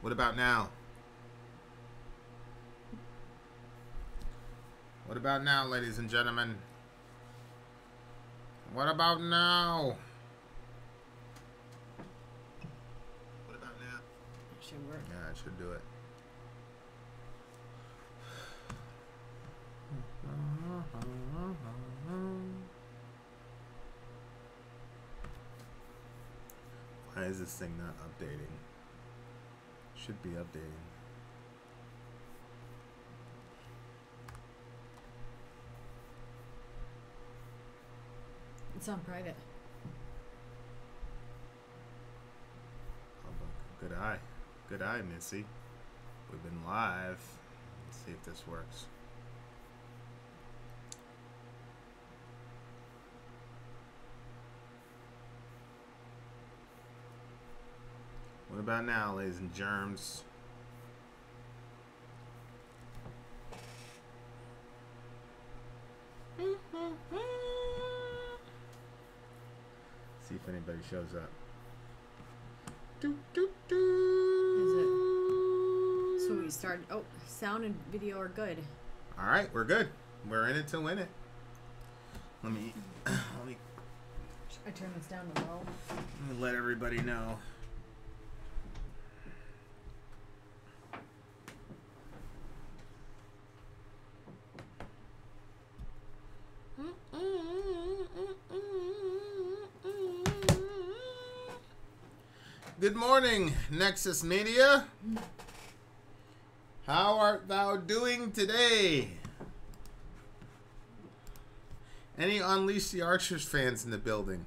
What about now? What about now, ladies and gentlemen? What about now? What about now? It should work. Yeah, it should do it. Why is this thing not updating? Should be updating. It's on private. Oh, good eye. Good eye, Missy. We've been live. Let's see if this works. What about now, ladies and germs? See if anybody shows up. Is it? So we started. Oh, sound and video are good. All right, we're good. We're in it to win it. Let me I turn this down a little. let everybody know. Good morning, Nexus Media. How art thou doing today? Any Unleash the Archers fans in the building?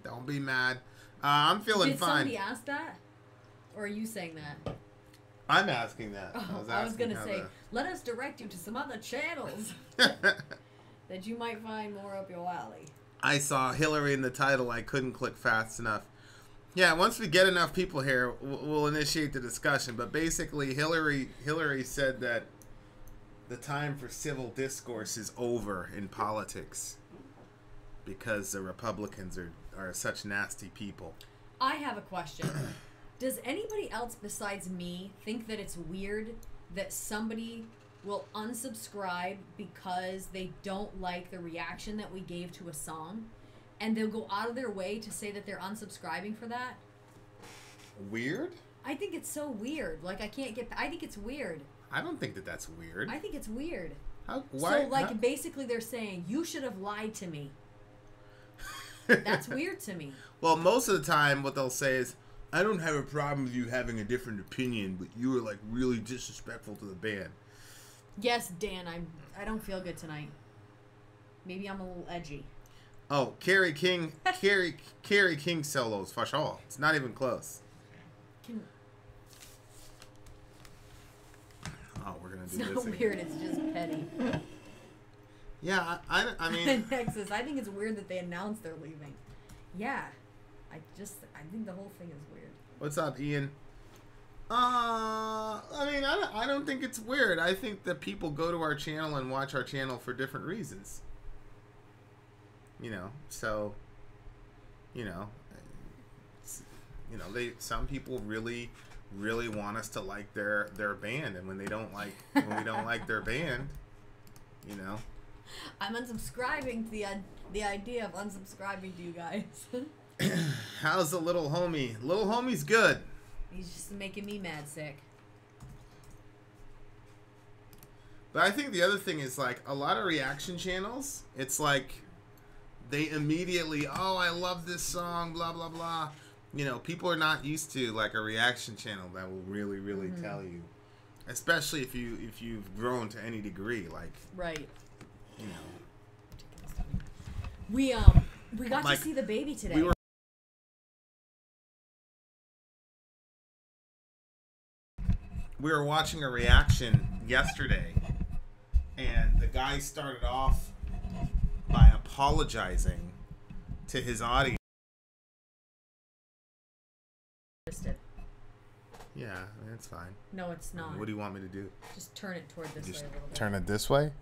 Don't be mad. I'm feeling fine. Did somebody ask that? Or are you saying that? I'm asking that. Oh, I was going to say, let us direct you to some other channels that you might find more up your alley. I saw Hillary in the title. I couldn't click fast enough. Yeah, once we get enough people here, we'll initiate the discussion. But basically, Hillary said that the time for civil discourse is over in politics because the Republicans are such nasty people. I have a question. Does anybody else besides me think that it's weird that somebody will unsubscribe because they don't like the reaction that we gave to a song, and they'll go out of their way to say that they're unsubscribing for that? Weird? I think it's so weird. Like, I think it's weird. I don't think that that's weird. I think it's weird. Why? So, like, basically they're saying, you should have lied to me. That's weird to me. Well, most of the time what they'll say is, I don't have a problem with you having a different opinion, but you were, like, really disrespectful to the band. Yes, Dan, I don't feel good tonight. Maybe I'm a little edgy. Oh, Carrie King solos for sure. It's not even close. Oh, we're gonna do this. It's not weird. It's just petty. Yeah, I mean. Nexus, I think it's weird that they announced they're leaving. Yeah, I think the whole thing is weird. What's up, Ian? I mean, I don't think it's weird. I think that people go to our channel and watch our channel for different reasons. You know, so, some people really want us to like their band, and when we don't like their band, I'm unsubscribing to the idea of unsubscribing to you guys. How's the little homie? Little homie's good. He's just making me mad sick. But I think the other thing is, like, a lot of reaction channels, it's like they immediately, oh, I love this song, blah, blah, blah. People are not used to, like, a reaction channel that will really, really tell you. Especially if you've grown to any degree, like. Right. We got to see the baby today. We were watching a reaction yesterday, and the guy started off by apologizing to his audience. Yeah, that's fine. No, it's not. What do you want me to do? Just turn it toward this way a little bit. Turn it this way?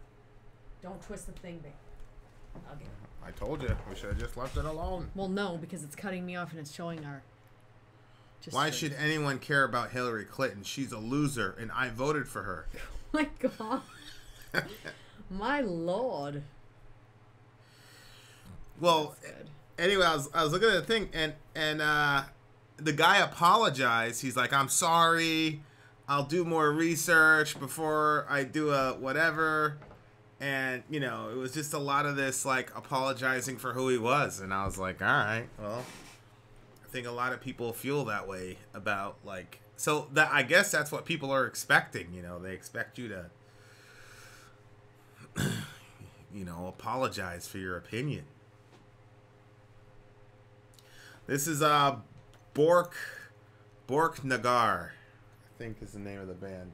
Don't twist the thing, babe. I'll get it. I told you. We should have just left it alone. Well, no, because it's cutting me off and it's showing our... Why should anyone care about Hillary Clinton? She's a loser, and I voted for her. Oh my God. My Lord. Well, anyway, I was looking at the thing, and the guy apologized. He's like, I'm sorry. I'll do more research before I do a whatever. And, you know, it was just a lot of this, like, apologizing for who he was. And I was like, all right, well, I think a lot of people feel that way about, like, so that I guess that's what people are expecting. You know, they expect you to, you know, apologize for your opinion. This is Bork Nagar, I think is the name of the band.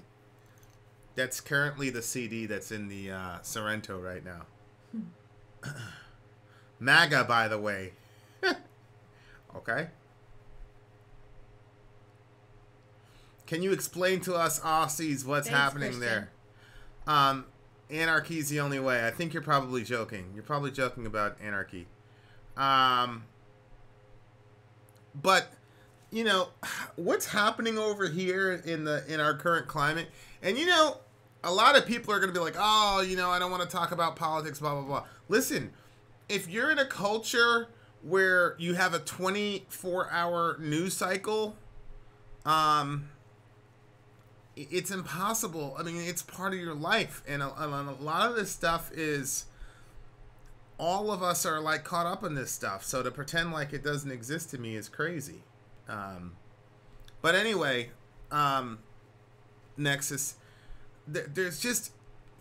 That's currently the CD that's in the Sorrento right now. MAGA, by the way. Okay. Can you explain to us Aussies what's happening there? Anarchy's the only way. I think you're probably joking. You're probably joking about anarchy. But you know what's happening over here in our current climate, and you know a lot of people are going to be like, oh, you know, I don't want to talk about politics, blah blah blah. Listen, if you're in a culture where you have a 24-hour news cycle, it's impossible. I mean, it's part of your life, and a lot of this stuff is. All of us are like caught up in this stuff, so to pretend like it doesn't exist to me is crazy. But anyway, Nexus, there's just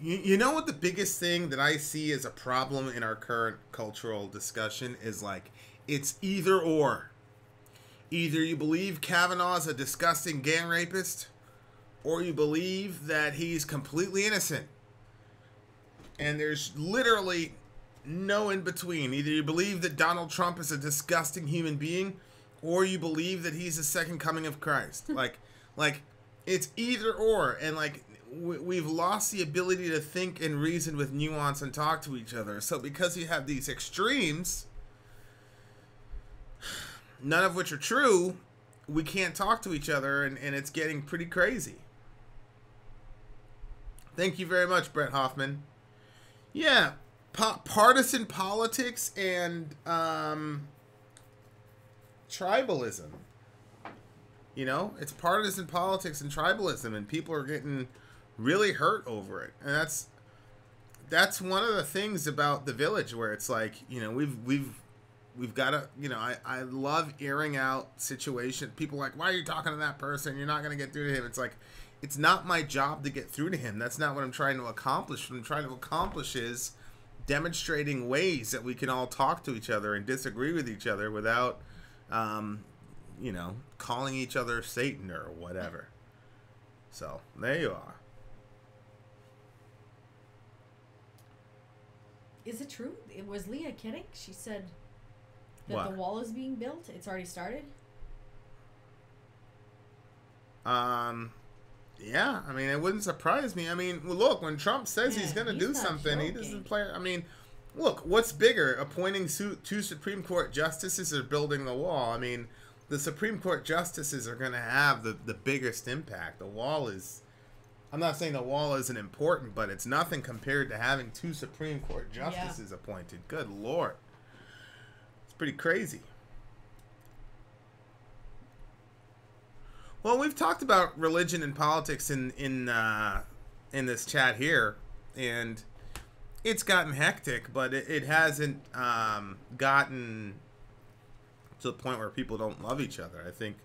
you know what the biggest thing that I see as a problem in our current cultural discussion is, like, it's either or. Either you believe Kavanaugh's a disgusting gang rapist, or you believe that he's completely innocent. And there's literally no in between. Either you believe that Donald Trump is a disgusting human being, or you believe that he's the second coming of Christ. like it's either or, and like we've lost the ability to think and reason with nuance and talk to each other. So because you have these extremes, none of which are true, we can't talk to each other, and it's getting pretty crazy. Thank you very much, Brett Hoffman. Yeah. Partisan politics and tribalism. You know, it's partisan politics and tribalism, and people are getting really hurt over it. And that's one of the things about the Village, where it's like, you know, we've got to, you know, I love airing out situations. People are like, why are you talking to that person? You're not going to get through to him. It's like, it's not my job to get through to him. That's not what I'm trying to accomplish. What I'm trying to accomplish is demonstrating ways that we can all talk to each other and disagree with each other without, you know, calling each other Satan or whatever. So, there you are. Is it true? Was Leah kidding? She said that What? the wall is being built? It's already started? Yeah, I mean, it wouldn't surprise me. I mean, look, when Trump says he's going to do something, he doesn't play. I mean, look, what's bigger, appointing two Supreme Court justices or building the wall? I mean, the Supreme Court justices are going to have the biggest impact. The wall is, I'm not saying the wall isn't important, but it's nothing compared to having two Supreme Court justices appointed. Good Lord. It's pretty crazy. Well, we've talked about religion and politics in this chat here, and it's gotten hectic, but it hasn't gotten to the point where people don't love each other. I think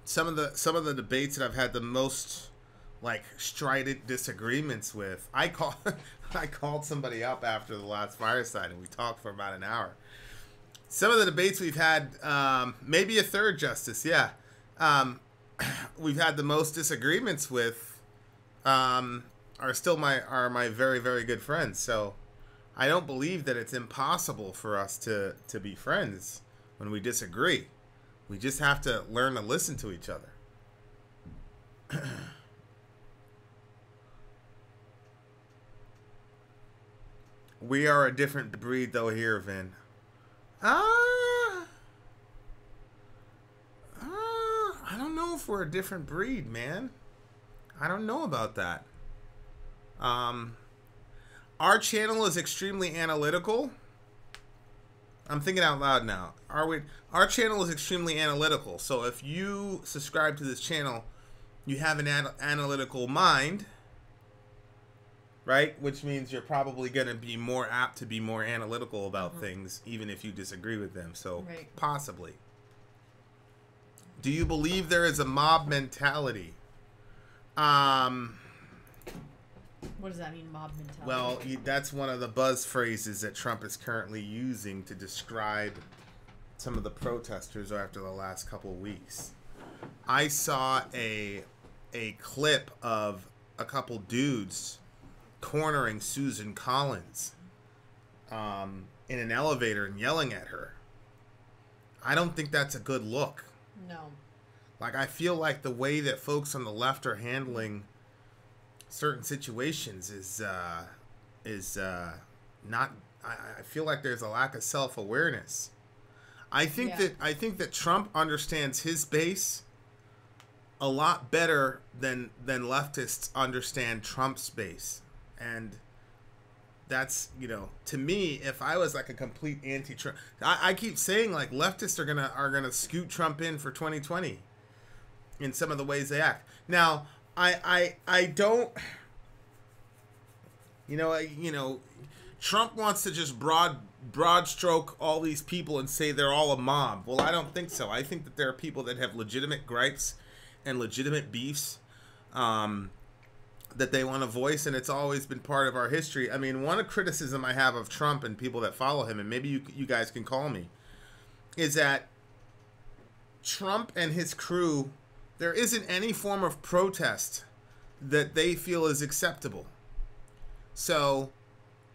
some of the debates that I've had the most, like, strident disagreements with, I called somebody up after the last fireside, and we talked for about an hour. Some of the debates we've had, maybe a third justice, yeah. We've had the most disagreements with are my very, very good friends. So I don't believe that it's impossible for us to be friends when we disagree. We just have to learn to listen to each other. We are a different breed, though, here, Vin. I don't know if we're a different breed, man. I don't know about that. Our channel is extremely analytical. I'm thinking out loud now. Our channel is extremely analytical. So if you subscribe to this channel, you have an analytical mind, right? Which means you're probably going to be more apt to be more analytical about things, even if you disagree with them. So possibly. Do you believe there is a mob mentality? What does that mean, mob mentality? Well, that's one of the buzz phrases that Trump is currently using to describe some of the protesters after the last couple of weeks. I saw a clip of a couple dudes cornering Susan Collins in an elevator and yelling at her. I don't think that's a good look. No. Like, I feel like the way that folks on the left are handling certain situations is not. I feel like there's a lack of self-awareness. I think that Trump understands his base a lot better than leftists understand Trump's base, and that's, to me, if I was like a complete anti-Trump, I keep saying like leftists are gonna scoot Trump in for 2020 in some of the ways they act. Now, I don't, Trump wants to just broad stroke all these people and say they're all a mob. Well, I don't think so. I think that there are people that have legitimate gripes and legitimate beefs that they want to voice, and it's always been part of our history. I mean, one criticism I have of Trump and people that follow him, and maybe you guys can call me, is that Trump and his crew, there isn't any form of protest that they feel is acceptable. So,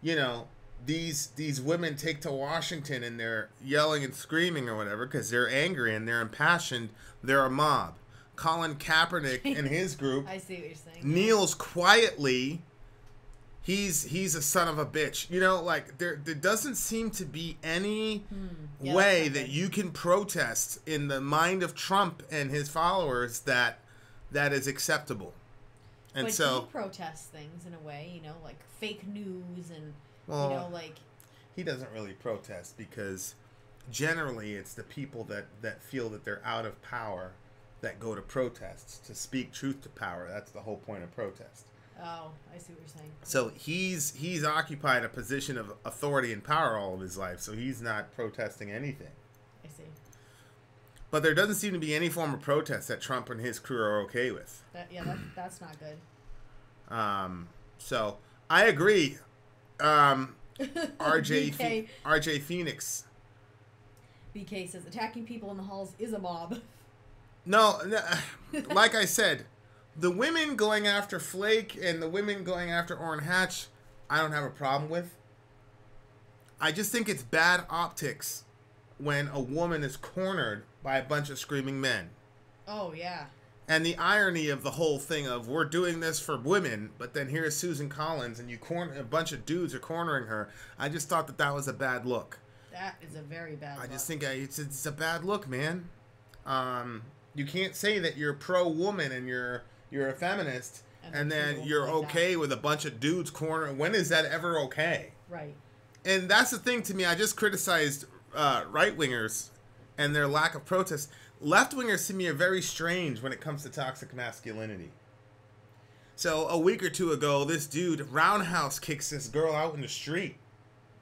these women take to Washington and they're yelling and screaming or whatever because they're angry and they're impassioned. They're a mob. Colin Kaepernick and his group I see what you're saying. kneels quietly. He's a son of a bitch. Like there doesn't seem to be any way that you can protest in the mind of Trump and his followers that is acceptable. And but so he protests things in a way, like fake news and like he doesn't really protest because generally it's the people that feel that they're out of power that go to protests to speak truth to power. That's the whole point of protest. Oh, I see what you're saying. So he's occupied a position of authority and power all of his life, so he's not protesting anything. I see. But there doesn't seem to be any form of protest that Trump and his crew are okay with. That's not good. So I agree. RJ Phoenix. BK says attacking people in the halls is a mob. No, like I said, the women going after Flake and the women going after Orrin Hatch, I don't have a problem with. I just think it's bad optics when a woman is cornered by a bunch of screaming men. Oh, yeah. And the irony of the whole thing of we're doing this for women, but then here's Susan Collins and a bunch of dudes are cornering her. I just thought that was a bad look. That is a very bad look. I just think it's a bad look, man. You can't say that you're pro-woman and you're a feminist and then you're okay with a bunch of dudes cornering. When is that ever okay? Right. And that's the thing to me. I just criticized right-wingers and their lack of protest. Left-wingers to me are very strange when it comes to toxic masculinity. So a week or two ago, this dude roundhouse kicks this girl out in the street.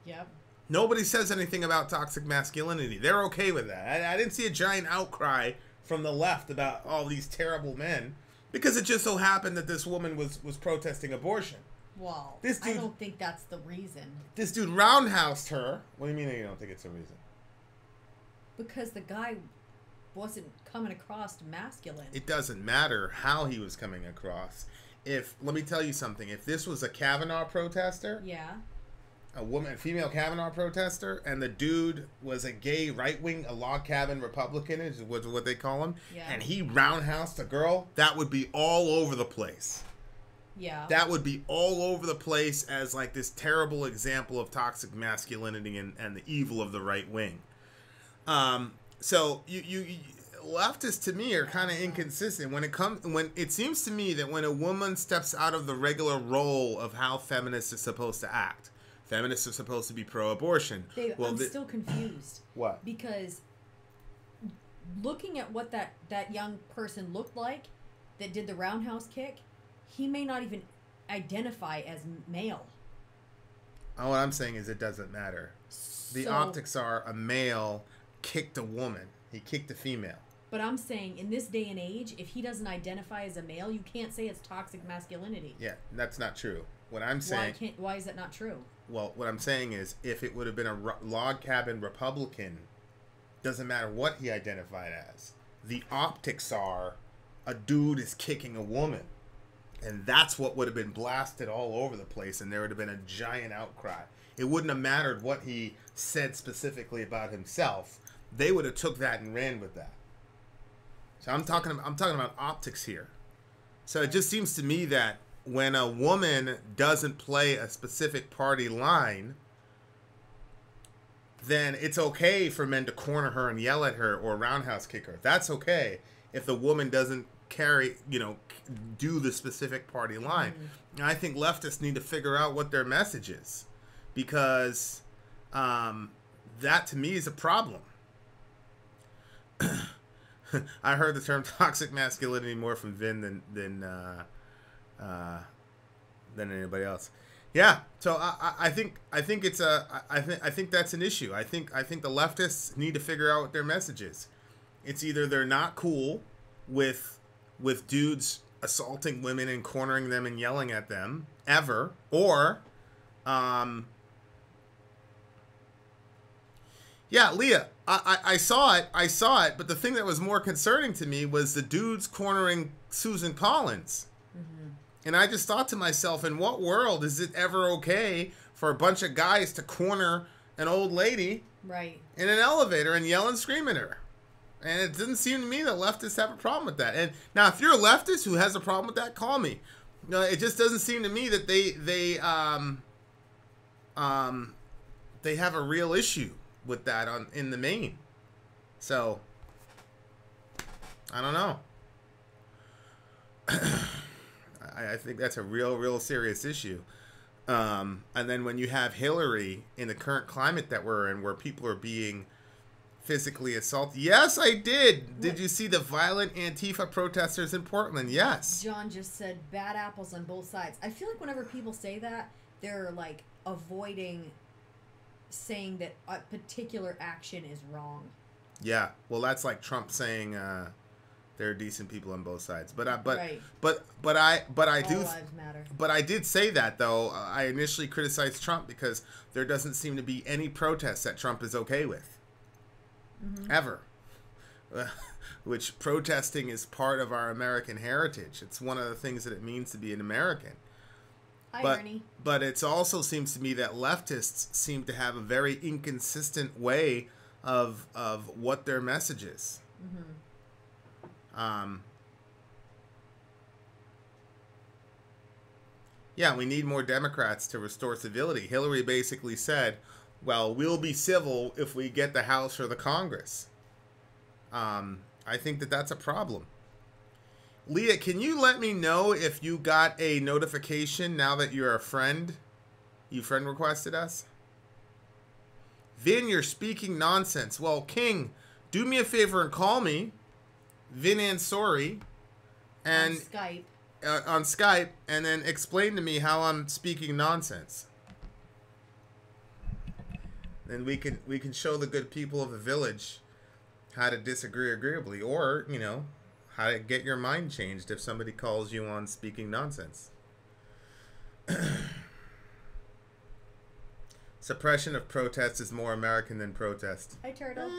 Yep. Nobody says anything about toxic masculinity. They're okay with that. I didn't see a giant outcry from the left about all these terrible men because it just so happened that this woman was protesting abortion. Well, this dude, I don't think that's the reason. This dude roundhoused her. What do you mean you don't think it's a reason? Because the guy wasn't coming across masculine. It doesn't matter how he was coming across. Let me tell you something. If this was a Kavanaugh protester, a female Kavanaugh protester, and the dude was a gay a log cabin Republican is what they call him, and he roundhoused a girl, that would be all over the place. Yeah. that would be all over the place as like this terrible example of toxic masculinity and the evil of the right wing. So you leftists to me are kind of inconsistent when it seems to me that when a woman steps out of the regular role of how feminists are supposed to act. Feminists are supposed to be pro-abortion. I'm still confused. What? Because looking at what that young person looked like that did the roundhouse kick, he may not even identify as male. Oh, what I'm saying is it doesn't matter. The optics are a male kicked a woman. He kicked a female. But I'm saying in this day and age, if he doesn't identify as a male, you can't say it's toxic masculinity. Yeah, that's not true. What I'm saying... Why is that not true? Well, what I'm saying is if it would have been a log cabin Republican, doesn't matter what he identified as. The optics are a dude is kicking a woman. And that's what would have been blasted all over the place, and there would have been a giant outcry. It wouldn't have mattered what he said specifically about himself. They would have took that and ran with that. So I'm talking about optics here. So it just seems to me that when a woman doesn't play a specific party line, then it's okay for men to corner her and yell at her or roundhouse kick her. That's okay if the woman doesn't do the specific party line. And I think leftists need to figure out what their message is, because that to me is a problem. I heard the term toxic masculinity more from Vin than anybody else. Yeah, so I think it's I think that's an issue. I think the leftists need to figure out what their message is. It's either they're not cool with dudes assaulting women and cornering them and yelling at them ever, or yeah, Leah, I saw it, but the thing that was more concerning to me was the dudes cornering Susan Collins. Mm-hmm. And I just thought to myself, in what world is it ever okay for a bunch of guys to corner an old lady right in an elevator and yell and scream at her? And it didn't seem to me that leftists have a problem with that. And now, if you're a leftist who has a problem with that, call me. It just doesn't seem to me that they have a real issue with that in the Maine. So I don't know. I think that's a real serious issue. And then when you have Hillary in the current climate that we're in, where people are being physically assaulted. Yes, I did. Did you see the violent Antifa protesters in Portland? Yes. John just said bad apples on both sides. I feel like whenever people say that, they're like avoiding saying that a particular action is wrong. Yeah. Well, that's like Trump saying there are decent people on both sides. But I do. Lives matter. But I did say that though. I initially criticized Trump because there doesn't seem to be any protests that Trump is okay with. Mm-hmm. Ever. Which protesting is part of our American heritage. It's one of the things that it means to be an American. Irony. But it also seems to me that leftists seem to have a very inconsistent way of what their message is. Mm-hmm. Yeah, we need more Democrats to restore civility. Hillary basically said, well, we'll be civil if we get the House or the Congress. I think that that's a problem. Leah, can you let me know if you got a notification now that you're a friend? You friend requested us? Vin, you're speaking nonsense. Well, King, do me a favor and call me. Vin and Sori. And on Skype. And then explain to me how I'm speaking nonsense. Then we can show the good people of the village how to disagree agreeably, or, how to get your mind changed if somebody calls you on speaking nonsense. Suppression of protest is more American than protest. Hi, Turtle.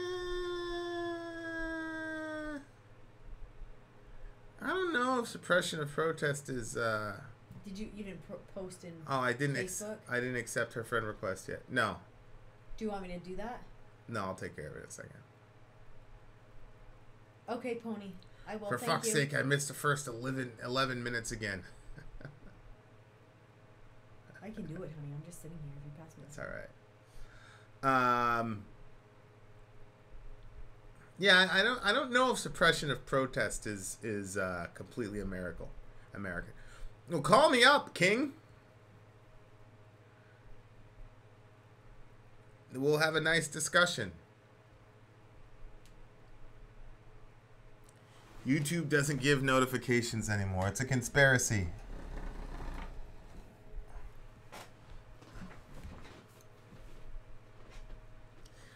I don't know if suppression of protest is... You didn't post in I didn't Facebook? I didn't accept her friend request yet. No. Do you want me to do that? No, I'll take care of it in a second. Okay, Pony. I will. For fuck's sake, I missed the first 11 minutes again. I can do it, honey. I'm just sitting here. If you pass me. That's all right. Yeah, I don't know if suppression of protest is completely American. Well, call me up, King. We'll have a nice discussion. YouTube doesn't give notifications anymore. It's a conspiracy.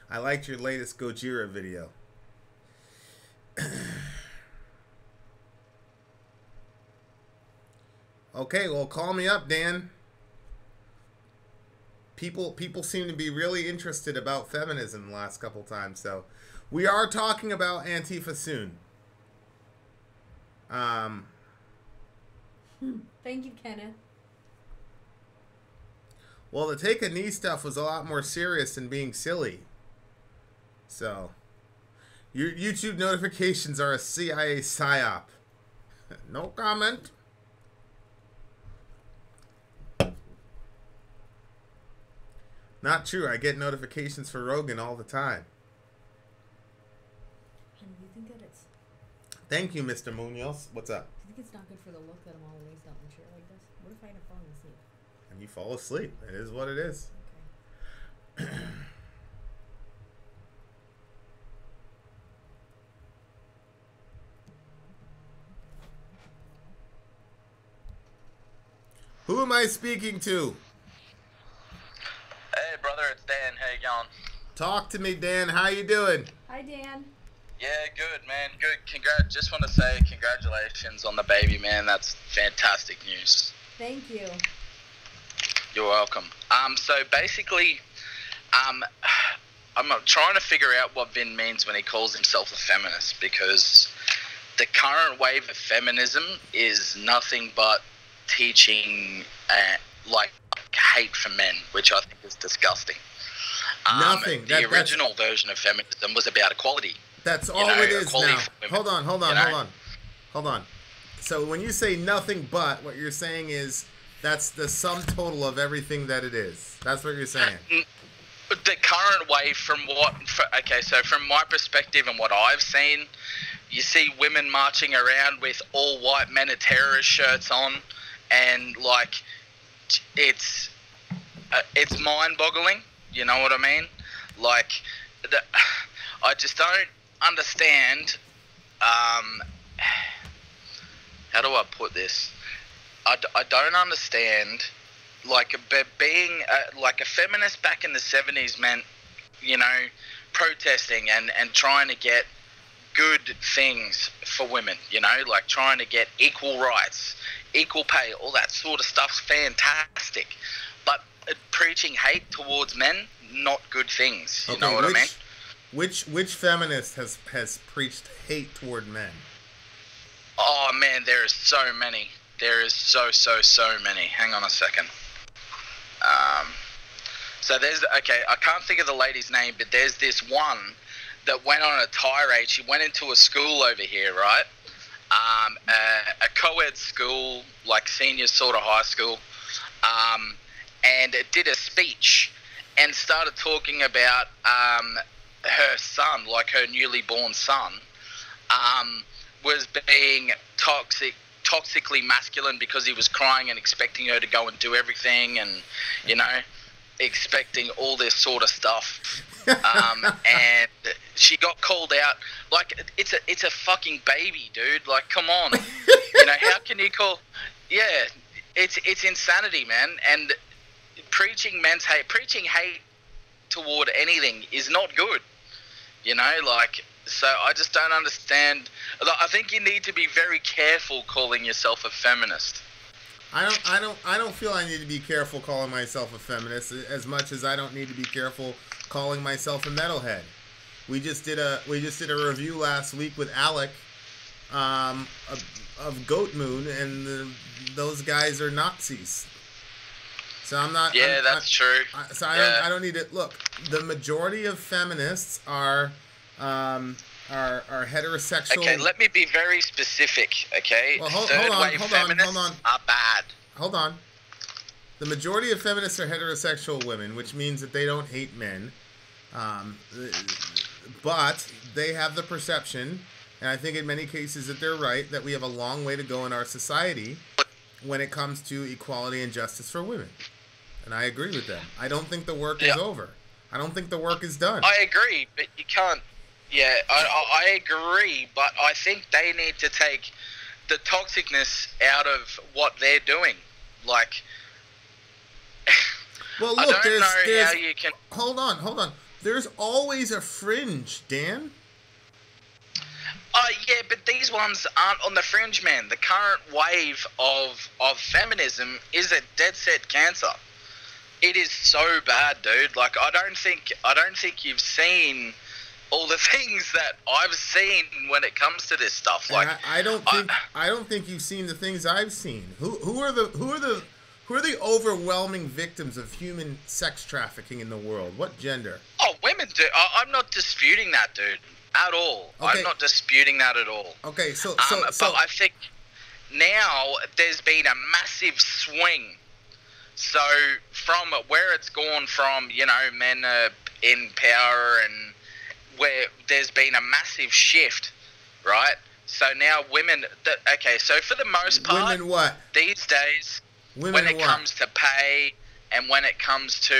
I liked your latest Gojira video. Okay, well, call me up, Dan. People seem to be really interested about feminism the last couple times, so we are talking about Antifa soon. Thank you, Kenneth. Well, the take a knee stuff was a lot more serious than being silly. So, your YouTube notifications are a CIA psyop. No comment. Not true. I get notifications for Rogan all the time. And you think that it's... Thank you, Mr. Munoz. What's up? Do you think it's not good for the look that I'm all laced up and shit like this? What if I end up falling asleep? And you fall asleep. It is what it is. Okay. Who am I speaking to? Hey, brother, it's Dan. How you going? Talk to me, Dan. How you doing? Hi, Dan. Yeah, good, man. Good. Just want to say congratulations on the baby, man. That's fantastic news. Thank you. You're welcome. So basically, I'm trying to figure out what Vin means when he calls himself a feminist, because the current wave of feminism is nothing but teaching like hate for men, which I think is disgusting. Nothing. The original version of feminism was about equality. That's all it is now. Hold on. Hold on. So when you say nothing but, what you're saying is that's the sum total of everything that it is. That's what you're saying. The current way, from my perspective and what I've seen, you see women marching around with all white men in terrorist shirts on, and like it's mind-boggling. You know what I mean? Like, I just don't understand. How do I put this? I don't understand. Like, being like a feminist back in the 70s meant, you know, protesting and trying to get good things for women. You know, like trying to get equal rights, equal pay, all that sort of stuff's fantastic. But preaching hate towards men, not good things. You know what I mean? Which feminist has preached hate toward men? Oh man, there is so many. There is so many. Hang on a second. So there's, I can't think of the lady's name, but there's this one that went on a tirade. She went into a school over here, right? A co-ed school, like senior sort of high school, and it did a speech and started talking about her son, like her newly born son, was being toxically masculine because he was crying and expecting her to go and do everything, and you know, expecting all this sort of stuff. And she got called out. Like, it's a fucking baby, dude. Like, come on. You know, how can you call? Yeah, it's insanity, man. And preaching hate toward anything is not good. You know, like, so I just don't understand. I think you need to be very careful calling yourself a feminist. I don't feel I need to be careful calling myself a feminist as much as I don't need to be careful calling myself a metalhead. We just did a review last week with Alec of Goat Moon, and those guys are Nazis. So I'm not. Yeah, that's true. I don't need to look. The majority of feminists are heterosexual. Okay, let me be very specific. Okay, well, hold on. are bad. Hold on. the majority of feminists are heterosexual women, which means that they don't hate men. But they have the perception, and I think in many cases that they're right, that we have a long way to go in our society when it comes to equality and justice for women. And I agree with them. I don't think the work is over. I don't think the work is done. I agree, but you can't. Yeah, I agree, but I think they need to take the toxicness out of what they're doing. Like, well, look, I don't know there's how you can. Hold on. There's always a fringe, Dan. Yeah, but these ones aren't on the fringe, man. The current wave of feminism is a dead set cancer. It is so bad, dude. Like, I don't think you've seen all the things that I've seen when it comes to this stuff. Like, I don't think you've seen the things I've seen. Who are the overwhelming victims of human sex trafficking in the world? What gender? Oh, women do. I'm not disputing that, dude, at all. Okay. I'm not disputing that at all. Okay, so but I think now there's been a massive swing. So from where it's gone from, men are in power, and where there's been a massive shift, right? So now women. Okay, so for the most part, women what? These days, women when it comes to pay and when it comes to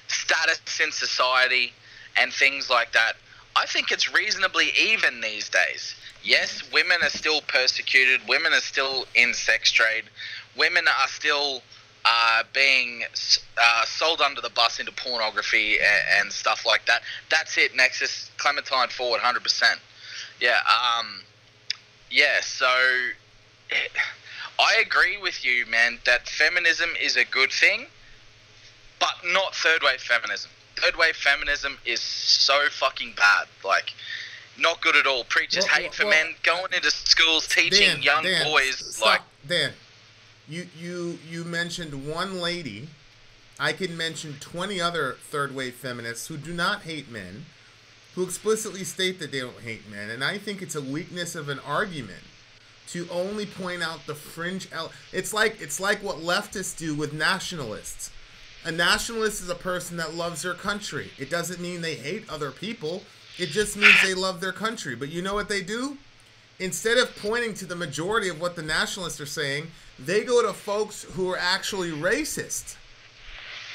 status in society and things like that, I think it's reasonably even these days. Yes, women are still persecuted. Women are still in sex trade. Women are still being sold under the bus into pornography and stuff like that. That's it, Nexus. Clementine forward, 100%. Yeah, so I agree with you, man, that feminism is a good thing, but not third-wave feminism. Third-wave feminism is so fucking bad. Like, not good at all. Preaches hate for men, going into schools, teaching young boys. Stop. Dan, you mentioned one lady. I can mention 20 other third-wave feminists who do not hate men, who explicitly state that they don't hate men. And I think it's a weakness of an argument to only point out the fringe. It's like what leftists do with nationalists. A nationalist is a person that loves their country. It doesn't mean they hate other people. It just means they love their country. But you know what they do? Instead of pointing to the majority of what the nationalists are saying, they go to folks who are actually racist.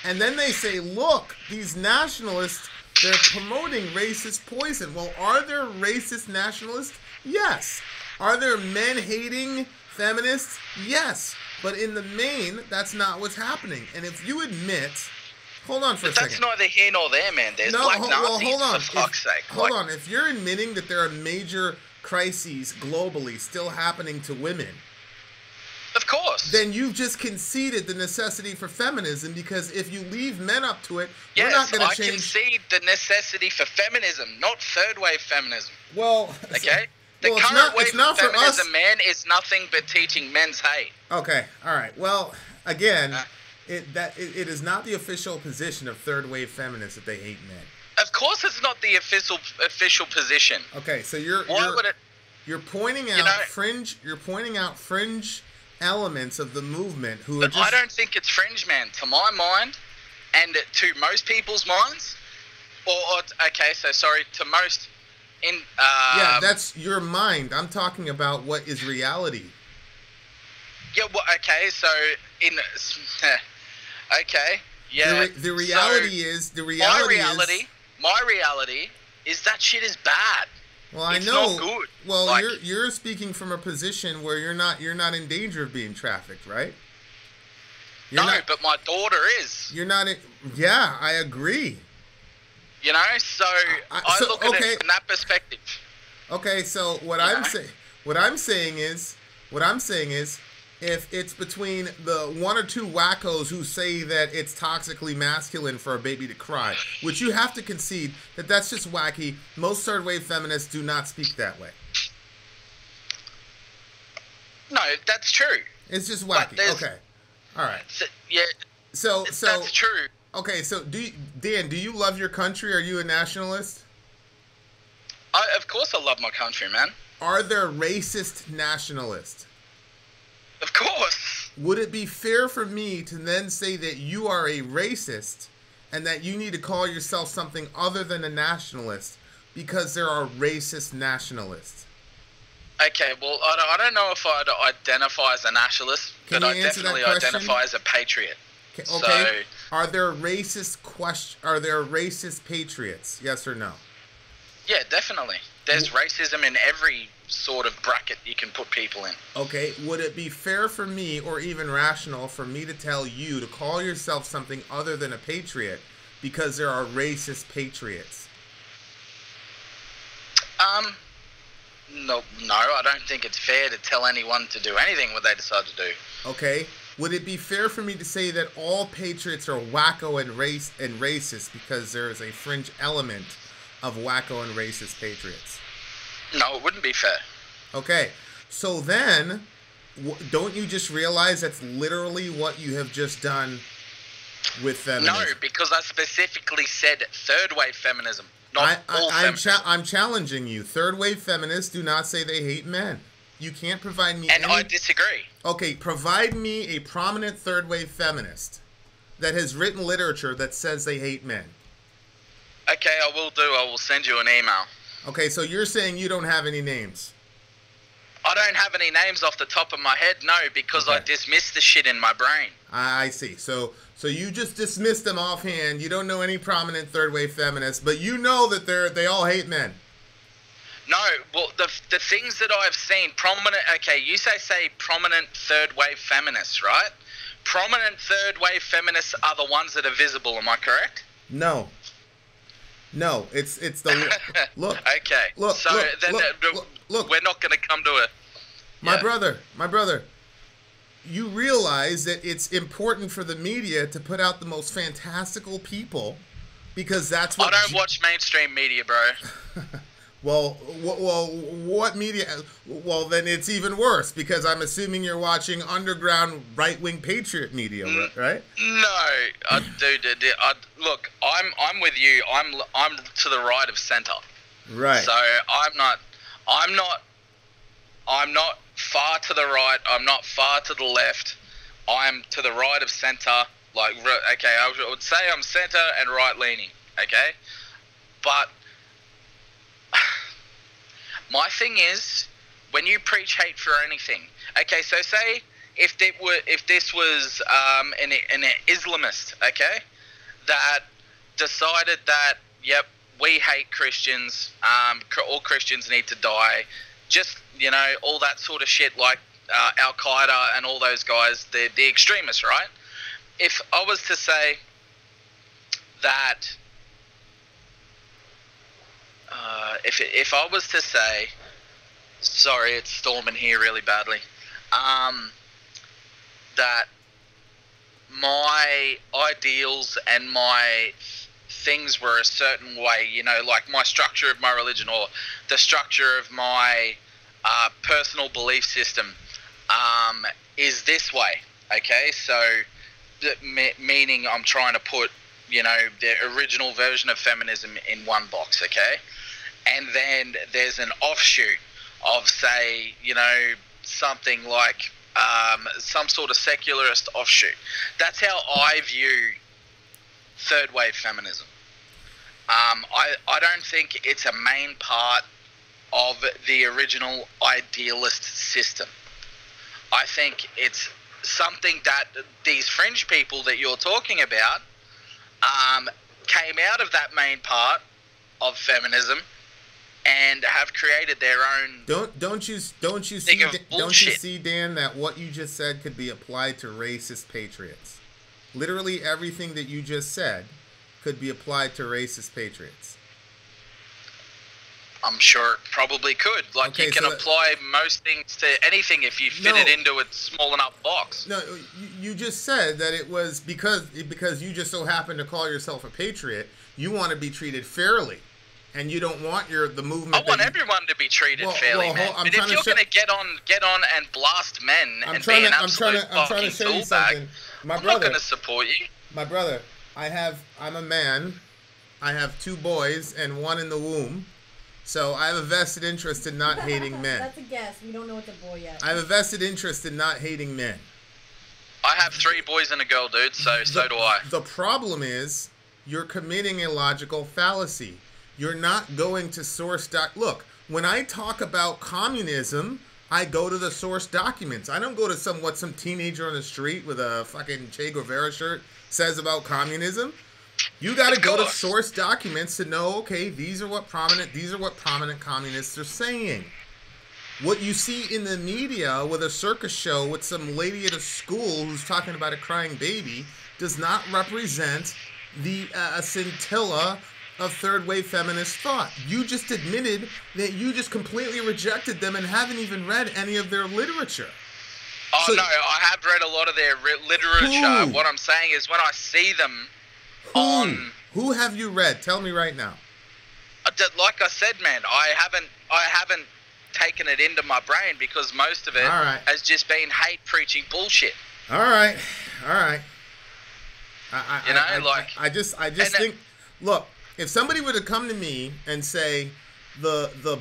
And then they say, look, these nationalists, they're promoting racist poison. Well, are there racist nationalists? Yes. Are there men-hating feminists? Yes. But in the main, that's not what's happening. And if you admit... Hold on for a second. That's neither here nor there, man. There's black Nazis, hold on. for fuck's sake. Hold on. If you're admitting that there are major crises globally still happening to women... Of course. Then you've just conceded the necessity for feminism, because if you leave men up to it, yes, we're not going to change... I concede the necessity for feminism, not third-wave feminism. Well... Okay? The current wave of feminism, man, is nothing but teaching men's hate. Okay, all right. Well, again, it is not the official position of third-wave feminists that they hate men. Of course it's not the official position. Okay, so you're pointing out fringe elements of the movement who are just... I don't think it's fringe, man. To my mind, and to most people's minds, to most... yeah, that's your mind. I'm talking about what is reality. Yeah, well, okay, so okay, yeah. The reality is my reality is that shit is bad. Well, it's not good. Well, like, you're speaking from a position where you're not in danger of being trafficked, right? But my daughter is. You're not. Yeah, I agree. So I look at it from that perspective. Okay, so what I'm saying is, if it's between the one or two wackos who say that it's toxically masculine for a baby to cry, which you have to concede that that's just wacky. Most third-wave feminists do not speak that way. No, that's true. It's just wacky. Okay, all right. Yeah. So that's true. Okay, so Dan, do you love your country? Are you a nationalist? Of course I love my country, man. Are there racist nationalists? Of course. would it be fair for me to then say that you are a racist and that you need to call yourself something other than a nationalist because there are racist nationalists? Okay, well, I don't know if I'd identify as a nationalist, but I definitely identify as a patriot. Okay. So, Are there racist patriots? Yes or no? Yeah, definitely. There's racism in every sort of bracket you can put people in. Okay, would it be fair for me, or even rational for me, to tell you to call yourself something other than a patriot because there are racist patriots? No, I don't think it's fair to tell anyone to do anything what they decide to do. Okay, would it be fair for me to say that all patriots are wacko and racist because there is a fringe element of wacko and racist patriots? No, it wouldn't be fair. Okay, so then, don't you just realize that's literally what you have just done with feminism? No, because I specifically said third wave feminism, not all feminism. I'm challenging you. Third wave feminists do not say they hate men. You can't provide me I disagree. Okay, provide me a prominent third wave feminist that has written literature that says they hate men. Okay, I will do. I will send you an email. Okay, so you're saying you don't have any names? I don't have any names off the top of my head, no, because I dismissed the shit in my brain. I see. So you just dismissed them offhand. You don't know any prominent third wave feminists, but you know that they all hate men. No, well, the things that I've seen, prominent, okay, you say prominent third wave feminists, right? Prominent third wave feminists are the ones that are visible, am I correct? No, it's the look. Okay, look, we're not going to come to a. My brother, you realize that it's important for the media to put out the most fantastical people because that's what. I don't watch mainstream media, bro. Well, what media? Well, then it's even worse because I'm assuming you're watching underground right-wing patriot media, right? No, look, I'm with you. I'm to the right of center. Right. So I'm not far to the right. I'm not far to the left. I'm to the right of center. Like, okay, I would say I'm center and right-leaning. Okay, but. My thing is, when you preach hate for anything, okay, so say if this was an Islamist, okay, that decided that, yep, we hate Christians, all Christians need to die, just, all that sort of shit, like Al-Qaeda and all those guys, the extremists, right? If I was to say that... if I was to say, sorry, it's storming here really badly, that my ideals and my things were a certain way, like my structure of my religion or the structure of my personal belief system is this way, okay? So, meaning I'm trying to put, the original version of feminism in one box, okay? And then there's an offshoot of, say, something like some sort of secularist offshoot. That's how I view third wave feminism. I don't think it's a main part of the original idealist system. I think it's something that these fringe people that you're talking about came out of that main part of feminism and have created their own. Don't you see, Dan, that what you just said could be applied to racist patriots? Literally everything that you just said could be applied to racist patriots. I'm sure it probably could. Like, okay, you can apply most things to anything if you fit it into a small enough box. No, you just said that it was because you just so happen to call yourself a patriot, you want to be treated fairly. And you don't want the movement. I want everyone to be treated fairly, man. But if you're going to get on and blast men and be an absolute fucking toolbag, I'm not going to support you. My brother, I'm a man. I have 2 boys and 1 in the womb. So I have a vested interest in not hating men. That's a guess. We don't know it's a boy yet. I have a vested interest in not hating men. I have 3 boys and a girl, dude, so do I. The problem is you're committing a logical fallacy. You're not going to source look, when I talk about communism, I go to the source documents. I don't go to what some teenager on the street with a fucking Che Guevara shirt says about communism. You got to go to source documents to know, okay, these are what prominent communists are saying. What you see in the media with a circus show with some lady at a school who's talking about a crying baby does not represent the scintilla of third-wave feminist thought. You just admitted that you just completely rejected them and haven't even read any of their literature. Oh, so, no, I have read a lot of their literature. Who? What I'm saying is when I see them Who have you read? Tell me right now. Like I said, man, I haven't taken it into my brain because most of it has just been hate preaching bullshit. All right. I just think, look, if somebody were to come to me and say the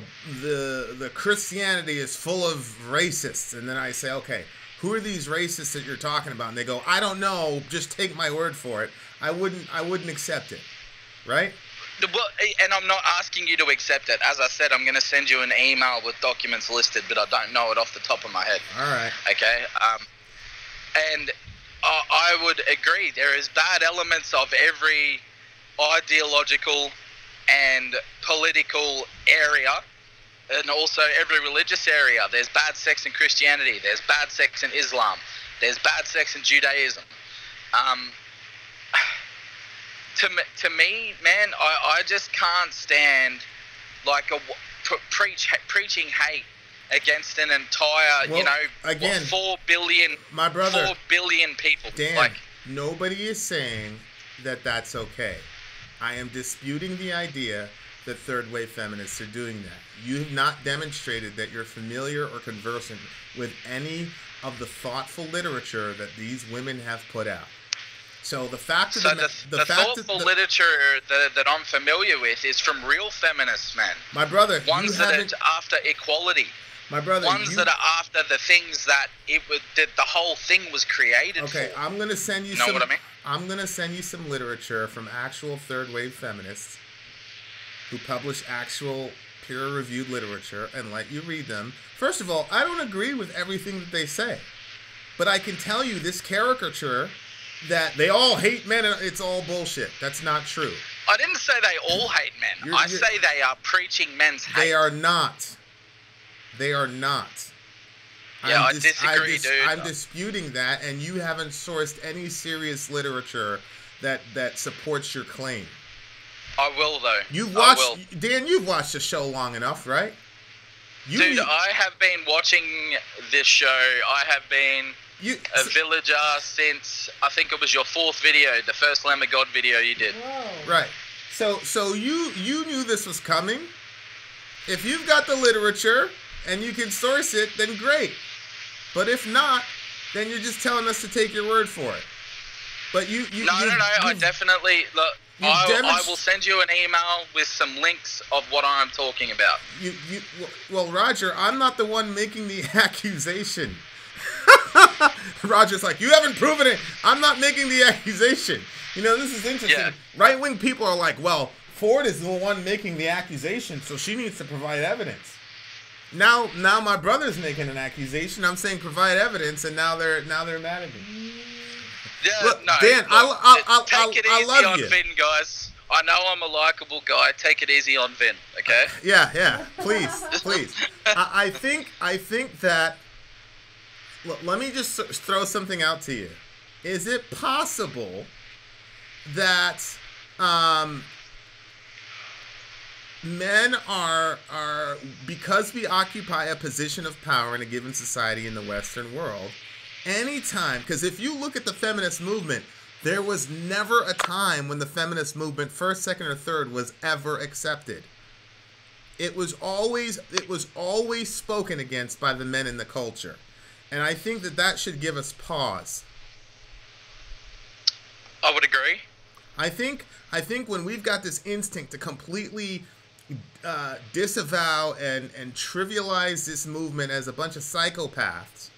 Christianity is full of racists, and then I say, okay, who are these racists that you're talking about? And they go, I don't know, just take my word for it. I wouldn't accept it, right? Well, and I'm not asking you to accept it. As I said, I'm going to send you an email with documents listed, but I don't know it off the top of my head. All right. Okay. And I would agree. There is bad elements of every ideological and political area, and also every religious area. There's bad sex in Christianity. There's bad sex in Islam. There's bad sex in Judaism. To me, man, I just can't stand like preaching hate against an entire, 4 billion, my brother, 4 billion people. Dan, nobody is saying that that's okay. I am disputing the idea that third-wave feminists are doing that. You have not demonstrated that you're familiar or conversant with any of the thoughtful literature that these women have put out. So the fact that the thoughtful literature that I'm familiar with is from real feminists, man. My brother, ones that are after equality. My brother, ones that are after the things that the whole thing was created for. Okay, I'm gonna send you. You know what I mean? I'm gonna send you some literature from actual third-wave feminists who publish actual peer-reviewed literature and let you read them. First of all, I don't agree with everything that they say, but I can tell you this caricature that they all hate men and it's all bullshit. That's not true. I didn't say they all hate men. I say they are preaching men's hate. They are not. They are not. Yeah, I disagree, dude. I'm disputing that, and you haven't sourced any serious literature that supports your claim. I will, though. Dan, you've watched the show long enough, right? Dude, I have been watching this show. I have been a villager since, I think it was your 4th video, the first Lamb of God video you did. Whoa. Right. So you knew this was coming. If you've got the literature and you can source it, then great. But if not, then you're just telling us to take your word for it. But No, I definitely... Look, I will send you an email with some links of what I'm talking about. Well, Roger, I'm not the one making the accusation. Roger's like, you haven't proven it. I'm not making the accusation. You know, this is interesting. Yeah. Right-wing people are like, well, Ford is the one making the accusation, so she needs to provide evidence. Now my brother's making an accusation. I'm saying provide evidence, and now they're mad at me. Yeah, look, no, Dan, look, take it easy on you. Vin, guys. I know I'm a likable guy. Take it easy on Vin, okay? Yeah. Please. I think that. Look, let me just throw something out to you. Is it possible that men are because we occupy a position of power in a given society in the Western world, anytime, because if you look at the feminist movement, there was never a time when the feminist movement, first, second, or third, was ever accepted. It was always spoken against by the men in the culture. And I think that should give us pause. I would agree. I think when we've got this instinct to completely disavow and trivialize this movement as a bunch of psychopaths,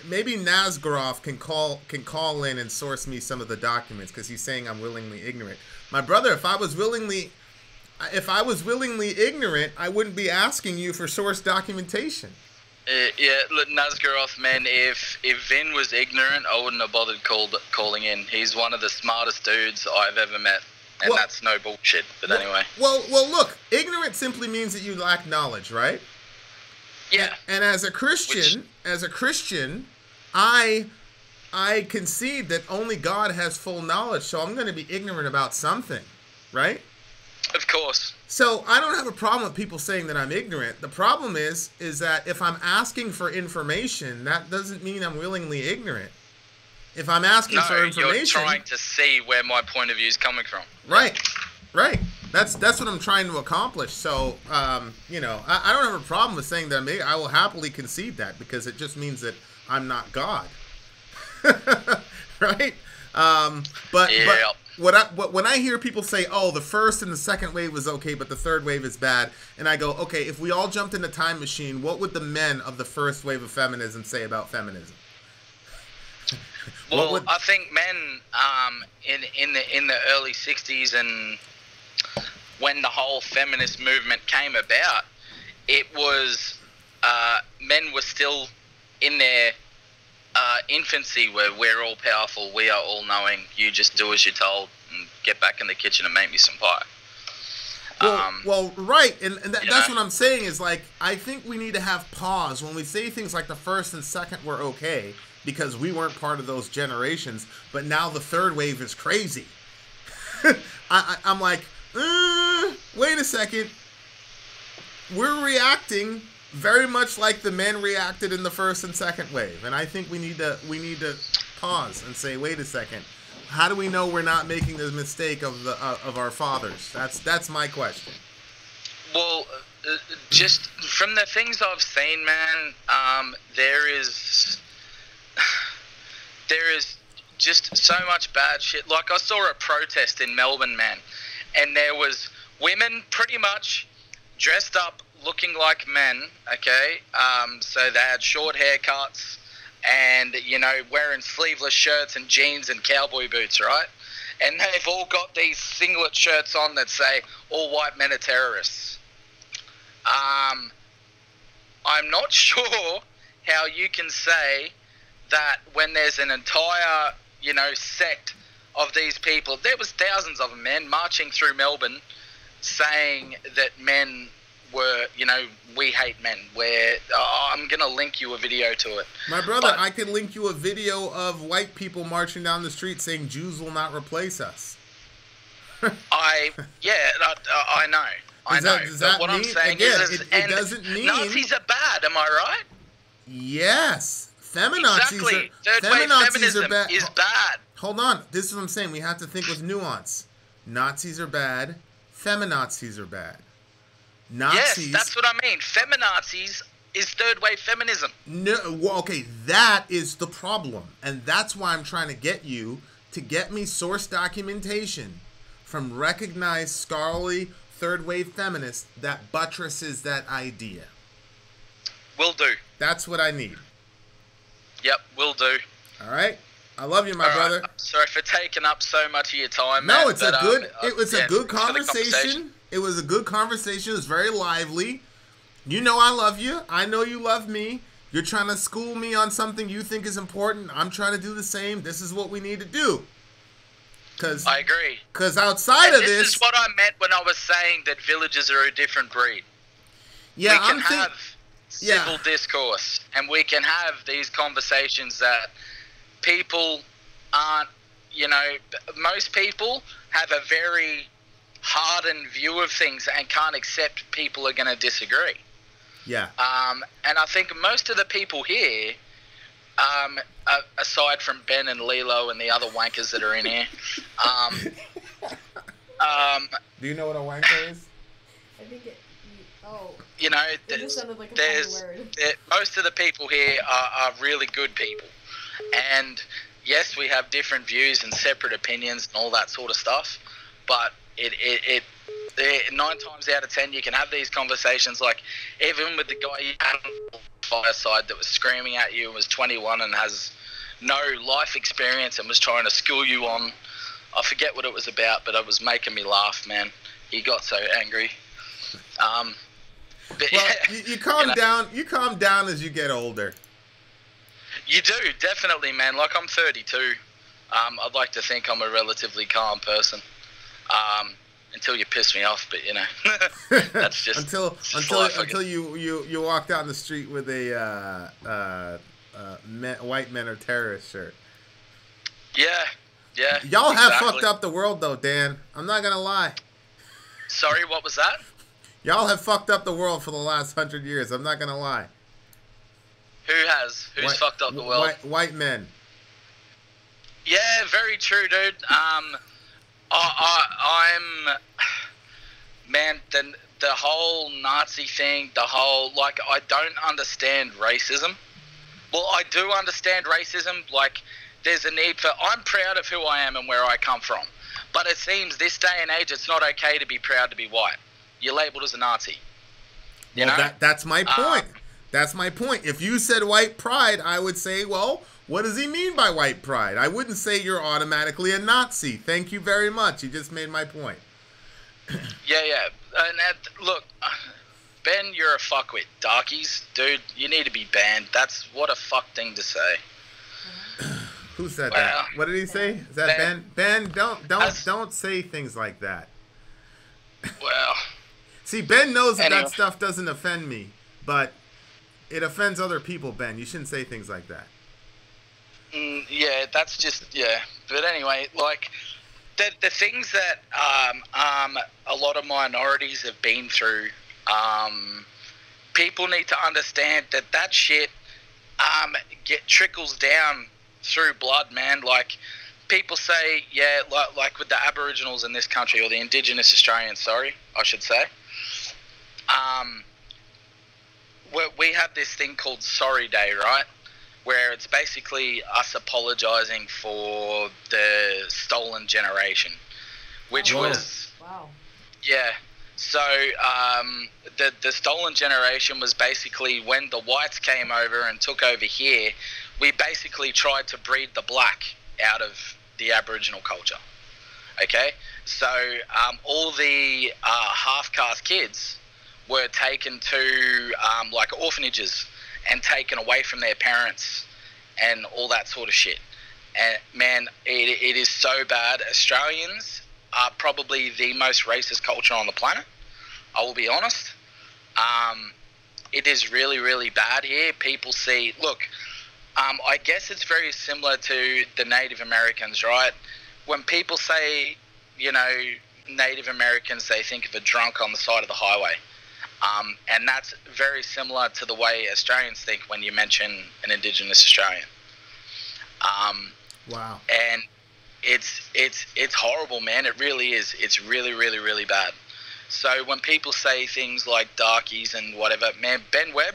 maybe Nazgoroth can call in and source me some of the documents because he's saying I'm willingly ignorant. My brother, if I was willingly ignorant, I wouldn't be asking you for source documentation. Yeah, look, Nazgoroth, man, if Vin was ignorant, I wouldn't have bothered calling in. He's one of the smartest dudes I've ever met, and that's no bullshit. But anyway. Well, look, ignorant simply means that you lack knowledge, right? Yeah. And as a Christian, I concede that only God has full knowledge, so I'm going to be ignorant about something, right? Of course. So I don't have a problem with people saying that I'm ignorant. The problem is that if I'm asking for information, that doesn't mean I'm willingly ignorant. If I'm asking for information, you're trying to see where my point of view is coming from. Right. That's what I'm trying to accomplish. So, I don't have a problem with saying that I'm ignorant. I will happily concede that because it just means that I'm not God. Right? But when I hear people say, "Oh, the first and the second wave was okay, but the third wave is bad," and I go, "Okay, if we all jumped in a time machine, what would the men of the first wave of feminism say about feminism?" Well, I think men in the early '60s and when the whole feminist movement came about, it was men were still in their infancy, where we're all powerful, we are all knowing, you just do as you're told and get back in the kitchen and make me some pie. Right, and that's what I'm saying is, like, I think we need to have pause when we say things like the first and second were okay because we weren't part of those generations, but now the third wave is crazy. I'm like, wait a second, we're reacting very much like the men reacted in the first and second wave, and I think we need to pause and say, wait a second, how do we know we're not making the mistake of our fathers? That's my question. Well, just from the things I've seen, man, there is just so much bad shit. Like, I saw a protest in Melbourne, man, and there was women pretty much dressed up looking like men, okay? So they had short haircuts and, wearing sleeveless shirts and jeans and cowboy boots, right? And they've all got these singlet shirts on that say, all white men are terrorists. I'm not sure how you can say that when there's an entire, sect of these people. There was thousands of them, man, marching through Melbourne saying that men were, we hate men. I'm going to link you a video to it. My brother, I can link you a video of white people marching down the street saying Jews will not replace us. I know. Does that what mean, I'm saying again, is, it doesn't mean... Nazis are bad, am I right? Yes. Feminazis exactly. Third-wave feminism is bad. Hold on. This is what I'm saying. We have to think with nuance. Nazis are bad. Feminazis are bad. Nazis... Yes, that's what I mean. Feminazis is third-wave feminism. No, well, okay, that is the problem. And that's why I'm trying to get you to get me source documentation from recognized scholarly third-wave feminists that buttresses that idea. Will do. That's what I need. Yep, will do. All right? I love you, my brother. Sorry for taking up so much of your time, no, man. It's a good conversation. It was a good conversation. It was very lively. You know I love you. I know you love me. You're trying to school me on something you think is important. I'm trying to do the same. This is what we need to do. I agree. Because outside of this... This is what I meant when I was saying that villages are a different breed. Yeah, we can have civil discourse, and we can have these conversations that people aren't, most people have a very hardened view of things and can't accept people are going to disagree. Yeah. And I think most of the people here, aside from Ben and Lilo and the other wankers that are in here, do you know what a wanker is? I think it... it just sounded like a funny word. Most of the people here are really good people. And yes, we have different views and separate opinions and all that sort of stuff. But it 9 times out of 10, you can have these conversations, like even with the guy you had fireside that was screaming at you and was 21 and has no life experience and was trying to school you on, I forget what it was about, but it was making me laugh, man. He got so angry. But Well, yeah, you calm down. You calm down as you get older. You do, definitely, man. Like, I'm 32. I'd like to think I'm a relatively calm person. Until you piss me off, but you know, that's just until you walked out in the street with a white men are terrorist shirt. Yeah. Y'all have fucked up the world, though, Dan. I'm not gonna lie. Sorry, what was that? Y'all have fucked up the world for the last 100 years. I'm not gonna lie. Who has? Who's fucked up the world? White men. Yeah, very true, dude. Man, the whole Nazi thing, I don't understand racism. Well, I do understand racism. Like, there's a need for, I'm proud of who I am and where I come from. But it seems this day and age, it's not okay to be proud to be white. You're labeled as a Nazi. You know? That's my point. That's my point. If you said white pride, I would say, well, what does he mean by white pride? I wouldn't say you're automatically a Nazi. Thank you very much. You just made my point. Yeah. Look, Ben, you're a fuckwit. Darkies, dude, you need to be banned. That's what a fuck thing to say. Who said that? What did he say? Is that Ben? Ben, don't say things like that. Well, see, Ben knows that stuff doesn't offend me, but it offends other people. Ben, you shouldn't say things like that. Yeah, that's just But anyway, like the things that a lot of minorities have been through, people need to understand that shit trickles down through blood, man. Like, people say, like with the Aboriginals in this country, or the Indigenous Australians, I should say. We have this thing called Sorry Day, right? Where it's basically us apologizing for the stolen generation, which was... Wow. Yeah. So the stolen generation was basically when the whites came over and took over here, we basically tried to breed the black out of the Aboriginal culture. Okay? So all the half-caste kids were taken to like orphanages and taken away from their parents and all that sort of shit. And man, it is so bad. Australians are probably the most racist culture on the planet. I will be honest. It is really, really bad here. People see... Look, I guess it's very similar to the Native Americans, right? When people say, you know, Native Americans, they think of a drunk on the side of the highway. And that's very similar to the way Australians think when you mention an Indigenous Australian. Wow. And it's horrible, man. It really is. It's really, really, really bad. So when people say things like darkies and whatever, man, Ben Webb,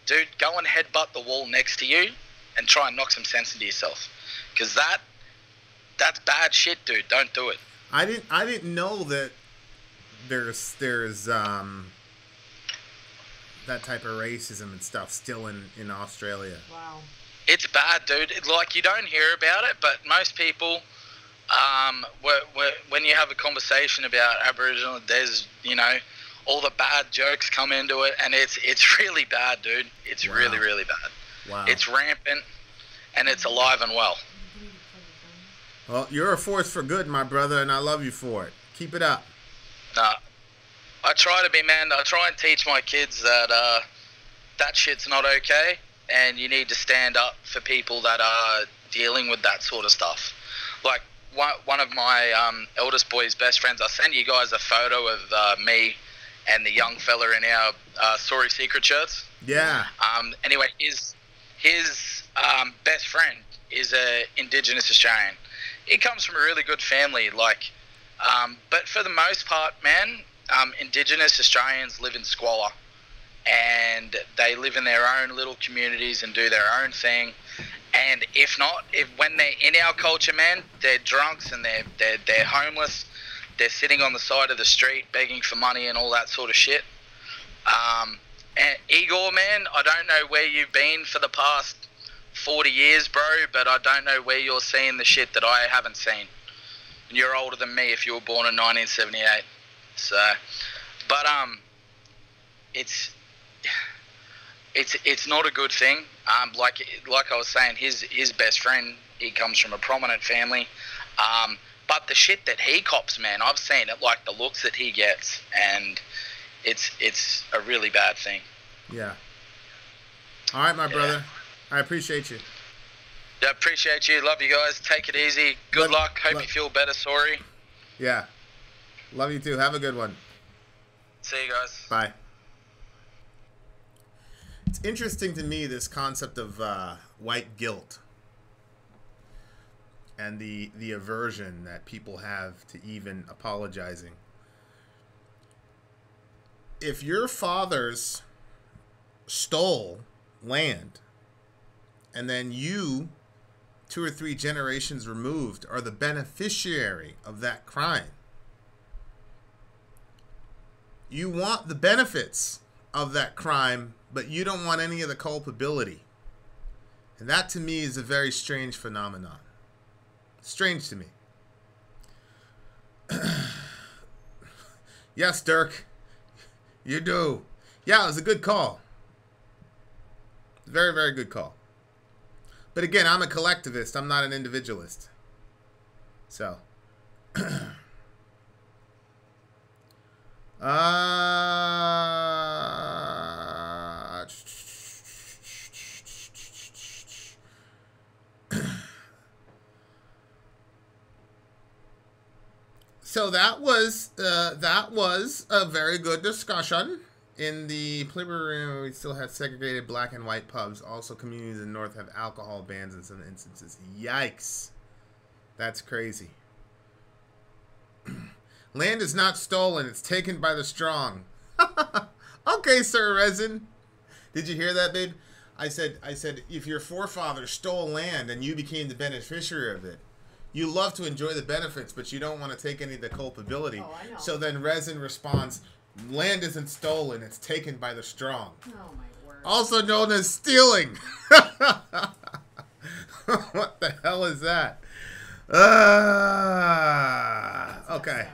dude, go and headbutt the wall next to you and try and knock some sense into yourself. Because that's bad shit, dude. Don't do it. I didn't know that there's that type of racism and stuff still in Australia. Wow. It's bad, dude. Like, you don't hear about it, but most people, when you have a conversation about Aboriginal, there's, you know, all the bad jokes come into it, and it's really bad, dude. It's really, really bad. Wow. It's rampant, and it's alive and well. Well, you're a force for good, my brother, and I love you for it. Keep it up. I try to be, man. I try and teach my kids that that shit's not okay, and you need to stand up for people that are dealing with that sort of stuff. Like, one of my eldest boy's best friends, I sent you guys a photo of me and the young fella in our Sori Secret shirts. Yeah. Anyway, his best friend is a Indigenous Australian. He comes from a really good family, like, but for the most part, man, Indigenous Australians live in squalor, and they live in their own little communities and do their own thing. And if when they're in our culture, man, they're drunks and they're homeless. They're sitting on the side of the street begging for money and all that sort of shit. And Igor, man, I don't know where you've been for the past 40 years, bro, but I don't know where you're seeing the shit that I haven't seen. And you're older than me if you were born in 1978. So, but it's not a good thing. Like I was saying, his best friend, he comes from a prominent family. But the shit that he cops, man, I've seen it. Like the looks that he gets, and it's a really bad thing. Yeah. All right, my brother. I appreciate you. Yeah, appreciate you. Love you guys. Take it easy. Good luck. Hope you feel better. Sorry. Yeah. Love you too. Have a good one. See you guys. Bye. It's interesting to me, this concept of white guilt and the aversion that people have to even apologizing. If your fathers stole land and then you, 2 or 3 generations removed, are the beneficiary of that crime, you want the benefits of that crime, but you don't want any of the culpability. And that to me is a very strange phenomenon. Strange to me. Yes, Dirk. You do. Yeah, it was a good call. Very, very good call. But again, I'm a collectivist. I'm not an individualist. So. So that was a very good discussion. In the playroom, we still have segregated black and white pubs. Also, communities in the north have alcohol bans in some instances. Yikes. That's crazy. Land is not stolen. It's taken by the strong. Okay, Sir Resin. Did you hear that, babe? I said, if your forefathers stole land and you became the beneficiary of it, you love to enjoy the benefits, but you don't want to take any of the culpability. Oh, I know. So then Resin responds, land isn't stolen, it's taken by the strong. Oh, my word. Also known as stealing. What the hell is that? Okay.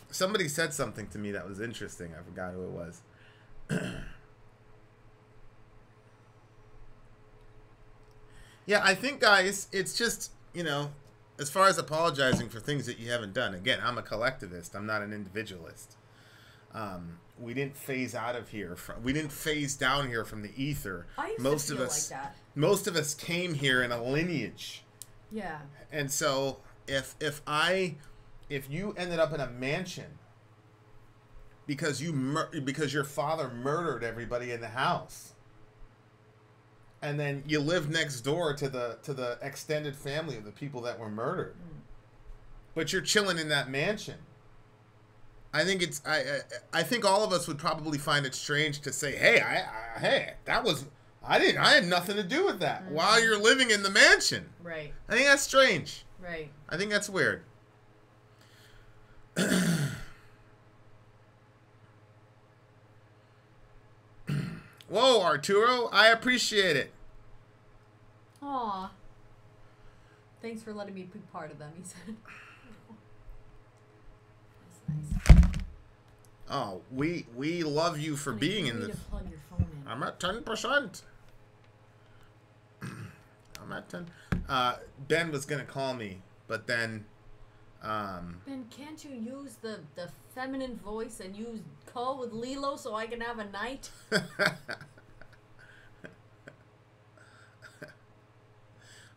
Somebody said something to me that was interesting. I forgot who it was. Yeah, I think, guys, it's just, you know, as far as apologizing for things that you haven't done. Again, I'm a collectivist. I'm not an individualist. We didn't phase out of here. We didn't phase down here from the ether. I used most to of feel us, like that. Most of us came here in a lineage. Yeah. And so if you ended up in a mansion because your father murdered everybody in the house, and then you live next door to the extended family of the people that were murdered, but you're chilling in that mansion, I think I think all of us would probably find it strange to say, hey, I had nothing to do with that, while you're living in the mansion. Right. I think that's strange. Right. I think that's weird. Whoa, Arturo, I appreciate it. Aw. Thanks for letting me be part of them, he said. That's nice. Oh, we love you for being in the... Plug your phone in. I'm at 10%. I'm at 10. Ben was going to call me, but then... Ben, can't you use the feminine voice and use call with Lilo so I can have a night?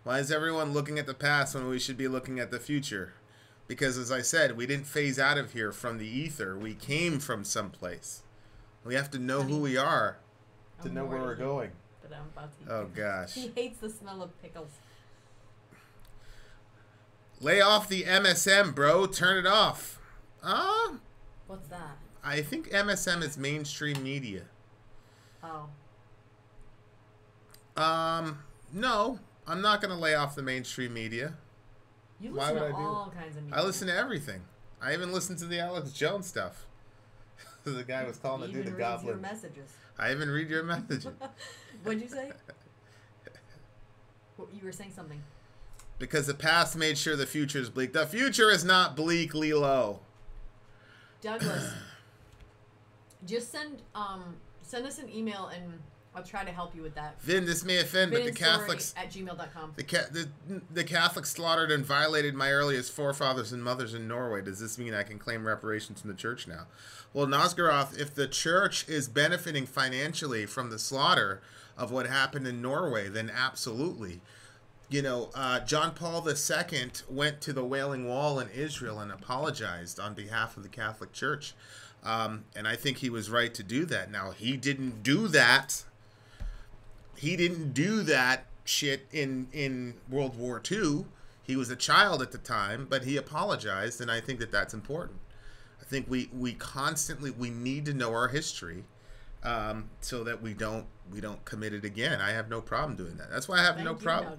Why is everyone looking at the past when we should be looking at the future? Because, as I said, we didn't phase out of here from the ether. We came from someplace. We have to know who we are to know where we're going. But I'm about to eat Oh, gosh. He hates the smell of pickles. Lay off the MSM, bro. Turn it off. What's that? I think MSM is mainstream media. Oh. No. I'm not going to lay off the mainstream media. You listen to all kinds of media. I listen to everything. I even listen to the Alex Jones stuff. The guy was calling the dude a Even reads goblin. your messages. I even read your messages. What'd you say? You were saying something. Because the past made sure the future is bleak. The future is not bleak, Lilo. Douglas, just send us an email and I'll try to help you with that. Vin, this may offend, but the Vin and Catholics... Sori at gmail.com. The Catholics slaughtered and violated my earliest forefathers and mothers in Norway. Does this mean I can claim reparations from the church now? Well, Nosgaroth, if the church is benefiting financially from the slaughter of what happened in Norway, then absolutely. You know, John Paul II went to the Wailing Wall in Israel and apologized on behalf of the Catholic Church. And I think he was right to do that. Now, he didn't do that. He didn't do that shit in World War II. He was a child at the time, but he apologized, and I think that that's important. I think we need to know our history so that we don't commit it again. I have no problem doing that. That's why I have no problem.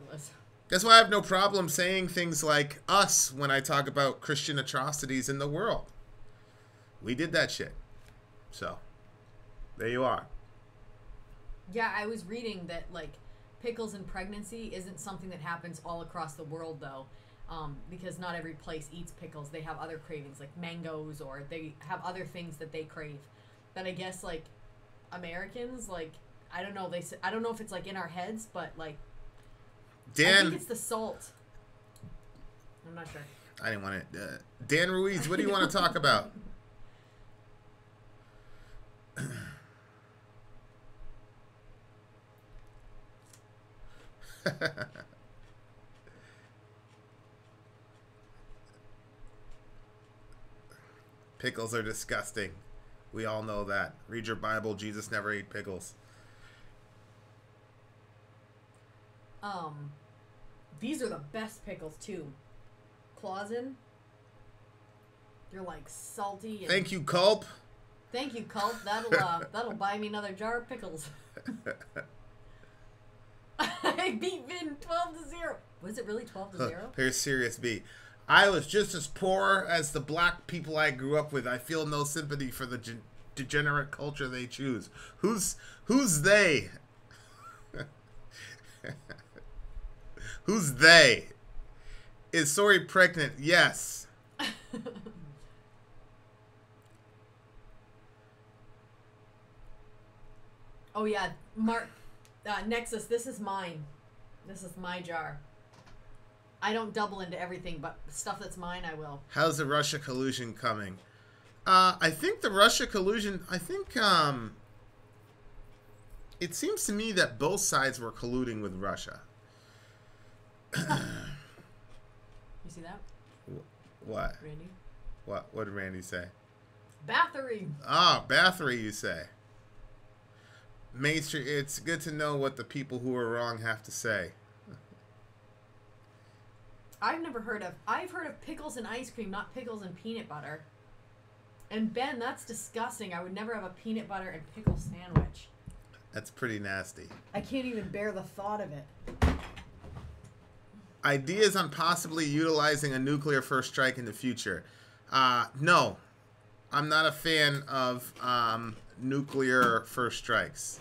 That's why I have no problem saying things like us when I talk about Christian atrocities in the world. We did that shit. So, there you are. Yeah, I was reading that, like, pickles in pregnancy isn't something that happens all across the world, though, because not every place eats pickles. They have other cravings, like mangoes, or they have other things that they crave. But I guess, like, Americans, like, I don't know. I don't know if it's, like, in our heads, but, like, Dan, I think it's the salt. I'm not sure. I didn't want it. Dan Ruiz, what do you want to talk about? Pickles are disgusting. We all know that. Read your Bible. Jesus never ate pickles. These are the best pickles too. Clausen. They're like salty. And Thank you, Culp. Thank you, Culp. That'll buy me another jar of pickles. I beat Vin 12-0. Was it really 12-0? Here's Serious B. I was just as poor as the black people I grew up with. I feel no sympathy for the degenerate culture they choose. Who's they? Who's they? Is Sori pregnant? Yes. Oh yeah, Mark. Nexus, this is mine. This is my jar. I don't double into everything, but stuff that's mine, I will. How's the Russia collusion coming? I think the Russia collusion, it seems to me that both sides were colluding with Russia. You see that? What? Randy? What did Randy say? Bathory. Ah, Bathory, you say. Main Street, it's good to know what the people who are wrong have to say. I've heard of pickles and ice cream, not pickles and peanut butter. And Ben, that's disgusting. I would never have a peanut butter and pickle sandwich. That's pretty nasty. I can't even bear the thought of it. Ideas on possibly utilizing a nuclear first strike in the future. No. I'm not a fan of nuclear first strikes.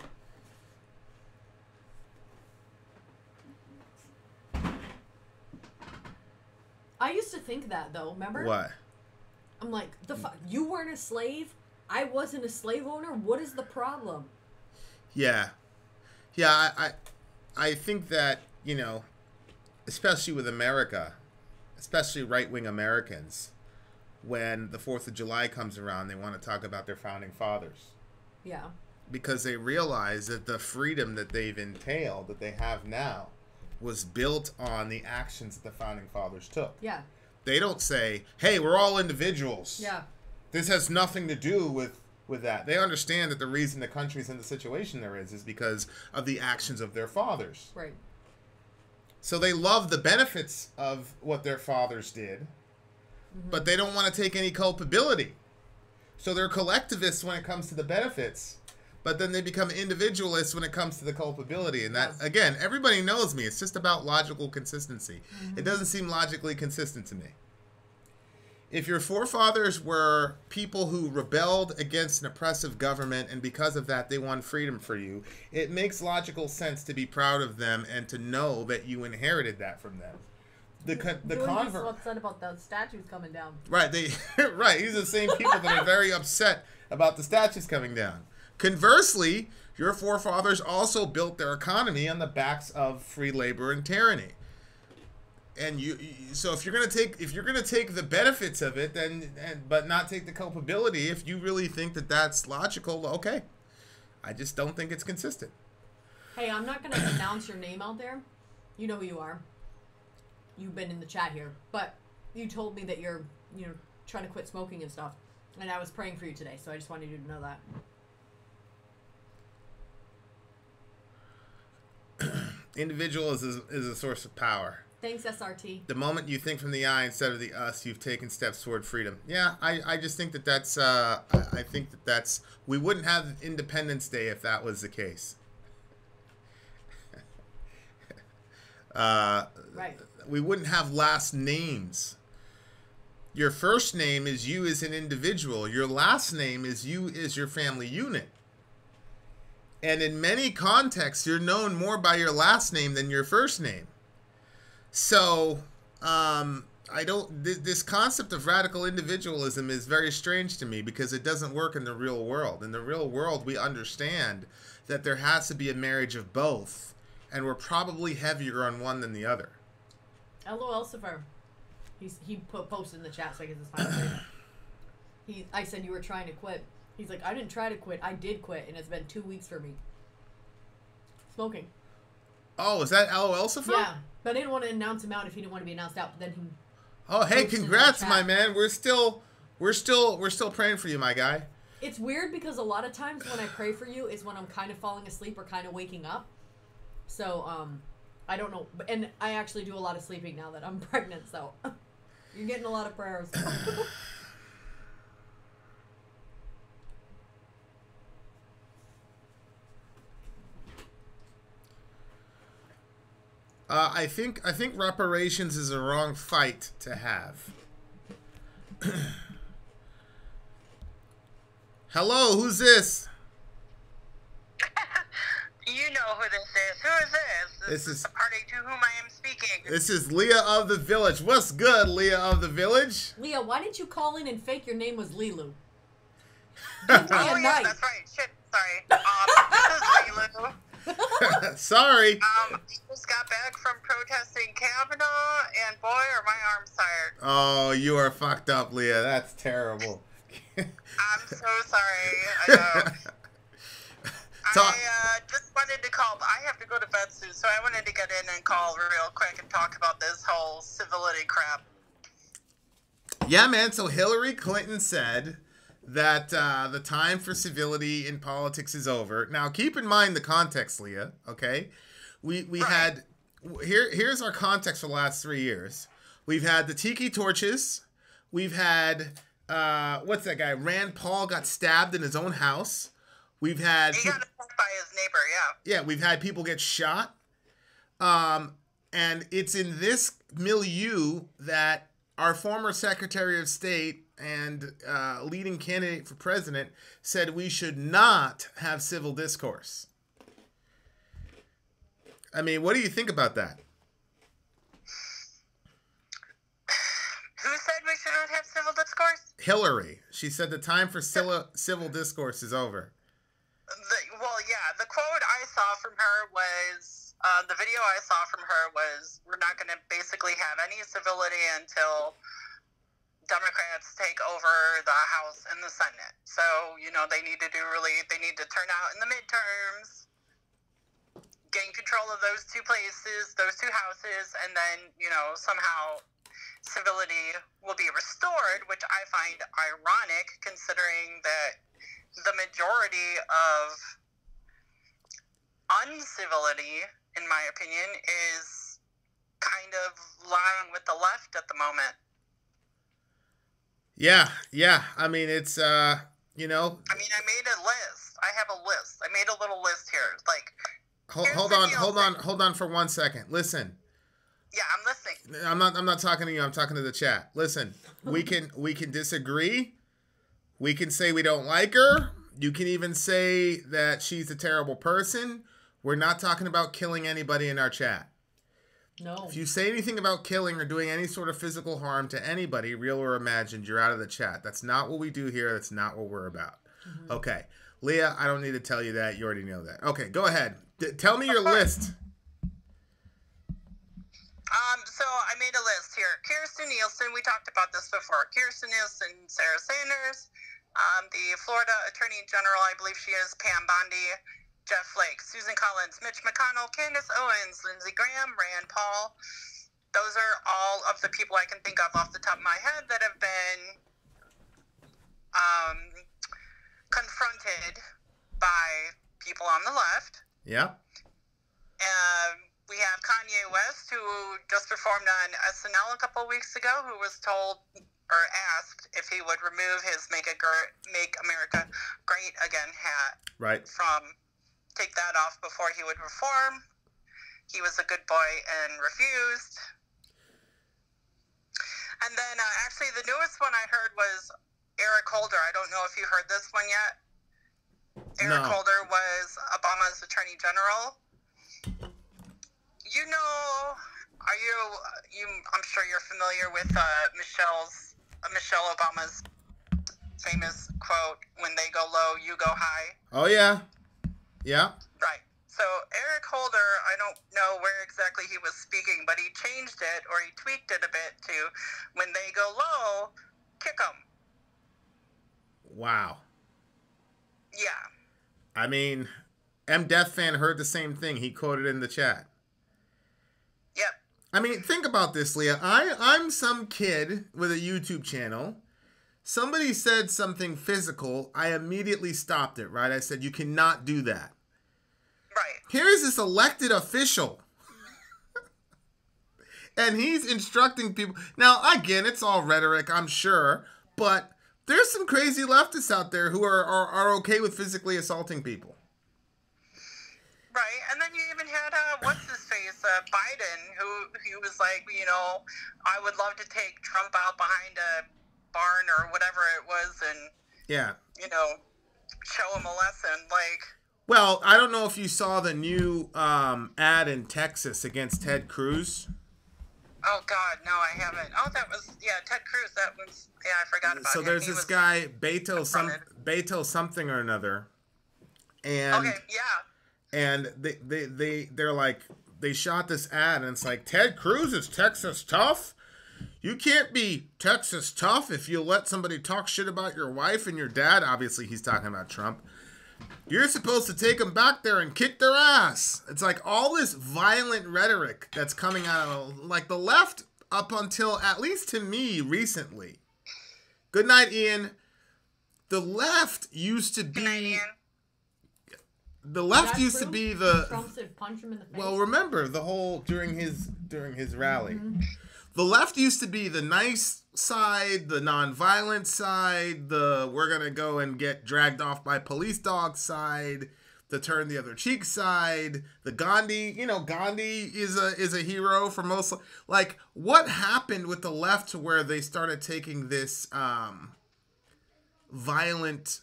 I used to think that, though. Remember? What? I'm like, you weren't a slave? I wasn't a slave owner? What is the problem? Yeah. Yeah, I think that, you know, especially with America, especially right-wing Americans, when the 4th of July comes around, they want to talk about their founding fathers. Yeah. Because they realize that the freedom that they've entailed, that they have now, was built on the actions that the founding fathers took. Yeah. They don't say, hey, we're all individuals. Yeah. This has nothing to do with that. They understand that the reason the country's in the situation there is because of the actions of their fathers. Right. So they love the benefits of what their fathers did, but they don't want to take any culpability. So they're collectivists when it comes to the benefits, but then they become individualists when it comes to the culpability. And that, again, everybody knows me. It's just about logical consistency. It doesn't seem logically consistent to me. If your forefathers were people who rebelled against an oppressive government and because of that they won freedom for you, it makes logical sense to be proud of them and to know that you inherited that from them. The convert upset about the statues coming down. Right, right. These are the same people that are very upset about the statues coming down. Conversely, your forefathers also built their economy on the backs of free labor and tyranny. And so if you're gonna take the benefits of it, but not take the culpability, if you really think that that's logical, okay. I just don't think it's consistent. Hey, I'm not gonna announce your name out there. You know who you are. You've been in the chat here, but you told me that you're trying to quit smoking and stuff, and I was praying for you today, so I just wanted you to know that. Individual is a source of power. Thanks, SRT. The moment you think from the I instead of the us, you've taken steps toward freedom. Yeah, I just think that's I think that's we wouldn't have Independence Day if that was the case. Right. We wouldn't have last names. Your first name is you as an individual. Your last name is you as your family unit. And in many contexts, you're known more by your last name than your first name. So, this concept of radical individualism is very strange to me because it doesn't work in the real world. In the real world, we understand that there has to be a marriage of both, and we're probably heavier on one than the other. LOL, Safer. He posted in the chat, so I guess it's fine. I said you were trying to quit. He's like, I didn't try to quit. I did quit, and it's been 2 weeks for me. Smoking. Oh, is that LOL, Safer? Yeah, but I didn't want to announce him out if he didn't want to be announced out. But then he. Oh, hey, congrats, my man. We're still praying for you, my guy. It's weird because a lot of times when I pray for you is when I'm kind of falling asleep or kind of waking up. So, I don't know. And I actually do a lot of sleeping now that I'm pregnant, so you're getting a lot of prayers. I think reparations is a wrong fight to have. Hello, who's this? You know who this is. Who is this? This is the party to whom I am speaking. This is Leah of the Village. What's good, Leah of the Village? Leah, why didn't you call in and fake your name was Lilu? Oh, yeah, that's right. Shit, sorry. This is Lilu. Sorry. Just got back from protesting Kavanaugh, and boy, are my arms tired. Oh, you are fucked up, Leah. That's terrible. I'm so sorry. I know. I just wanted to call. I have to go to bed soon, so I wanted to get in and call real quick and talk about this whole civility crap. Yeah, man. So Hillary Clinton said that the time for civility in politics is over. Now, keep in mind the context, Leah. Okay, we right. had here's our context for the last 3 years. We've had the tiki torches. We've had what's that guy? Rand Paul got stabbed in his own house. We've had he got attacked by his neighbor. Yeah. Yeah, we've had people get shot. And it's in this milieu that our former Secretary of State and leading candidate for president said we should not have civil discourse. I mean, what do you think about that? Who said we should not have civil discourse? Hillary. She said the time for civil discourse is over. Well, yeah, the quote I saw from her was, the video I saw from her was, we're not going to basically have any civility until Democrats take over the House and the Senate. So, they need to turn out in the midterms, gain control of those two places, those two houses, and then, somehow civility will be restored, which I find ironic considering that the majority of uncivility, in my opinion, is kind of lying with the left at the moment. Yeah. I mean, it's, I made a list. I have a list. I made a little list here. Like, hold on for 1 second. Listen, Yeah, I'm listening. I'm not talking to you. I'm talking to the chat. Listen, we can disagree. We can say we don't like her. You can even say that she's a terrible person. We're not talking about killing anybody in our chat. No. If you say anything about killing or doing any sort of physical harm to anybody, real or imagined, you're out of the chat. That's not what we do here. That's not what we're about. Mm-hmm. Okay. Leah, I don't need to tell you that. You already know that. Okay, go ahead. Tell me your list. So I made a list here. Kirsten Nielsen, we talked about this before. Kirsten Nielsen, Sarah Sanders, the Florida Attorney General, I believe she is, Pam Bondi, Jeff Flake, Susan Collins, Mitch McConnell, Candace Owens, Lindsey Graham, Rand Paul. Those are all of the people I can think of off the top of my head that have been confronted by people on the left. Yeah. We have Kanye West, who just performed on SNL a couple of weeks ago, who was told or asked if he would remove his Make America Great Again hat. Right. Take that off before he would perform. He was a good boy and refused. And then actually the newest one I heard was Eric Holder. I don't know if you heard this one yet. Eric Holder was Obama's Attorney General. You know, I'm sure you're familiar with Michelle Obama's famous quote, "When they go low, you go high." Oh, yeah. Yeah. Right. So Eric Holder, I don't know where exactly he was speaking, but he changed it, or he tweaked it a bit to, "When they go low, kick them." Wow. Yeah. I mean, M. Death Fan heard the same thing. He quoted in the chat. Yep. I mean, think about this, Leah. I'm some kid with a YouTube channel. Somebody said something physical. I immediately stopped it, right? I said, you cannot do that. Right. Here's this elected official. And he's instructing people. Now, again, it's all rhetoric, I'm sure. But there's some crazy leftists out there who are okay with physically assaulting people. Right, and then you even had, what's-his-face, Biden, who he was like, you know, I would love to take Trump out behind a barn or whatever it was and, yeah, you know, show him a lesson, like... Well, I don't know if you saw the new ad in Texas against Ted Cruz. Oh, God, no, I haven't. Oh, that was, Ted Cruz, that was, I forgot about So him. there's this guy, Beto something or another, and... Okay, yeah. And they're like, they shot this ad, and it's like, Ted Cruz is Texas tough? You can't be Texas tough if you let somebody talk shit about your wife and your dad. Obviously, he's talking about Trump. You're supposed to take them back there and kick their ass. It's like all this violent rhetoric that's coming out of, like, the left up until, at least to me, recently. Good night, Ian. The left used to be... Good night, Ian. The left used to be the... Trump said punch him in the face. Well, remember, the whole... During his rally. Mm-hmm. The left used to be the nice side, the non-violent side, the we're going to go and get dragged off by police dogs side, the turn the other cheek side, the Gandhi... You know, Gandhi is a hero for most... Like, what happened with the left to where they started taking this violent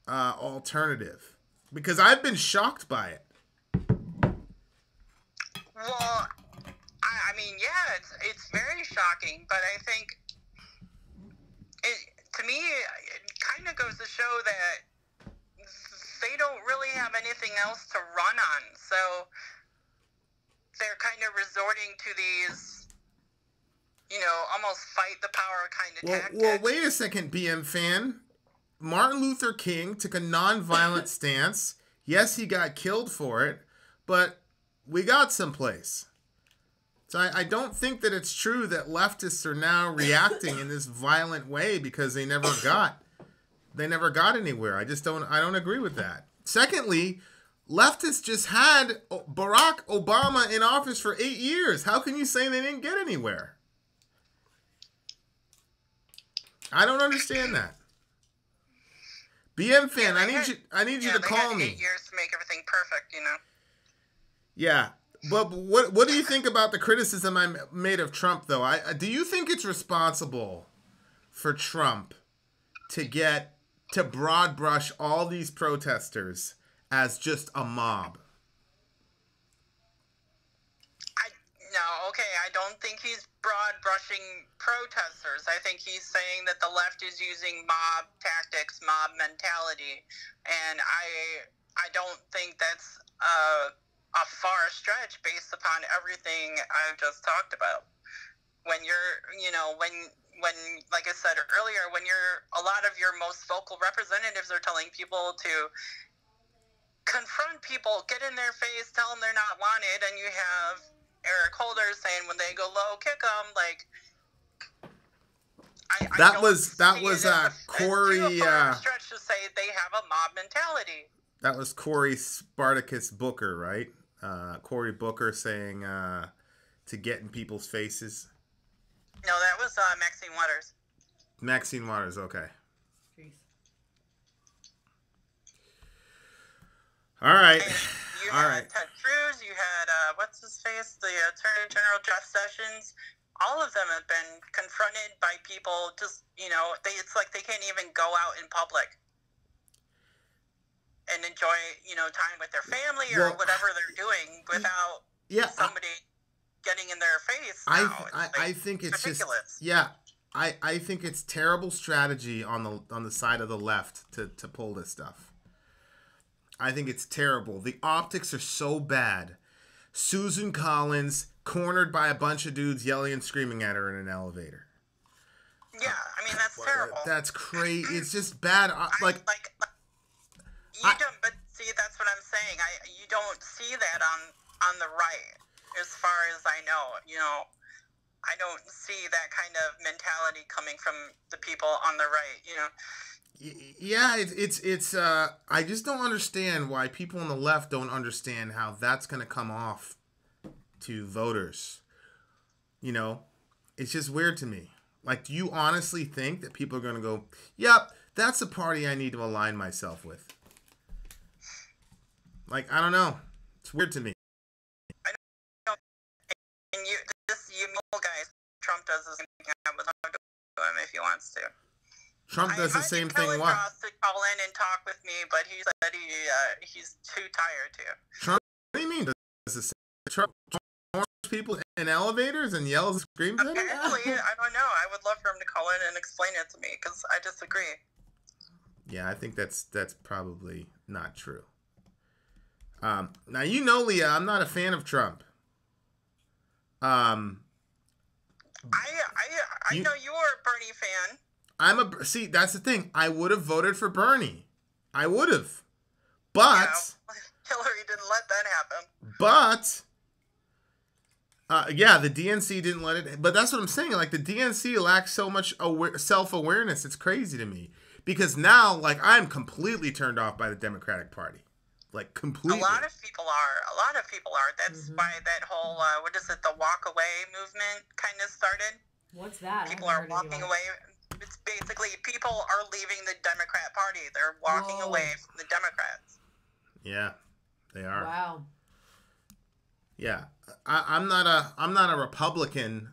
alternative? Because I've been shocked by it. Well, I mean, yeah, it's very shocking, but I think to me, it kind of goes to show that they don't really have anything else to run on, so they're kind of resorting to these, you know, almost fight the power kind of tactics. Well, wait a second, BM fan. Martin Luther King took a non-violent stance. Yes, he got killed for it, but we got someplace. So I don't think that it's true that leftists are now reacting in this violent way because they never got anywhere. I don't agree with that. Secondly, leftists just had Barack Obama in office for 8 years. How can you say they didn't get anywhere? I don't understand that. BM fan, I need you to call me. 8 years to make everything perfect, you know. Yeah, But what do you think about the criticism I made of Trump, though? Do you think it's responsible for Trump to broad brush all these protesters as just a mob? I don't think he's broad brushing protesters. I think he's saying that the left is using mob tactics, mob mentality, and I don't think that's a far stretch based upon everything I've just talked about. When you're, when like I said earlier, when a lot of your most vocal representatives are telling people to confront people, get in their face, tell them they're not wanted, and you have Eric Holder saying when they go low, kick them. Like, that was Corey. Stretch to say they have a mob mentality. That was Cory Spartacus Booker, right? Cory Booker saying to get in people's faces. No, that was Maxine Waters. Maxine Waters, okay. Jeez. All right. You had Ted Cruz, you had, what's his face, the Attorney General Jeff Sessions. All of them have been confronted by people just, it's like they can't even go out in public and enjoy, time with their family or whatever they're doing without somebody getting in their face. I think it's ridiculous. I think it's terrible strategy on the side of the left to pull this stuff. I think it's terrible. The optics are so bad. Susan Collins cornered by a bunch of dudes yelling and screaming at her in an elevator. Yeah, I mean, that's terrible. That's crazy. It's just bad. But see, that's what I'm saying. You don't see that on the right, as far as I know. I don't see that kind of mentality coming from the people on the right. Yeah, it's I just don't understand why people on the left don't understand how that's going to come off to voters. It's just weird to me. Like, do you honestly think that people are going to go, yep, that's the party I need to align myself with? Like, I don't know. It's weird to me. I don't know. And you guys, Trump does the same thing with him if he wants to. Trump does the same thing. What? To call in and talk with me, but he said he's too tired to. Trump? What do you mean? Does the same? Trump people in elevators and yells and screams at him? Apparently, I don't know. I would love for him to call in and explain it to me because I disagree. Yeah, I think that's probably not true. Now Leah, I'm not a fan of Trump. I know you are a Bernie fan. See, that's the thing. I would have voted for Bernie. I would have. But Hillary didn't let that happen. But the DNC didn't let it. But that's what I'm saying. Like, the DNC lacks so much self-awareness. It's crazy to me. Because now, like, I'm completely turned off by the Democratic Party. Like, completely. A lot of people are. That's why that whole, the walk away movement kind of started. What's that? People are walking away. It's basically people are leaving the Democrat Party. They're walking away from the Democrats. Yeah, they are. Wow. Yeah, I'm not a Republican,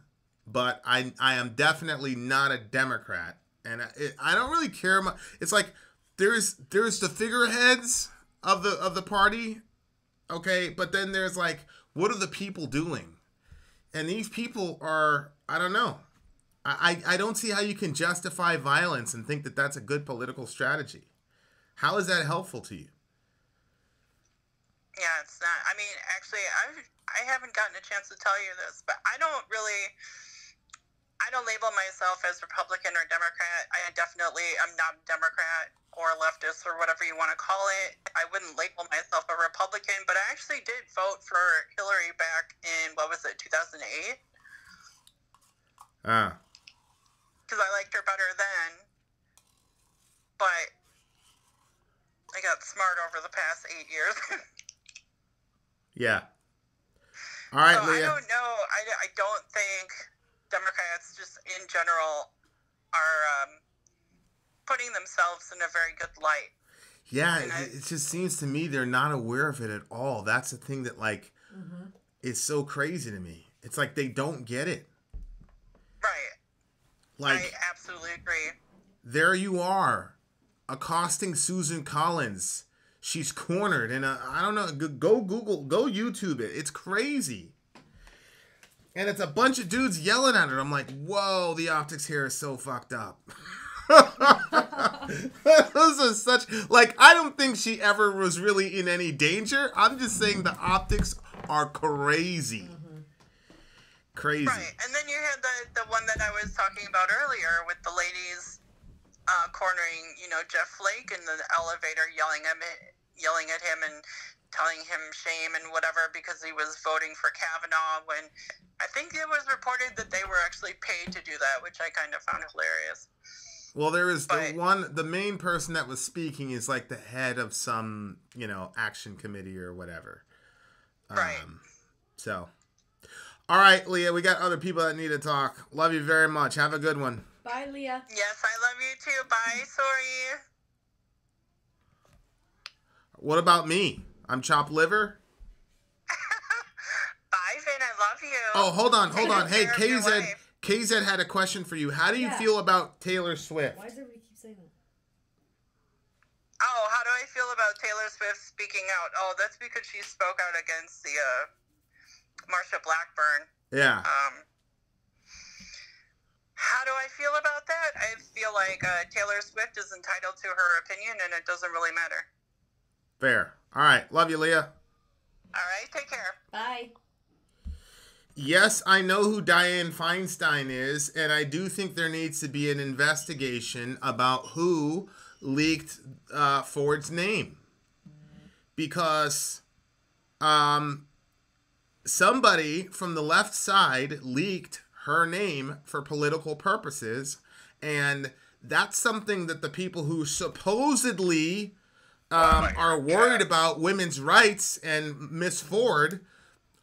but I am definitely not a Democrat, and I don't really care much. It's like there's the figureheads of the party, okay, but then there's like, what are the people doing? And these people are, I don't know. I don't see how you can justify violence and think that that's a good political strategy. How is that helpful to you? Yeah, it's not. I mean, actually, I haven't gotten a chance to tell you this, but I don't label myself as Republican or Democrat. I definitely am not Democrat or leftist or whatever you want to call it. I wouldn't label myself a Republican, but I actually did vote for Hillary back in, 2008? Because I liked her better then, but I got smart over the past 8 years. Yeah. All right, so Leah. I don't know. I don't think Democrats just in general are putting themselves in a very good light. Yeah, it just seems to me they're not aware of it at all. That's the thing that, like, is so crazy to me. It's like they don't get it. Right. Like, I absolutely agree. there you are, accosting Susan Collins. She's cornered, and I don't know. Go Google, go YouTube it. It's crazy. And it's a bunch of dudes yelling at her. I'm like, whoa, the optics here is so fucked up. Those are such, like, I don't think she ever was really in any danger. I'm just saying the optics are crazy. Crazy. Right, and then you had the one that I was talking about earlier with the ladies cornering, Jeff Flake in the elevator, yelling at him and telling him shame and whatever because he was voting for Kavanaugh, when I think it was reported that they were actually paid to do that, which I kind of found hilarious. Well, there is the main person that was speaking is like the head of some, action committee or whatever. Right. So, all right, Leah, we got other people that need to talk. Love you very much. Have a good one. Bye, Leah. Yes, I love you too. Bye, sorry. What about me? I'm chopped liver. Bye, Vin. I love you. Oh, hold on. Hey, Take care of your life. KZ had a question for you. How do you feel about Taylor Swift? Why does everybody keep saying that? Oh, how do I feel about Taylor Swift speaking out? Oh, that's because she spoke out against the Marsha Blackburn. Yeah. How do I feel about that? I feel like Taylor Swift is entitled to her opinion, and it doesn't really matter. Fair. All right. Love you, Leah. All right, take care. Bye. Yes, I know who Dianne Feinstein is, and I do think there needs to be an investigation about who leaked Ford's name. Because somebody from the left side leaked her name for political purposes, and that's something that the people who supposedly are worried about women's rights and Miss Ford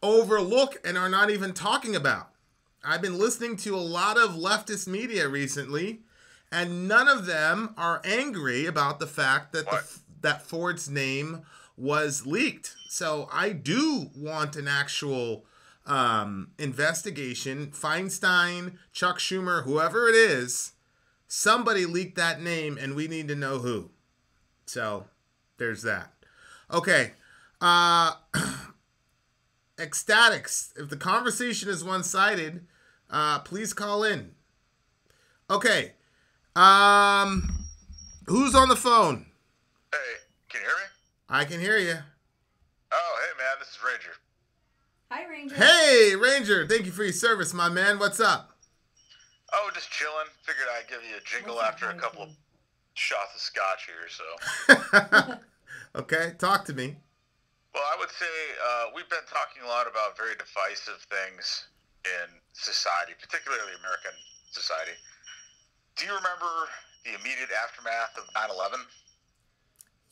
overlook and are not even talking about. I've been listening to a lot of leftist media recently, and none of them are angry about the fact that that Ford's name was leaked. So I do want an actual investigation. Feinstein, Chuck Schumer, whoever it is, somebody leaked that name, and we need to know who. So there's that. Okay. Ecstatics. If the conversation is one-sided, please call in. Okay. Who's on the phone? Hey, can you hear me? I can hear you. Oh, hey, man, this is Ranger. Hi, Ranger. Hey, Ranger. Thank you for your service, my man. What's up? Oh, just chilling. Figured I'd give you a jingle What's after up, a couple of shots of scotch here, so. Okay, talk to me. Well, I would say we've been talking a lot about very divisive things in society, particularly American society. Do you remember the immediate aftermath of 9/11?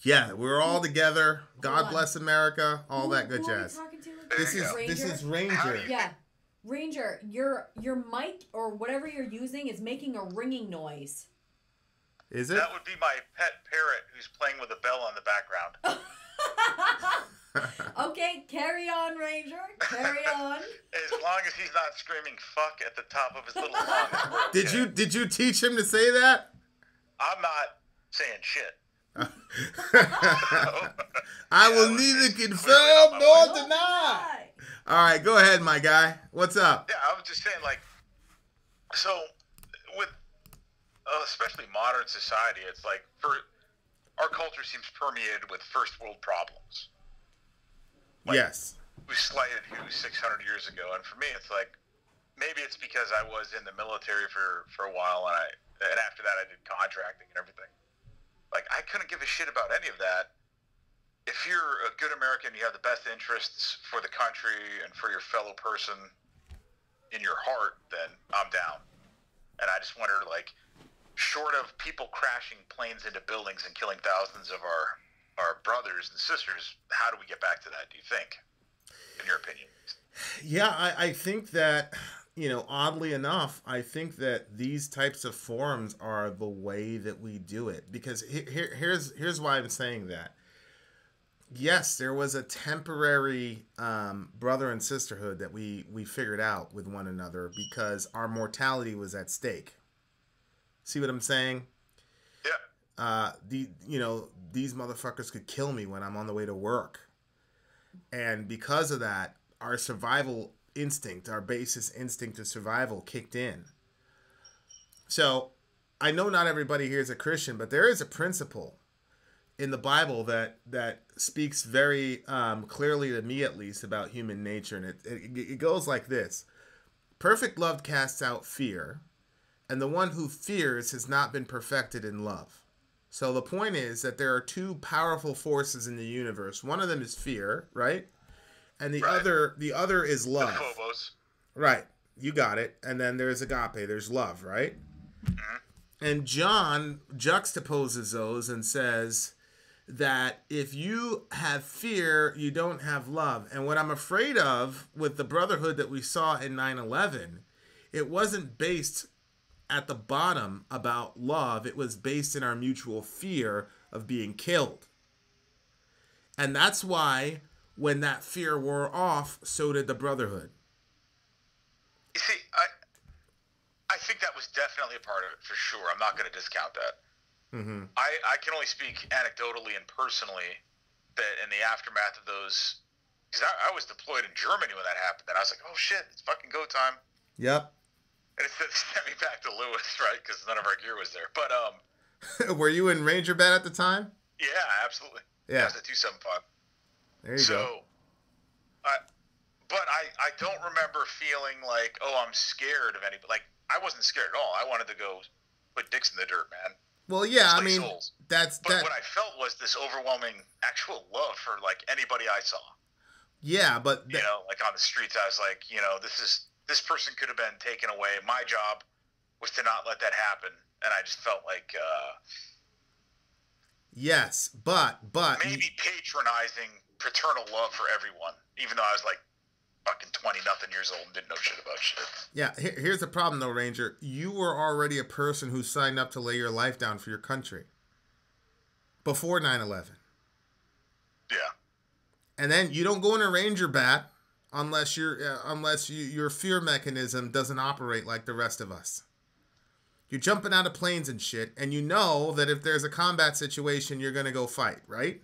Yeah, we're all together. God on. bless America. All that good Who are we jazz. talking to? This There is you go. this is How Ranger. do you- Yeah. Ranger, your mic or whatever you're using is making a ringing noise. Is it? That would be my pet parrot who's playing with a bell on the background. Okay, carry on, Ranger. Carry on. As long as he's not screaming "fuck" at the top of his little lungs. we're Did okay. you teach him to say that? I'm not saying shit. I will Yeah, neither it's confirm clearly nor not my deny. All right, go ahead, my guy. What's up? Yeah, I was just saying, like, so with especially modern society, it's like our culture seems permeated with first world problems. Like, Yes. We slighted who 600 years ago, and for me, it's like maybe it's because I was in the military for a while, and after that, I did contracting and everything. Like, I couldn't give a shit about any of that. If you're a good American, you have the best interests for the country and for your fellow person in your heart, then I'm down. And I just wonder, like, short of people crashing planes into buildings and killing thousands of our brothers and sisters, how do we get back to that, do you think, in your opinion? Yeah, I think that, oddly enough, I think that these types of forums are the way that we do it. Because here's why I'm saying that. Yes, there was a temporary brother and sisterhood that we figured out with one another because our mortality was at stake. See what I'm saying? Yeah. These motherfuckers could kill me when I'm on the way to work. And because of that, our survival instinct, our basis instinct of survival kicked in. So I know not everybody here is a Christian, but there is a principle in the Bible that speaks very clearly to me, at least, about human nature. And it goes like this. Perfect love casts out fear, and the one who fears has not been perfected in love. So the point is that there are two powerful forces in the universe. One of them is fear, right? And the other is love. The phobos. Right. You got it. And then there's agape. There's love, right? Mm-hmm. And John juxtaposes those and says that if you have fear, you don't have love. And what I'm afraid of with the brotherhood that we saw in 9/11, it wasn't based at the bottom about love. It was based in our mutual fear of being killed. And that's why when that fear wore off, so did the brotherhood. You see, I think that was definitely a part of it, for sure. I'm not going to discount that. Mm-hmm. I can only speak anecdotally and personally that in the aftermath of those, because I was deployed in Germany when that happened, and I was like, oh shit, it's fucking go time. Yep. And it sent me back to Lewis, right? Because none of our gear was there. But were you in Ranger Bed at the time? Yeah, absolutely. Yeah. I was at 275. There you go. But I don't remember feeling like, oh, I'm scared of anybody. Like, I wasn't scared at all. I wanted to go put dicks in the dirt, man. Well, yeah, I mean, souls. But what I felt was this overwhelming actual love for, like, anybody I saw. Yeah, but... like on the streets, I was like, this person could have been taken away. My job was to not let that happen. And I just felt like... yes, but... maybe patronizing paternal love for everyone, even though I was like fucking 20-nothing years old and didn't know shit about shit. Yeah, here's the problem though, Ranger. You were already a person who signed up to lay your life down for your country. Before 9/11. Yeah. And then you don't go in a Ranger bat unless your fear mechanism doesn't operate like the rest of us. You're jumping out of planes and shit, and you know that if there's a combat situation, you're gonna go fight, right?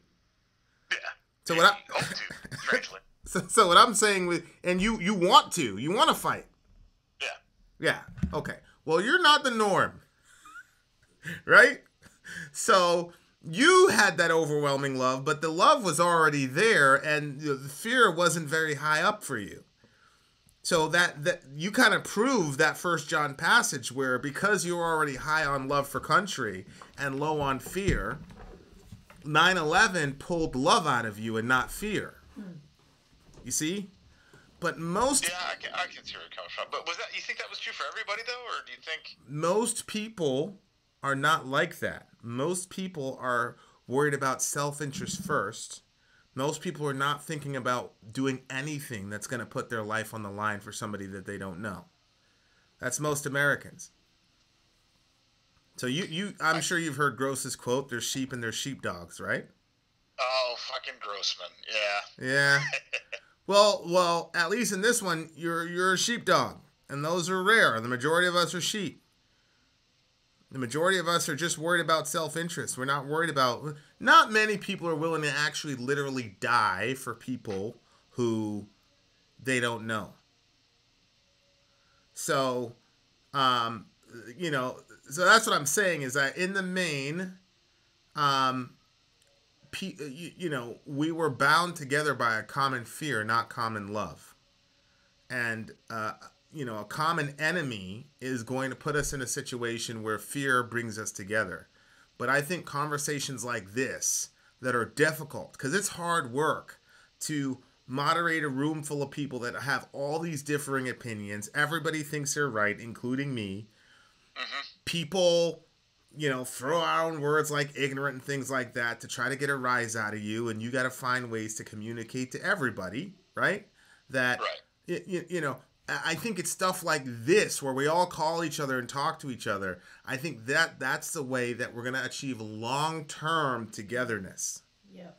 Yeah. So what I hope to, strangely. So what I'm saying you want to fight. Yeah. Yeah. Okay. Well, you're not the norm, right? So you had that overwhelming love, but the love was already there, and the fear wasn't very high up for you. So that you kind of proved that 1 John passage where because you're already high on love for country and low on fear, 9/11 pulled love out of you and not fear. You see? But most... Yeah, I can see where it comes from. But you think that was true for everybody, though? Or do you think... Most people are not like that. Most people are worried about self-interest first. Most people are not thinking about doing anything that's going to put their life on the line for somebody that they don't know. That's most Americans. So I'm sure you've heard Gross's quote, there's sheep and there's sheepdogs, right? Oh, fucking Grossman. Yeah. Yeah. Well, at least in this one, you're a sheepdog, and those are rare. The majority of us are sheep. The majority of us are just worried about self-interest. We're not worried about... Not many people are willing to actually literally die for people who they don't know. So, so that's what I'm saying is that in the main, we were bound together by a common fear, not common love. And, a common enemy is going to put us in a situation where fear brings us together. But I think conversations like this that are difficult, because it's hard work to moderate a room full of people that have all these differing opinions. Everybody thinks they're right, including me. Mm-hmm. People, throw out words like ignorant and things like that to try to get a rise out of you. And you got to find ways to communicate to everybody, right? That, right. I think it's stuff like this where we all call each other and talk to each other. I think that's the way that we're going to achieve long-term togetherness. Yeah.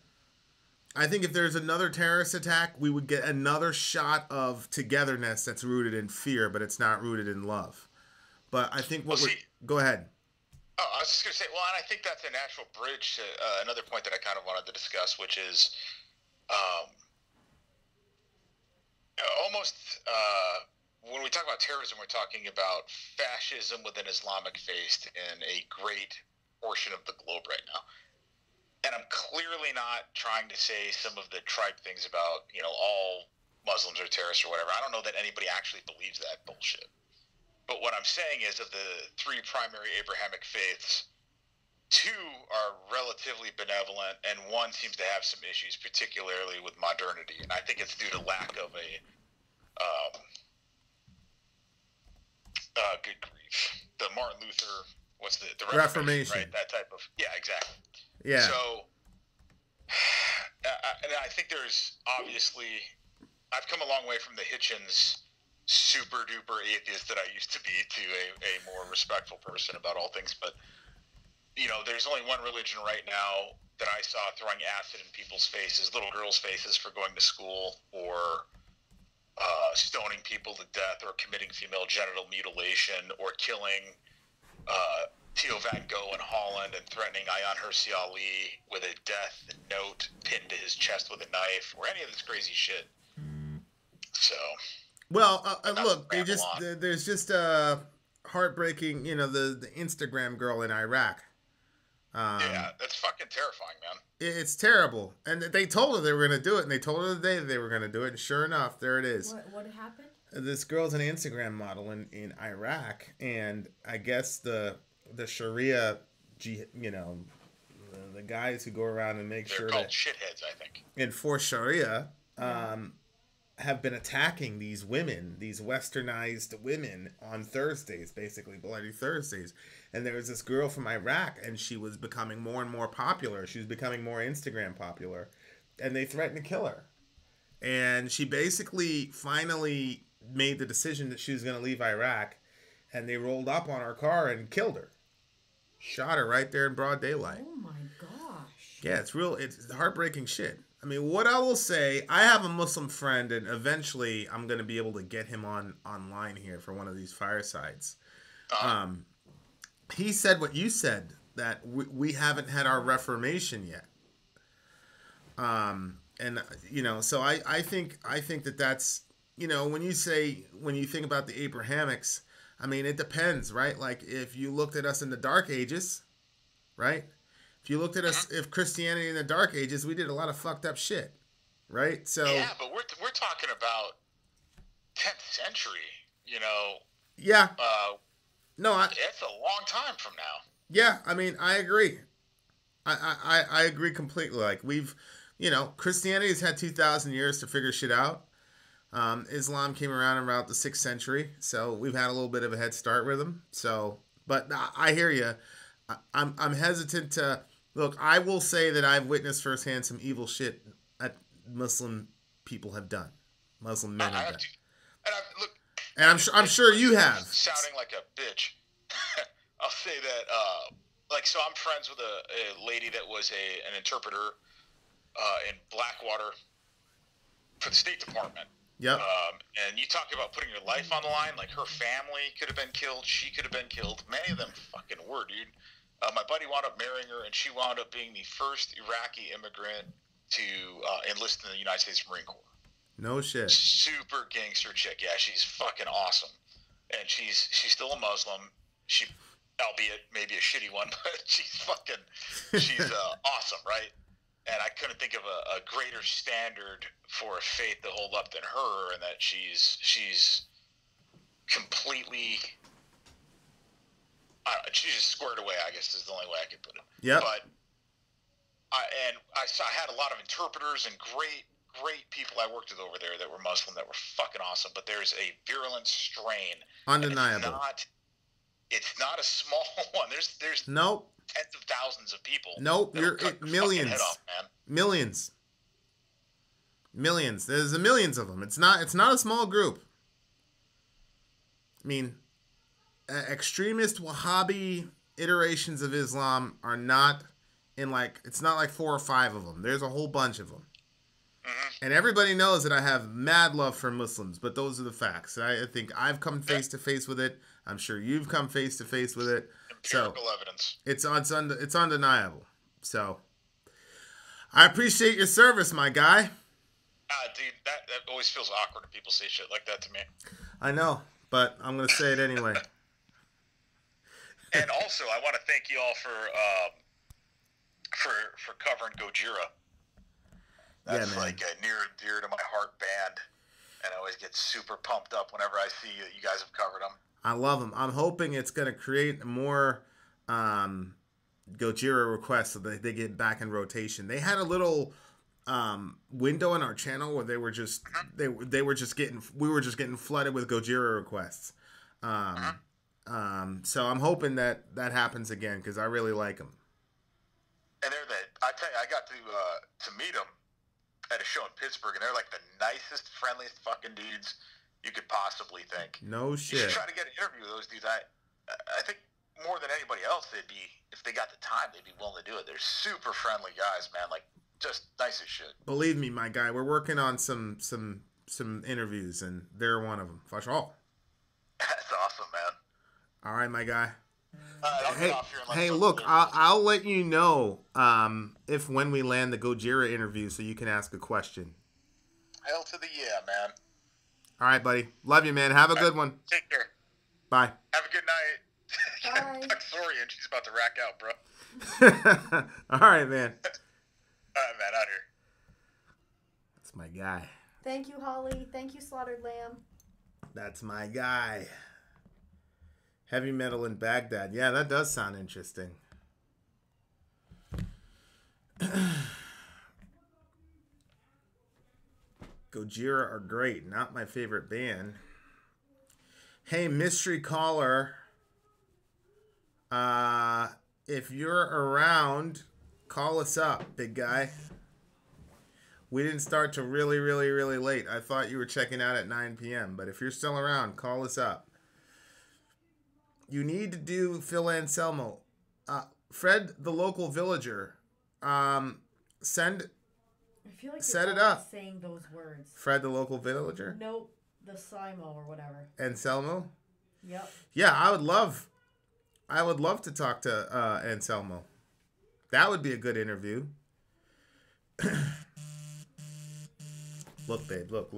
I think if there's another terrorist attack, we would get another shot of togetherness that's rooted in fear, but it's not rooted in love. But I think go ahead. Oh, I was just going to say, well, and I think that's a natural bridge to another point that I kind of wanted to discuss, which is almost when we talk about terrorism, we're talking about fascism within Islamic faith in a great portion of the globe right now. And I'm clearly not trying to say some of the tripe things about, all Muslims are terrorists or whatever. I don't know that anybody actually believes that bullshit. But what I'm saying is of the three primary Abrahamic faiths, two are relatively benevolent, and one seems to have some issues, particularly with modernity. And I think it's due to lack of a good grief. The Martin Luther, what's the Reformation, right? That type of, yeah, exactly. Yeah. So, and I think there's obviously, I've come a long way from the Hitchens super duper atheist that I used to be to a more respectful person about all things. But, there's only one religion right now that I saw throwing acid in people's faces, little girls' faces for going to school, or stoning people to death, or committing female genital mutilation, or killing Theo Van Gogh in Holland and threatening Ayaan Hirsi Ali with a death note pinned to his chest with a knife, or any of this crazy shit. So, well, look, there's just a heartbreaking, the Instagram girl in Iraq. Yeah, that's fucking terrifying, man. It's terrible, and they told her they were going to do it, and they told her the day that they were going to do it, and sure enough, there it is. What happened? This girl's an Instagram model in Iraq, and I guess the Sharia, the guys who go around and make sure that shitheads, I think, enforce Sharia, have been attacking these women, these westernized women, on Thursdays, basically Bloody Thursdays. And there was this girl from Iraq, and she was becoming more and more popular. She was becoming more Instagram popular, and they threatened to kill her. And she basically finally made the decision that she was going to leave Iraq, and they rolled up on her car and killed her. Shot her right there in broad daylight. Oh my gosh. Yeah, it's heartbreaking shit. I mean, what I will say, I have a Muslim friend, and eventually I'm going to be able to get him online here for one of these firesides. He said what you said, that we haven't had our Reformation yet. And so I think that's, when you think about the Abrahamics, I mean, it depends, right? Like, if you looked at us in the Dark Ages, right? If you looked at us, if Christianity in the Dark Ages, we did a lot of fucked up shit, right? So yeah, but we're talking about 10th century, Yeah. No, it's a long time from now. Yeah, I mean, I agree. I agree completely. Like, Christianity has had 2,000 years to figure shit out. Islam came around in about the 6th century, so we've had a little bit of a head start with them. So, but I hear you. I'm hesitant to look. I will say that I've witnessed firsthand some evil shit that Muslim people have done. Muslim men have done. And I'm sure you have. Sounding like a bitch. I'll say that. So I'm friends with a lady that was an interpreter in Blackwater for the State Department. Yep. And you talk about putting your life on the line. Like, her family could have been killed. She could have been killed. Many of them fucking were, dude. My buddy wound up marrying her, and she wound up being the first Iraqi immigrant to enlist in the United States Marine Corps. No shit. Super gangster chick. Yeah, she's fucking awesome. And she's still a Muslim. She, albeit maybe a shitty one, but she's awesome, right? And I couldn't think of a greater standard for a faith to hold up than her, and that she's completely, she's just squared away, I guess is the only way I could put it. Yeah. But I had a lot of interpreters and great people I worked with over there that were Muslim that were fucking awesome. But there's a virulent strain. Undeniable. It's not a small one. There's nope. Tens of thousands of people. Nope, you're millions. Head off, man. Millions. There's millions of them. It's not a small group. I mean, extremist Wahhabi iterations of Islam are not in it's not like 4 or 5 of them. There's a whole bunch of them. And everybody knows that I have mad love for Muslims, but those are the facts. I think I've come face to face with it. I'm sure you've come face to face with it. Empirical evidence. It's undeniable. So I appreciate your service, my guy. Dude, that always feels awkward when people say shit like that to me. I know, but I'm gonna say it anyway. And also, I want to thank you all for covering Gojira. That's like a near and dear to my heart band, and I always get super pumped up whenever I see that you guys have covered them. I love them. I'm hoping it's going to create more Gojira requests so that they get back in rotation. They had a little window in our channel where they were just we were just getting flooded with Gojira requests. So I'm hoping that happens again because I really like them. And I tell you, I got to meet them at a show in Pittsburgh, and they're like the nicest, friendliest fucking dudes you could possibly think. No shit. You should try to get an interview with those dudes. I think more than anybody else, if they got the time, they'd be willing to do it. They're super friendly guys, man. Like, just nice as shit. Believe me, my guy, we're working on some interviews, and they're one of them. For sure. That's awesome, man. All right, my guy. Hey, look, I'll let you know if when we land the Gojira interview so you can ask a question. Hell to the yeah, man. All right, buddy. Love you, man. Have a good one. Take care. Bye. Have a good night. Bye. Fuck Sori, and she's about to rack out, bro. All right, man. All right, man. Out here. That's my guy. Thank you, Holly. Thank you, Slaughtered Lamb. That's my guy. Heavy metal in Baghdad. Yeah, that does sound interesting. Gojira are great. Not my favorite band. Hey, mystery caller. If you're around, call us up, big guy. We didn't start till really, really, really late. I thought you were checking out at 9 p.m. But if you're still around, call us up. You need to do Phil Anselmo. Fred, the local villager. Set it up. Saying those words. Fred, the local villager? Nope. The Simo or whatever. Anselmo? Yep. Yeah, I would love to talk to Anselmo. That would be a good interview. Look, babe. Look.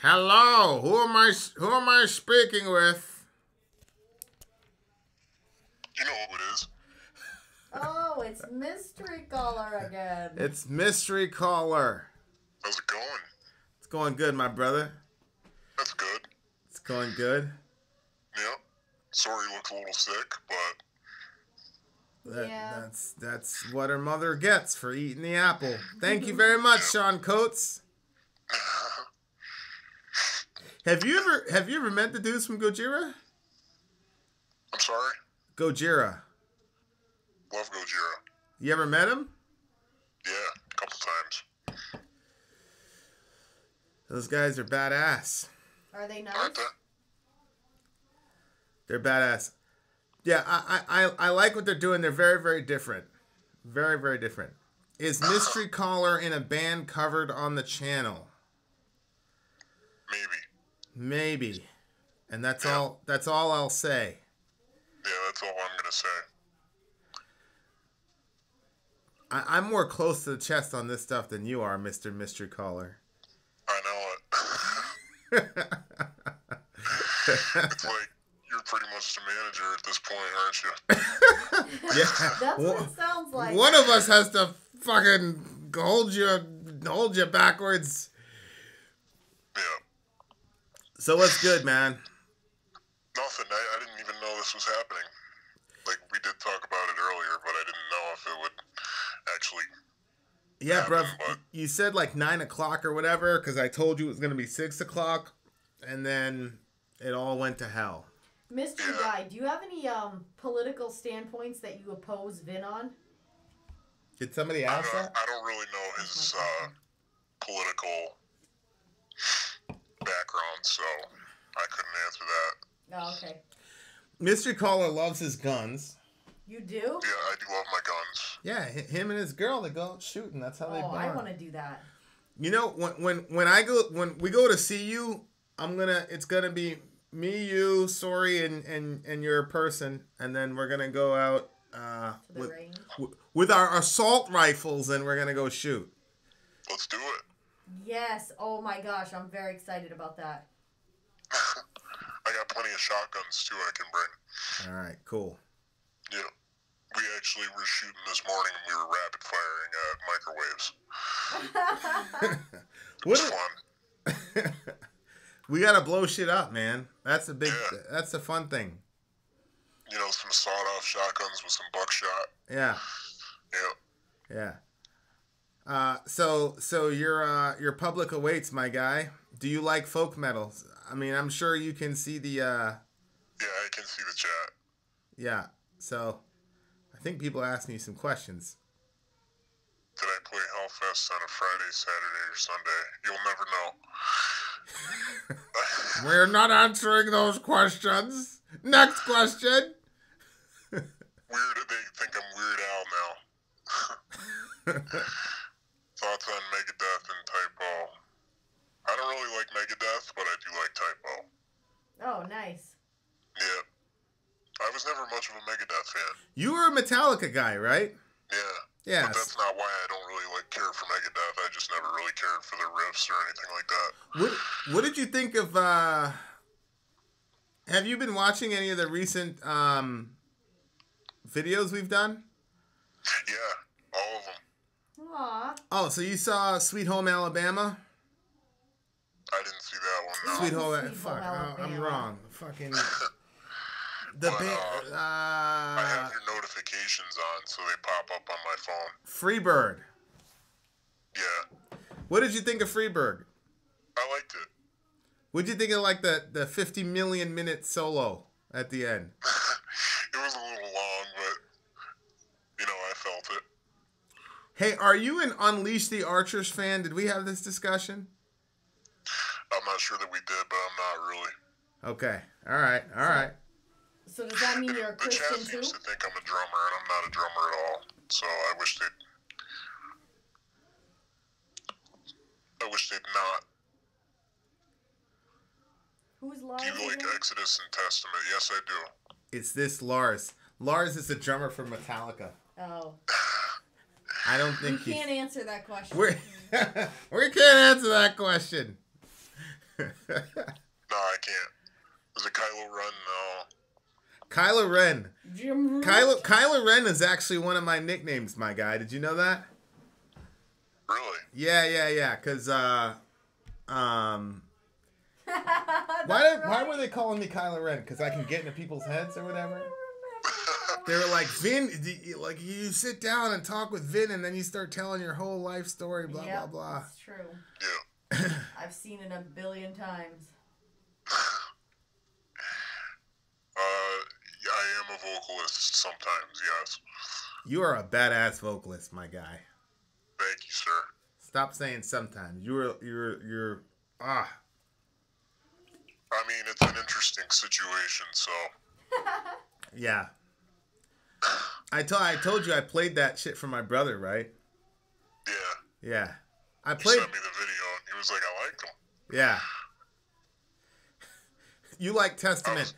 Hello, who am I speaking with? You know who it is. Oh, it's Mystery Caller again. It's Mystery Caller. How's it going? It's going good, my brother. That's good. It's going good. Yeah. Sorry you look a little sick, but that's what her mother gets for eating the apple. Thank you very much, Sean Coates. Have you ever met the dudes from Gojira? I'm sorry? Gojira. Love Gojira. You ever met him? Yeah, a couple times. Those guys are badass. Are they nice? Aren't they? They're badass. Yeah, I like what they're doing. They're very, very different. Very, very different. Is Mystery Caller in a band covered on the channel? Maybe. And that's all I'll say. Yeah, that's all I'm gonna say. I'm more close to the chest on this stuff than you are, Mr. Mystery Caller. I know it. It's like you're pretty much the manager at this point, aren't you? Yeah. That's what it sounds like. One of us has to fucking hold you backwards. Yeah. So what's good, man? Nothing. I didn't even know this was happening. Like, we did talk about it earlier, but I didn't know if it would actually Yeah, happen, bruv. but You said like 9 o'clock or whatever, because I told you it was going to be 6 o'clock, and then it all went to hell. Mystery Guy, do you have any political standpoints that you oppose Vin on? Did somebody ask that? I don't really know his political background, so I couldn't answer that. Oh, okay. Mystery Caller loves his guns. You do? Yeah, I do love my guns. Yeah, him and his girl, they go out shooting. That's how they bond. I want to do that. You know, when we go to see you, it's gonna be me, you, Sori, and your person, and then we're gonna go out with our assault rifles, and we're gonna go shoot. Let's do it. Yes. Oh my gosh, I'm very excited about that. I got plenty of shotguns too I can bring. All right, cool. Yeah. We actually were shooting this morning and we were rapid firing microwaves. It was fun. We gotta blow shit up, man. That's the fun thing. You know, some sawed-off shotguns with some buckshot. Yeah. Yeah. Yeah. So your public awaits, my guy. Do you like folk metal? I mean, I'm sure you can see the. Yeah, I can see the chat. Yeah. So, I think people are asking you some questions. Did I play Hellfest on a Friday, Saturday, or Sunday? You'll never know. We're not answering those questions. Next question. They think I'm Weird Al now. Thoughts on Megadeth and Typo? I don't really like Megadeth, but I do like Typo. Oh, nice. Yeah. I was never much of a Megadeth fan. You were a Metallica guy, right? Yeah. Yeah. But that's not why I don't really care for Megadeth. I just never really cared for their riffs or anything like that. What did you think of have you been watching any of the recent videos we've done? Yeah, all of them. Aww. Oh, so you saw Sweet Home Alabama? I didn't see that one, no. Sweet Home Alabama. I'm wrong. Fucking I have your notifications on, so they pop up on my phone. Freebird. Yeah. What did you think of Freebird? I liked it. What did you think of like the 50 million minute solo at the end? It was a little long, but you know, I felt it. Hey, are you an Unleash the Archers fan? Did we have this discussion? I'm not sure that we did, but I'm not really. Okay. All right. So does that mean you're a Christian too? The chat seems to think I'm a drummer, and I'm not a drummer at all. So I wish they'd not. Who's Lars? Do you like Exodus and Testament? Yes, I do. It's this Lars. Lars is the drummer for Metallica. Oh. I don't think we can't answer that question. We can't answer that question. No, I can't. Is it Kylo Ren? No. Kylo Ren. Kylo Ren is actually one of my nicknames, my guy. Did you know that? Really? Yeah. Cause why were they calling me Kylo Ren? Cause I can get into people's heads or whatever. They were like, Vin, like you sit down and talk with Vin, and then you start telling your whole life story, blah blah blah. That's true. Yeah. I've seen it a billion times. I am a vocalist sometimes, yes. You are a badass vocalist, my guy. Thank you, sir. Stop saying sometimes. You're I mean, it's an interesting situation, so. Yeah. I told you I played that shit for my brother, right? Yeah. I played. He sent me the video, and he was like, I like them. Yeah. You like Testament.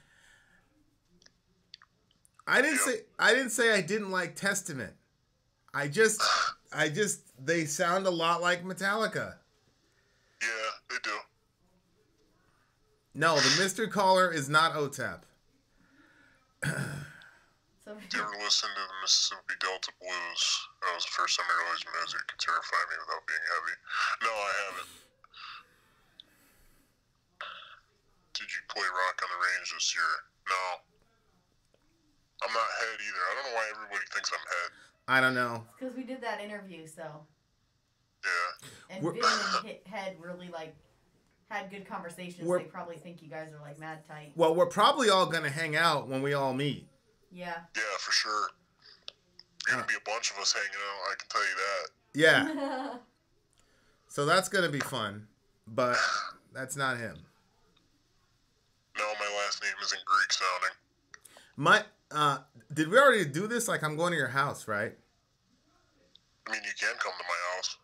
I didn't say I didn't like Testament. I just they sound a lot like Metallica. Yeah, they do. No, the Mystery Caller is not OTAP. Do you ever listen to the Mississippi Delta Blues? That was the first time I realized music could terrify me without being heavy. No, I haven't. Did you play Rock on the Range this year? No. I'm not Head either. I don't know why everybody thinks I'm Head. I don't know. It's because we did that interview, so. Yeah. And Vin and Head really had good conversations. They probably think you guys are mad tight. Well, we're probably all gonna hang out when we all meet. Yeah. Yeah, for sure. There's gonna be a bunch of us hanging out. I can tell you that. Yeah. So that's gonna be fun, but that's not him. No, my last name isn't Greek sounding. Did we already do this? Like, I'm going to your house, right? I mean, you can come to my house.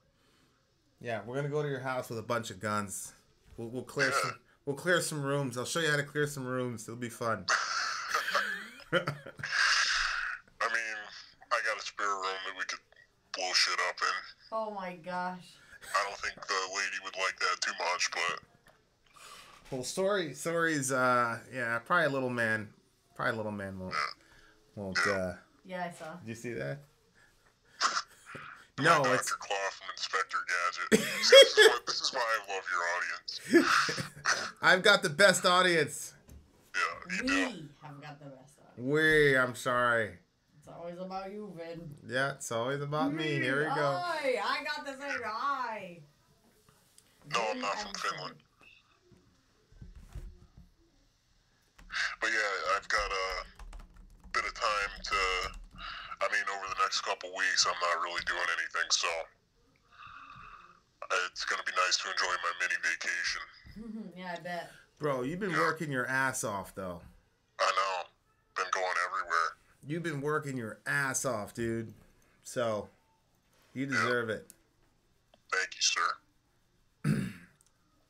Yeah, we're gonna go to your house with a bunch of guns. We'll clear Yeah. we'll clear some rooms. I'll show you how to clear some rooms. It'll be fun. I mean, I got a spare room that we could blow shit up in. Oh my gosh. I don't think the lady would like that too much, but Well, Sori's yeah, probably a little man won't. Yeah, I saw. Did you see that? my No, Dr. it's Claw from Inspector Gadget. This is why I love your audience. I've got the best audience. Yeah, you We do. have got the best audience. I'm sorry. It's always about you, Vin. Yeah, it's always about me. Here we go. I got the same eye. No, I'm not from Finland. But yeah, I've got a bit of time to, I mean, over the next couple weeks, I'm not really doing anything, so it's going to be nice to enjoy my mini vacation. Yeah, I bet. Bro, you've been working your ass off, though. I know. Been going everywhere. You've been working your ass off, dude. So, you deserve it. Thank you, sir.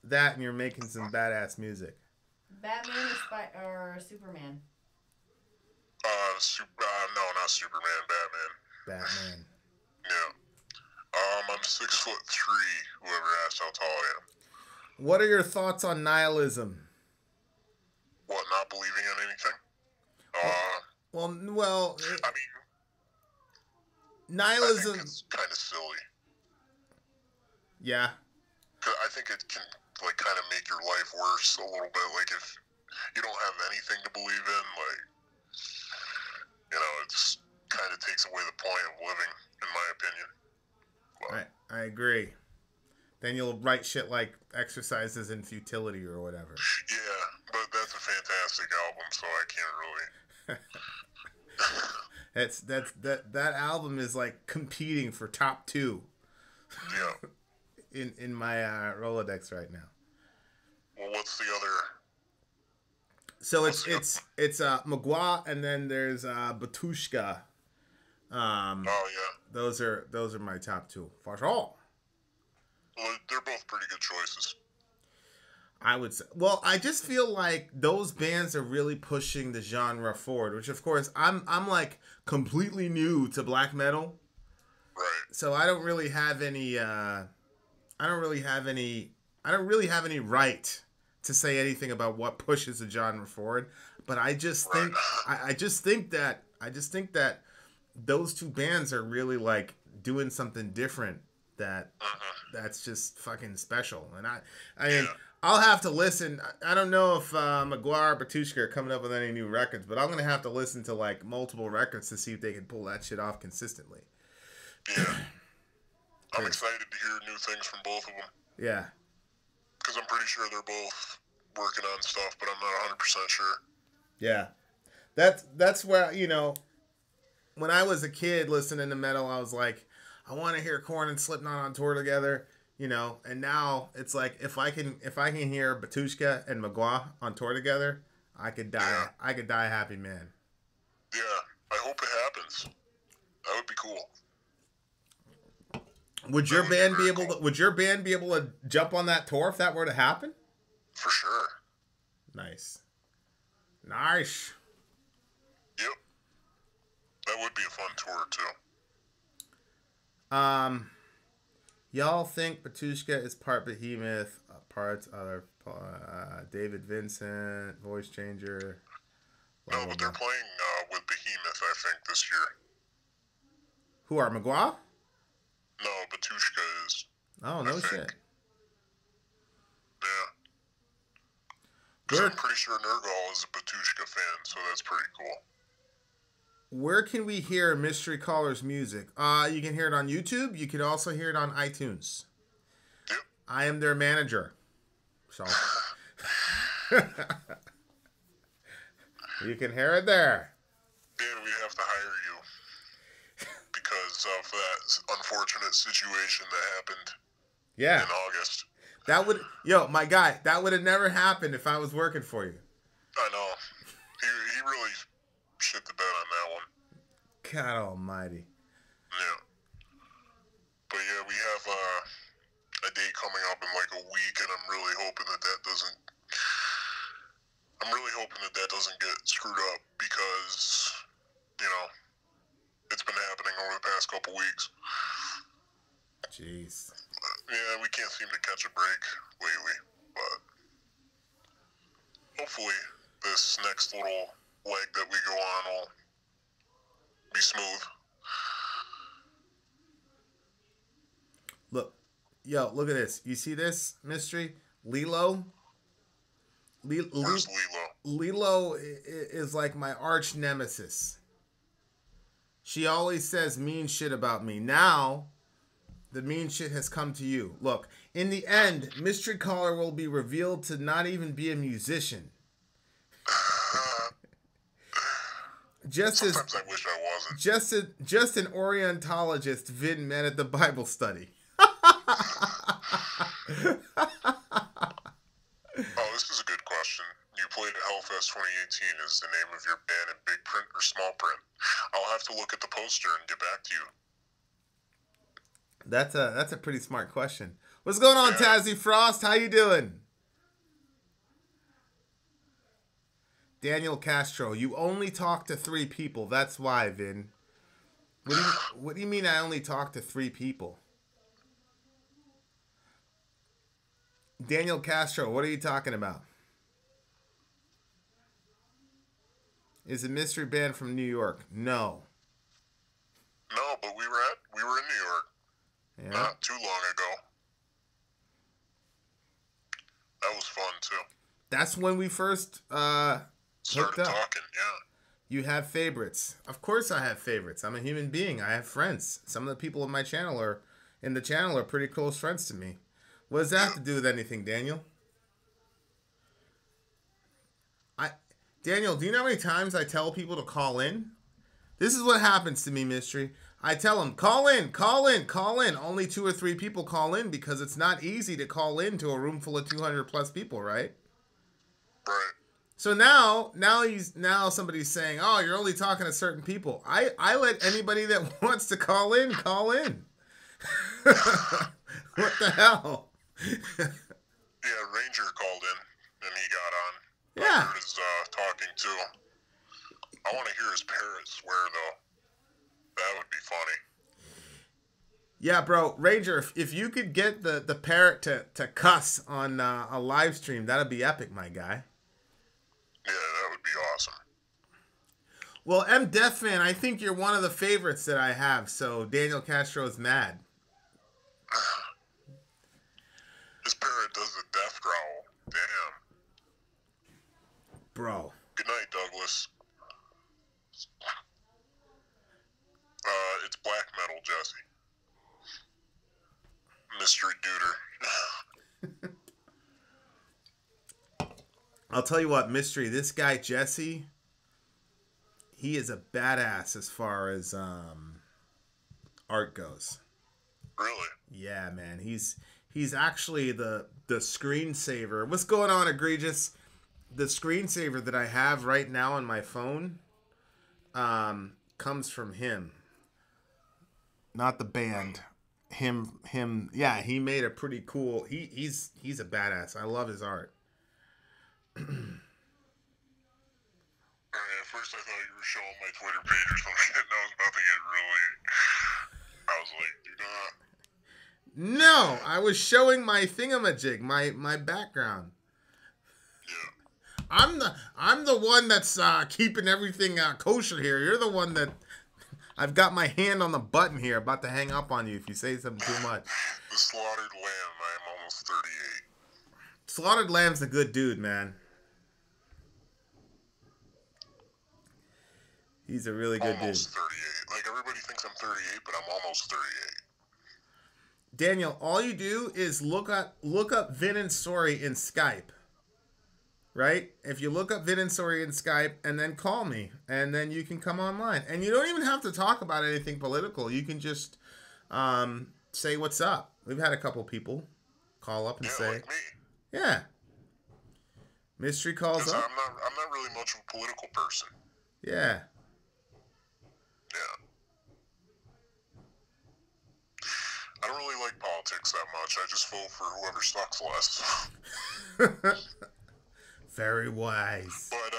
That and you're making some badass music. Batman or Superman? No, not Superman, Batman. Batman. Yeah. I'm 6'3", whoever asked how tall I am. What are your thoughts on nihilism? What, not believing in anything? Well, I mean, nihilism. I think it's kind of silly. Yeah. 'Cause I think it can, like, kind of make your life worse a little bit. Like, if you don't have anything to believe in, like, you know, it's kind of takes away the point of living, in my opinion. But, I agree. Then you'll write shit like Exercises in Futility or whatever. yeah, but that's a fantastic album, so I can't really. That album is like competing for top 2 Yeah. in my Rolodex right now. Well, what's the other? So it's Magua, and then there's Batushka. Oh yeah. Those are my top 2 for sure. Well, they're both pretty good choices. I would say. Well, I just feel like those bands are really pushing the genre forward, which of course I'm like completely new to black metal. Right. So I don't really have any right to say anything about what pushes the genre forward, but I just think I just think that those 2 bands are really like doing something different that's just fucking special. And I mean, I'll have to listen. I don't know if Maguire or Batushka are coming up with any new records, but I'm gonna have to listen to like multiple records to see if they can pull that shit off consistently. Yeah. I'm excited to hear new things from both of them. Yeah. Because I'm pretty sure they're both working on stuff, but I'm not 100% sure. Yeah. That's where, you know, when I was a kid listening to metal, I was like, I want to hear Korn and Slipknot on tour together, you know, and now it's like if I can hear Batushka and Magua on tour together, I could die. Yeah. I could die a happy man. Yeah, I hope it happens. That would be cool. Would your band be able to jump on that tour if that were to happen? For sure. Nice. Yep. That would be a fun tour too. Y'all think Batushka is part Behemoth, part other David Vincent, voice changer? No, but they're playing with Behemoth, I think, this year. Who are Magua? No, Batushka is. Oh, no shit. Yeah. Because I'm pretty sure Nergal is a Batushka fan, so that's pretty cool. Where can we hear Mystery Caller's music? You can hear it on YouTube. You can also hear it on iTunes. Yep. I am their manager. So you can hear it there. And we have to hire you because of that unfortunate situation that happened Yeah. in August. My guy, that would have never happened if I was working for you. I know. He really God almighty. Yeah. But yeah, we have a date coming up in like a week, and I'm really hoping that doesn't get screwed up because, you know, it's been happening over the past couple weeks. Jeez. Yeah, we can't seem to catch a break lately, but hopefully this next little leg that we go on will be smooth. Look, yo, look at this. You see this mystery? Lilo? Where's Lilo? Lilo is like my arch nemesis. She always says mean shit about me. Now, the mean shit has come to you. Look, in the end, Mystery Caller will be revealed to not even be a musician. Sometimes I wish I wasn't. Just an Orientalist Vin met at the Bible study. Oh, this is a good question. You played at Hellfest 2018. Is the name of your band in big print or small print? I'll have to look at the poster and get back to you. That's a pretty smart question. What's going on, Tazzy Frost? How you doing? Daniel Castro, you only talk to 3 people. That's why, Vin. What do you mean I only talk to 3 people? Daniel Castro, what are you talking about? Is a mystery band from New York? No. No, but we were in New York. Yeah. Not too long ago. That was fun too. That's when we first started hooked up. Talking, yeah. You have favorites. Of course I have favorites. I'm a human being. I have friends. Some of the people in my channel are pretty close friends to me. What does that have to do with anything, Daniel? Daniel, do you know how many times I tell people to call in? This is what happens to me, Mystery. I tell them, call in. Only 2 or 3 people call in because it's not easy to call in to a room full of 200 plus people, right? Right. So now somebody's saying, oh, you're only talking to certain people. I let anybody that wants to call in, call in. What the hell? Yeah, Ranger called in and he got on. Yeah. I heard his talking too. I want to hear his parrot swear though. That would be funny. Yeah, bro, Ranger, if you could get the parrot to cuss on a live stream, that'd be epic, my guy. Yeah, that would be awesome. Well, M. Deathfan, I think you're one of the favorites that I have, so Daniel Castro's mad. His parrot does a death growl. Damn. Bro. Good night, Douglas. It's black metal, Jesse. Mystery Duder. I'll tell you what, Mystery, this guy, Jesse, he is a badass as far as art goes. Really? Yeah, man. He's actually the screensaver. What's going on, Egregious? The screensaver that I have right now on my phone comes from him. Not the band. Him. Yeah, he made a pretty cool. He's a badass. I love his art. Alright, at first I thought you were showing my Twitter page or something, and I was about to get really... I was like, do not... No, I was showing my thingamajig, my background. Yeah. I'm the one that's keeping everything kosher here. You're the one that I've got my hand on the button here, about to hang up on you if you say something too much. The Slaughtered Lamb, I am almost 38. Slaughtered Lamb's a good dude, man. He's a really good almost dude. 38. Like, everybody thinks I'm 38, but I'm almost 38. Daniel, all you do is look up Vin and Sori in Skype. Right? If you look up Vin and Sori in Skype and then call me, and then you can come online. And you don't even have to talk about anything political. You can just say what's up. We've had a couple people call up and say, like me. Yeah. Mystery calls up. I'm not really much of a political person. Yeah. Yeah. I don't really like politics that much. I just vote for whoever sucks less. Very wise. But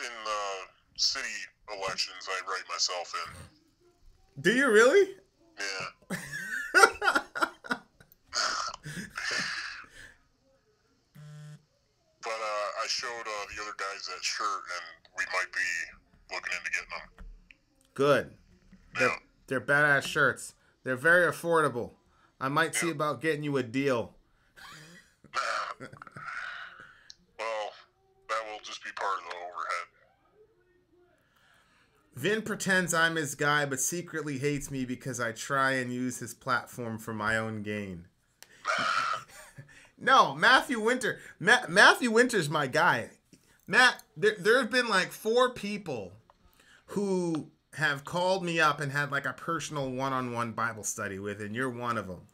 in city elections, I write myself in. Do you really? Yeah. But I showed the other guys that shirt, and we might be looking into getting them. Good. Yeah. They're badass shirts. They're very affordable. I might see about getting you a deal. Well, that will just be part of the overhead. Vin pretends I'm his guy, but secretly hates me because I try and use his platform for my own gain. No, Matthew Winter. Matthew Winter's my guy. Matt, there have been like 4 people who have called me up and had like a personal one-on-one Bible study with, and you're one of them.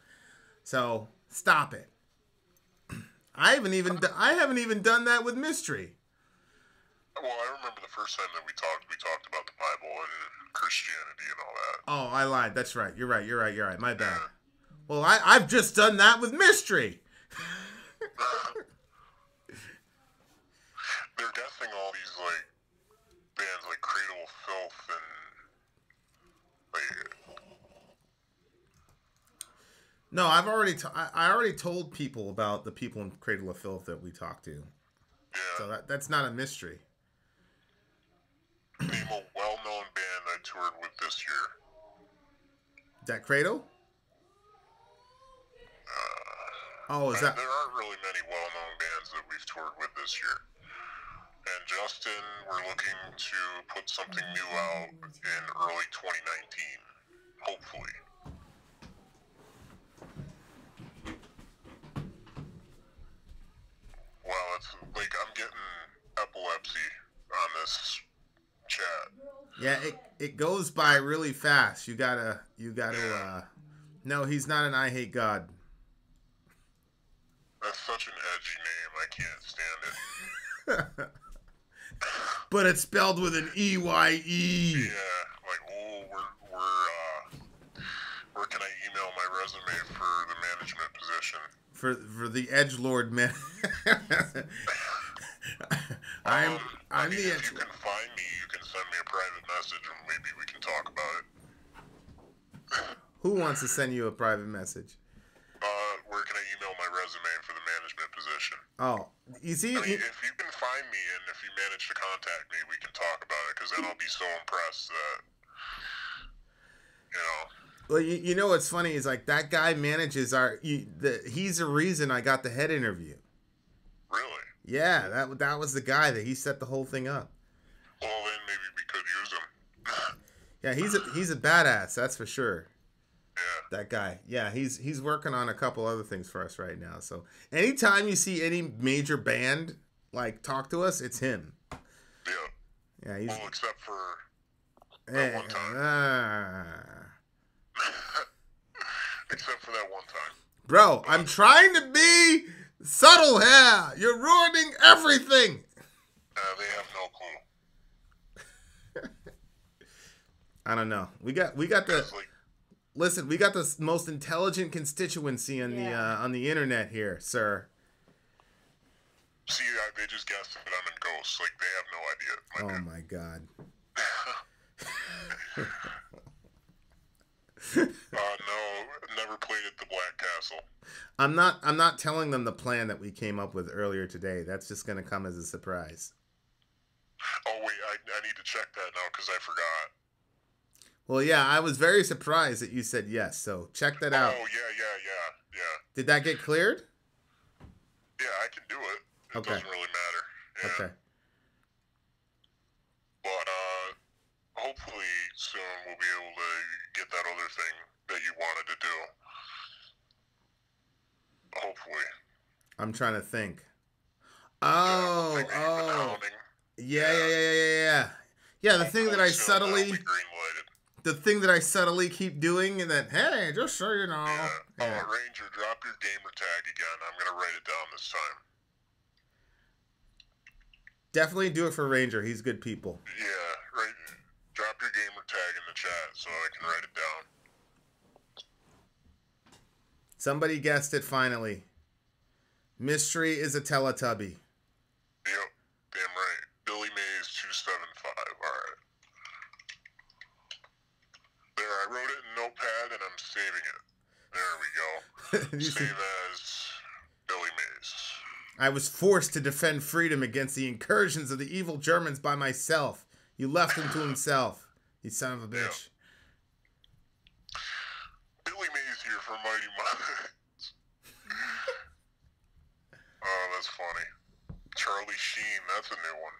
So stop it. I haven't even done that with Mystery. Well, I remember the first time that we talked about the Bible and Christianity and all that. Oh, I lied. That's right. You're right. My bad. Well, I've just done that with Mystery. They're guessing all these like bands like Cradle of Filth and like. No, I already told people about the people in Cradle of Filth that we talked to. Yeah. So that's not a mystery. Name a well-known band I toured with this year. That Cradle? Oh, is that? There aren't really many well-known bands that we've toured with this year. And Justin, we're looking to put something new out in early 2019, hopefully. Wow, it's like I'm getting epilepsy on this chat. Yeah, it goes by really fast. You gotta. No, he's not an I Hate God. That's such an edgy name. I can't stand it. But it's spelled with an E-Y-E. Yeah, like, oh, where can I email my resume for the management position? For the edgelord man. I'm the if edgelord. you can find me, you can send me a private message and maybe we can talk about it. Who wants to send you a private message? Where can I email my resume for the management position? Oh, you see, if you can find me and if you manage to contact me, we can talk about it because then I'll be so impressed that, you know. Well, you know what's funny is like that guy manages he's the reason I got the head interview. Really? Yeah, that was the guy that he set the whole thing up. Well, then maybe we could use him. Yeah, he's a badass, that's for sure. Yeah. That guy. Yeah, he's working on a couple other things for us right now. So anytime you see any major band like talk to us, it's him. Yeah. Yeah, he's. Well, except for that one time. Except for that one time. Bro, I'm trying to be subtle here. You're ruining everything. They have no clue. I don't know. We got the. Listen, we got the most intelligent constituency on the internet here, sir. See, they just guessed that I'm in Ghosts. Like, they have no idea. Oh my god. No, never played at the Black Castle. I'm not telling them the plan that we came up with earlier today. That's just gonna come as a surprise. Oh wait, I need to check that now because I forgot. Well, yeah, I was very surprised that you said yes. So check that out. Oh yeah. Did that get cleared? Yeah, I can do it. It Okay. doesn't really matter. Yeah. Okay. But hopefully soon we'll be able to get that other thing that you wanted to do. Hopefully. I'm trying to think. The thing that you've been hounding. Yeah. Yeah, the thing that I That'll be green-lighted. keep doing, and then hey, just so you know. Yeah. Yeah. Ranger, drop your gamer tag again. I'm gonna write it down this time. Definitely do it for Ranger. He's good people. Yeah, right. Drop your gamer tag in the chat so I can write it down. Somebody guessed it finally. Mystery is a Teletubby. Yep, damn right. Billy Mays 275. All right. There, I wrote it in Notepad and I'm saving it. There we go. Save as Billy Mays. I was forced to defend freedom against the incursions of the evil Germans by myself. You left him to himself. You son of a bitch. Yeah. Billy Mays here for Mighty Minds. Oh, that's funny. Charlie Sheen, that's a new one.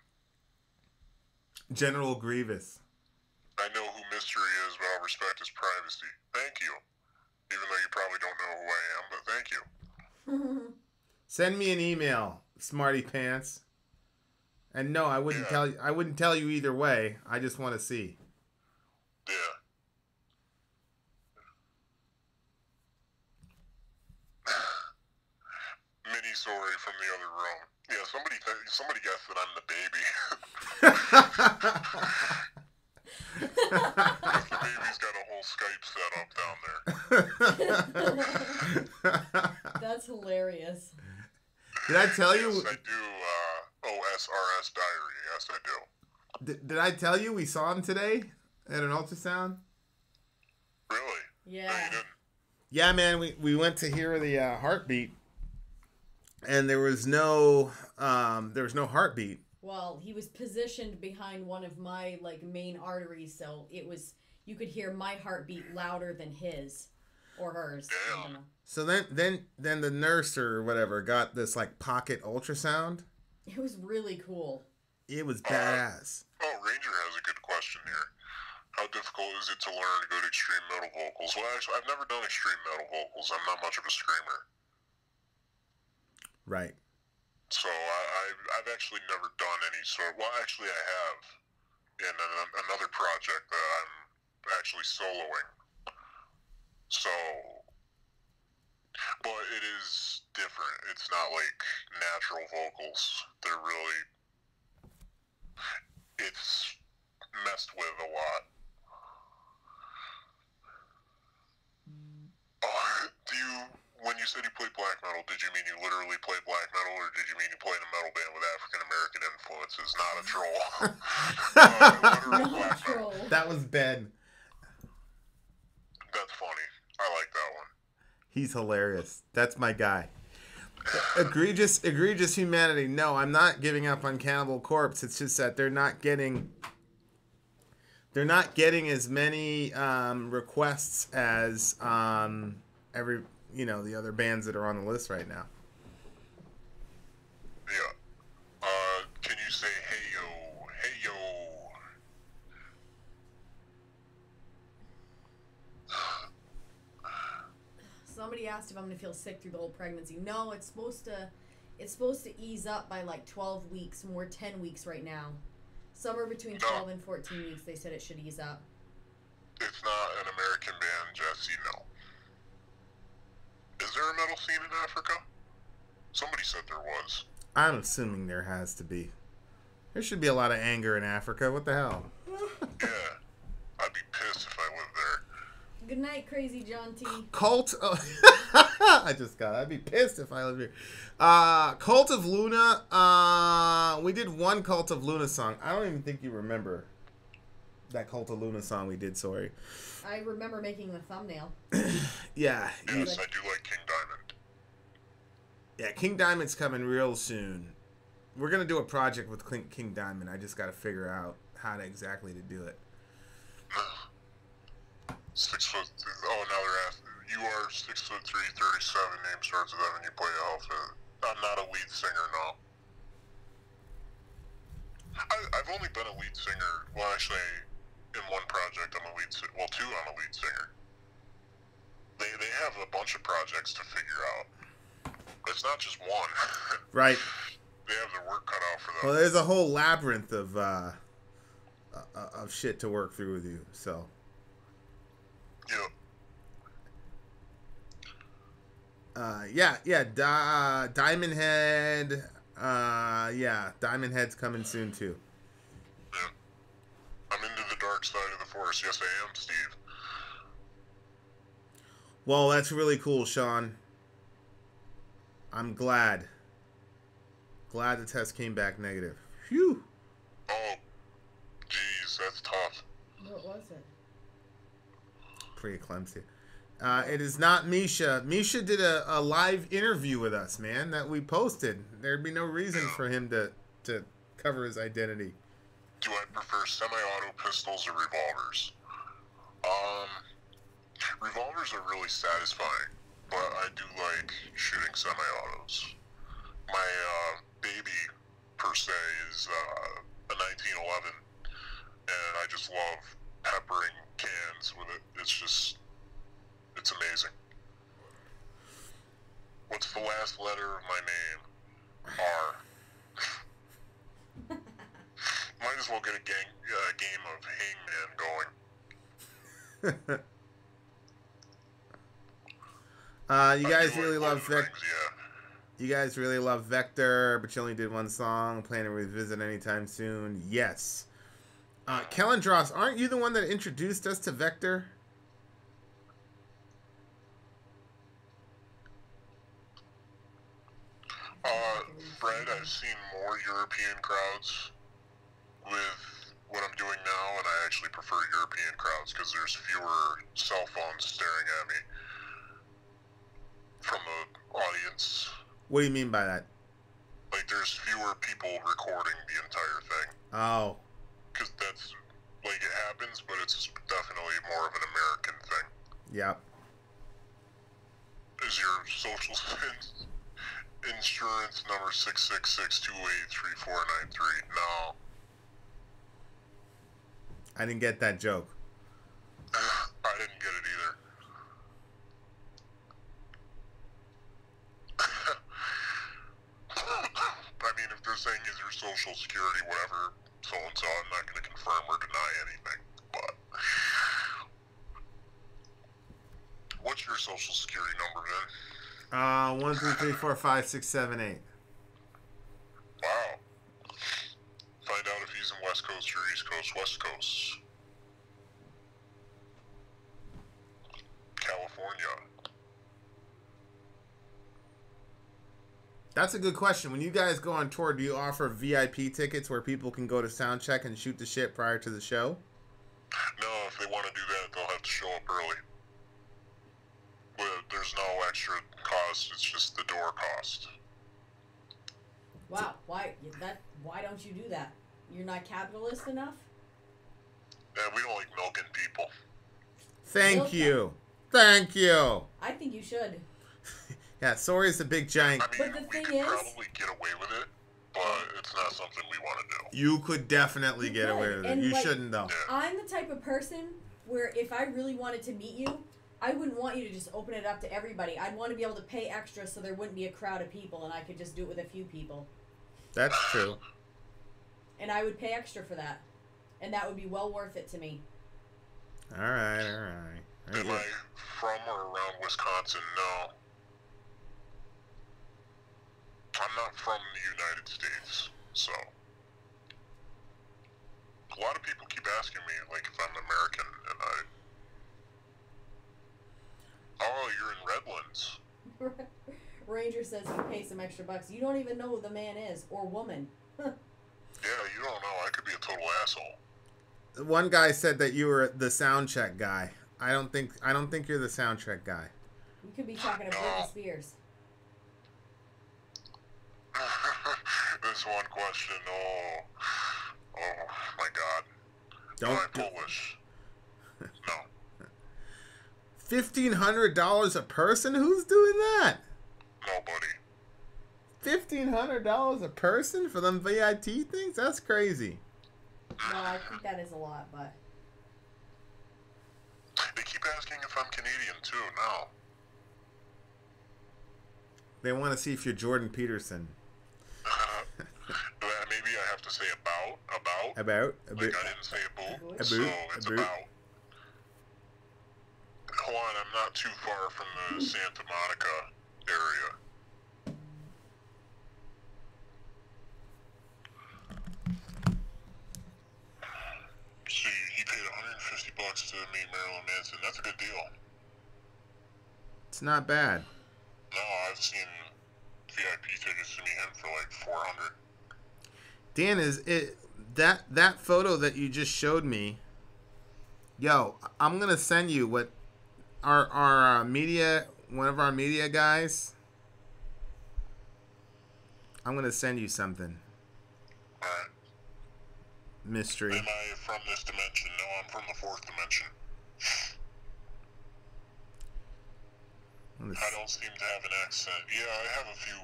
General Grievous. I know who Mystery is, but I'll respect his privacy. Thank you. Even though you probably don't know who I am, but thank you. Send me an email, Smarty Pants. And no, I wouldn't tell you. I wouldn't tell you either way. I just want to see. Yeah. Mini Sori from the other room. Yeah, somebody guessed that I'm the baby. Because the baby's got a whole Skype set up down there. That's hilarious. Did I tell you? Yes, I do. OSRS Diary. Yes, I do. Did I tell you we saw him today at an ultrasound? Really? Yeah. No, you didn't. Yeah, man. We went to hear the heartbeat, and there was no heartbeat. Well, he was positioned behind one of my main arteries, so you could hear my heartbeat louder than his or hers. I don't know. So then the nurse or whatever got this pocket ultrasound. It was really cool. It was badass. Ranger has a good question here. How difficult is it to learn good extreme metal vocals? Well, actually, I've never done extreme metal vocals. I'm not much of a screamer. Right. So I've actually never done any sort. Well, actually, I have in another project that I'm actually soloing. So, but it is different. It's not like natural vocals. They're really, it's messed with a lot. When you said you played black metal, did you mean you literally played black metal, or did you mean you played a metal band with African American influences? Not a troll. Literal black metal. That was Ben. That's funny. I like that one. He's hilarious. That's my guy. Egregious humanity. No, I'm not giving up on Cannibal Corpse. It's just that they're not getting as many requests as the other bands that are on the list right now. Yeah. Can you say hey yo, hey yo? Somebody asked if I'm gonna feel sick through the whole pregnancy. No, it's supposed to ease up by 12 weeks. We're 10 weeks right now. Somewhere between 12 and 14 weeks, they said it should ease up. It's not an American band, Jesse, no. Is there a metal scene in Africa? Somebody said there was. I'm assuming there has to be. There should be a lot of anger in Africa. What the hell? Yeah. I'd be pissed if I lived there. Good night, Crazy John T. Cult. I'd be pissed if I lived here. Cult of Luna. We did one Cult of Luna song. I don't even think you remember that Cult of Luna song we did. Sorry. I remember making the thumbnail. Yeah. Yes, I do like King Diamond. Yeah, King Diamond's coming real soon. We're gonna do a project with King Diamond. I just got to figure out how exactly to do it. 6 foot. Oh, now they're asking. You are 6'3", 37. Name starts with M, and you play outfit. I'm not a lead singer, no. I've only been a lead singer. Well, actually, in one project, I'm a lead singer. Well, two, I'm a lead singer. They have a bunch of projects to figure out. It's not just one. Right. They have their work cut out for them. Well, there's a whole labyrinth of shit to work through with you. So. Yep. Diamond Head. Diamond Head's coming soon too. Yeah. I'm into the dark side of the force. Yes, I am, Steve. Well, that's really cool, Sean. I'm glad. Glad the test came back negative. Phew. Oh, geez, that's tough. What was it? Preeclampsia. It is not Misha. Misha did a live interview with us, man, that we posted. There'd be no reason for him to cover his identity. Do I prefer semi-auto pistols or revolvers? Revolvers are really satisfying, but I do like shooting semi-autos. My baby, per se, is a 1911, and I just love peppering cans with it. It's amazing. What's the last letter of my name? R. Might as well get a game of Hangman going. You guys really love Vector. Rings, yeah. You guys really love Vector, but you only did one song. Plan to revisit anytime soon? Yes. Kellandros, aren't you the one that introduced us to Vector? Fred, I've seen more European crowds with what I'm doing now, and I actually prefer European crowds because there's fewer cell phones staring at me from the audience. What do you mean by that? Like, there's fewer people recording the entire thing. Oh. Because that's, like, it happens, but it's definitely more of an American thing. Yep. Is your social insurance number 666-283-3493? No. I didn't get that joke. I didn't get it either. I mean, if they're saying is your social security, whatever, so-and-so, I'm not going to confirm or deny anything, but... What's your social security number, Vin? 1, 2, 3, 4, 5, 6, 7, 8. Wow. Find out if he's in West Coast or East Coast. West Coast. California. That's a good question. When you guys go on tour, do you offer VIP tickets where people can go to sound check and shoot the shit prior to the show? No, if they want to do that, they'll have to show up early. But there's no extra cost. It's just the door cost. Wow, why don't you do that? You're not capitalist enough? Yeah, we don't like milking people. Thank you. Thank you. I think you should. Yeah, Sori is a big giant. I mean, But the we thing could is- probably get away with it, but it's not something we want to do. You could definitely You get could, away with it. and, You like, shouldn't, though. Yeah. I'm the type of person where if I really wanted to meet you, I wouldn't want you to just open it up to everybody. I'd want to be able to pay extra so there wouldn't be a crowd of people and I could just do it with a few people. That's true. And I would pay extra for that. And that would be well worth it to me. All right, all right. Am I from or around Wisconsin? No. I'm not from the United States, so. A lot of people keep asking me, like, if I'm American, and oh, you're in Redlands. Ranger says you pay some extra bucks. You don't even know who the man is or woman. Yeah, you don't know. I could be a total asshole. One guy said that you were the sound check guy. I don't think you're the sound check guy. We could be talking to Britney Spears. This one question, oh my God. Am I Polish? No. $1,500 a person? Who's doing that? Nobody. $1,500 a person for them VIP things? That's crazy. No, I think that is a lot, but... They keep asking if I'm Canadian, too, now. They want to see if you're Jordan Peterson. Maybe I have to say about. About? Like, I didn't say about, About. so it's about. Hold on, I'm not too far from the Santa Monica area. So he paid $150 to meet Marilyn Manson. That's a good deal. It's not bad. No, I've seen VIP tickets to meet him for like 400. Dan, is it that photo that you just showed me? Yo, I'm gonna send you what our media, one of our media guys. I'm gonna send you something. Alright. Mystery. Am I from this dimension? No, I'm from the fourth dimension. I don't seem to have an accent. Yeah, I have a few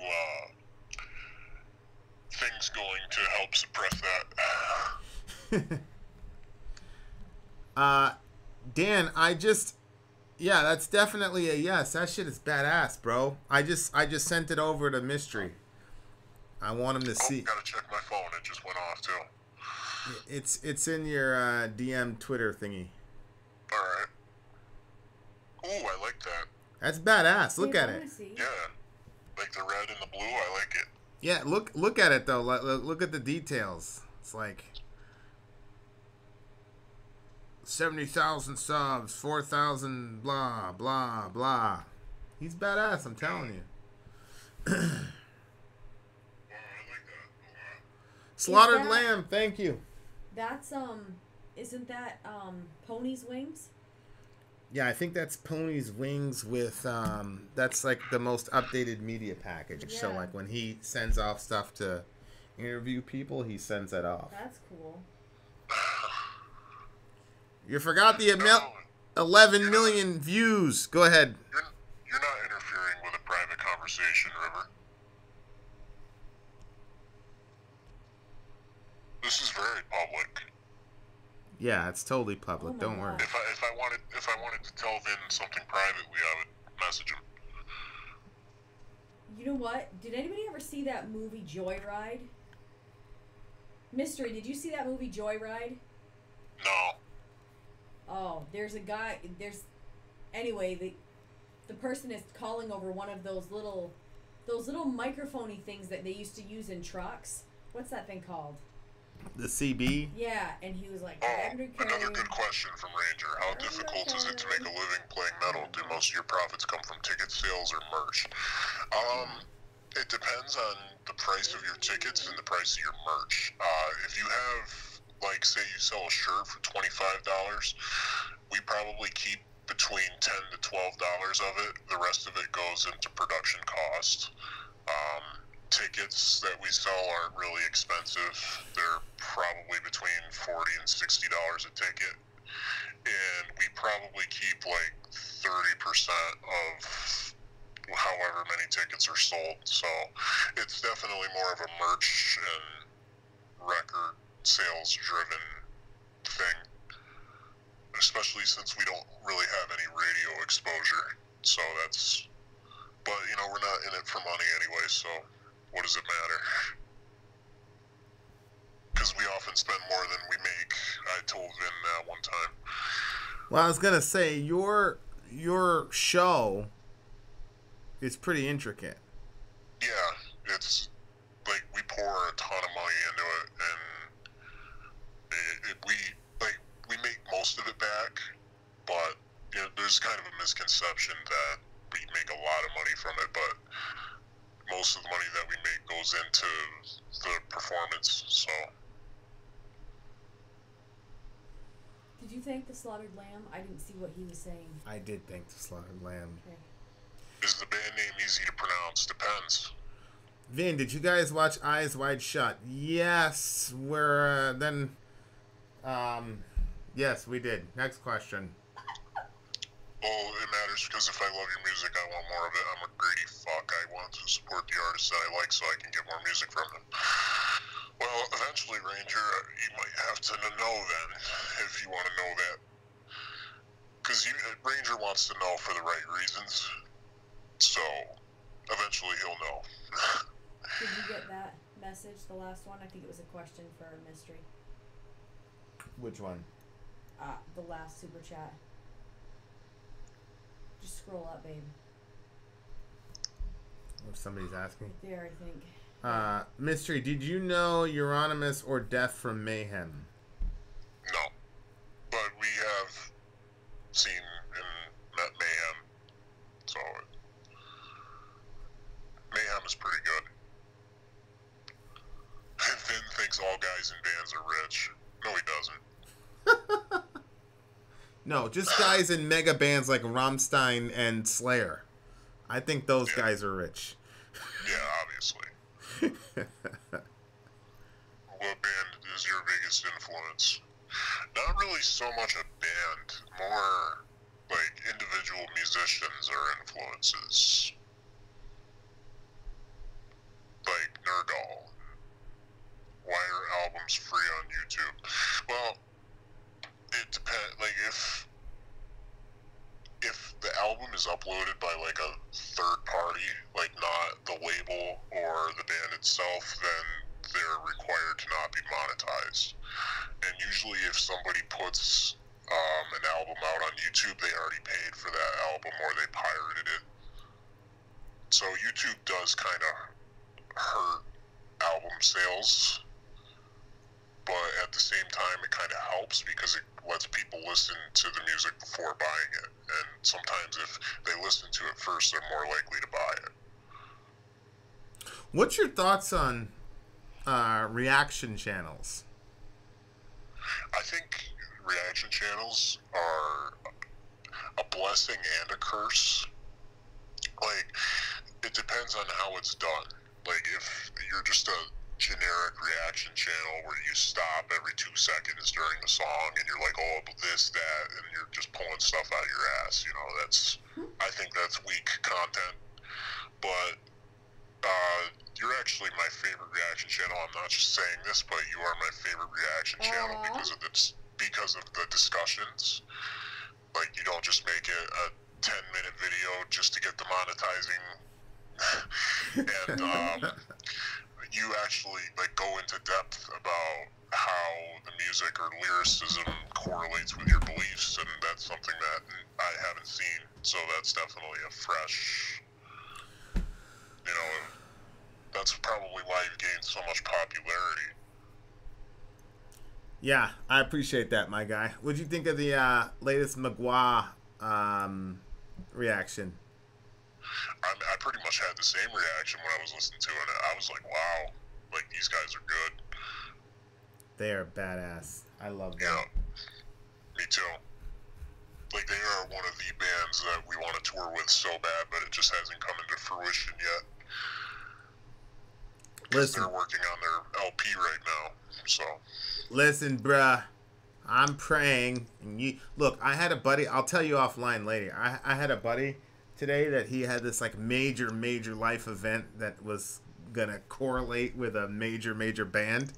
things going to help suppress that. Dan, yeah, that's definitely a yes. That shit is badass, bro. I just sent it over to Mystery. I want him to see. Gotta check my phone. It just went off too. It's in your DM Twitter thingy. All right. Ooh, I like that. That's badass. Look at it. Yeah, like the red and the blue. I like it. Yeah, look at it though. Look at the details. It's like 70,000 subs, 4,000, blah blah blah. He's badass. I'm telling you. Slaughtered Lamb, thank you. That's isn't that Pony's Wings? Yeah, I think that's Pony's Wings with that's like the most updated media package. Yeah. So like when he sends off stuff to interview people, he sends that off. That's cool. You forgot the 11 million views. Go ahead. You're not interfering with a private conversation, River. This is very public. Yeah, it's totally public. Don't worry. If I wanted to tell Vin something privately, I would message him. You know what? Did anybody ever see that movie Joyride? Mystery, did you see that movie Joyride? No. Oh, there's a guy. Anyway, the person is calling over one of those little microphone-y things that they used to use in trucks. What's that thing called? The CB? Yeah, and he was like, another good question from Ranger. How difficult is it to make a living playing metal? Do most of your profits come from ticket sales or merch? It depends on the price of your tickets and the price of your merch. If you have, like, say you sell a shirt for $25, we probably keep between $10 to $12 of it. The rest of it goes into production cost. Tickets that we sell aren't really expensive. They're probably between $40 and $60 a ticket. And we probably keep like 30% of however many tickets are sold. So it's definitely more of a merch and record sales driven thing. Especially since we don't really have any radio exposure. So that's, but you know, we're not in it for money anyway, so what does it matter? Because we often spend more than we make. I told Vin that one time. Well, I was gonna say your show is pretty intricate. Yeah, it's like we pour a ton of money into it, and we make most of it back. But you know, there's kind of a misconception that we make a lot of money from it, but most of the money that we make goes into the performance, so. Did you thank the Slaughtered Lamb? I didn't see what he was saying. I did thank the Slaughtered Lamb. Okay. Is the band name easy to pronounce? Depends. Vin, did you guys watch Eyes Wide Shut? Yes, yes, we did. Next question. Well, it matters because if I love your music, I want more of it. I'm a greedy fuck. I want to support the artists that I like so I can get more music from them. Well, eventually, Ranger, you might have to know then, if you want to know that. Because Ranger wants to know for the right reasons. So, eventually he'll know. Did you get that message, the last one? I think it was a question for Mystery. Which one? The last super chat. Just scroll up, babe. If somebody's asking. Right there, I think. Mystery, did you know Euronymous or Death from Mayhem? No. But we have seen and met Mayhem. So guys in bands are rich. No, he doesn't. No, just guys in mega bands like Rammstein and Slayer. I think those guys are rich. Yeah, obviously. What band is your biggest influence? Not really so much a band, more like individual musicians are influences. Like Nergal. Why are albums free on YouTube? Well, it depends. Like if the album is uploaded by like a third party, like not the label or the band itself, then they're required to not be monetized. And usually if somebody puts an album out on YouTube, they already paid for that album or they pirated it. So YouTube does kind of hurt album sales, but at the same time it kind of helps because it lets people listen to the music before buying it, and sometimes if they listen to it first, they're more likely to buy it. What's your thoughts on reaction channels? I think reaction channels are a blessing and a curse. Like, it depends on how it's done. Like, if you're just a generic reaction channel where you stop every 2 seconds during the song and you're like, oh, this, that, and you're just pulling stuff out of your ass, you know, I think that's weak content. But you're actually my favorite reaction channel. I'm not just saying this, but you are my favorite reaction channel because of the discussions. Like, you don't just make it a 10-minute video just to get the monetizing. And you actually like go into depth about how the music or lyricism correlates with your beliefs, and that's something that I haven't seen. So that's definitely a fresh, you know, that's probably why you've gained so much popularity. Yeah, I appreciate that, my guy. What'd you think of the latest Magua reaction? I pretty much had the same reaction when I was listening to it. I was like, wow, like, these guys are good. They are badass. I love them. Yeah, me too. Like, they are one of the bands that we want to tour with so bad, but it just hasn't come into fruition yet. Listen, they're working on their LP right now, so. Listen, bruh, I'm praying. And look, I had a buddy. I'll tell you offline later. I had a buddy today that he had this like major life event that was gonna correlate with a major band.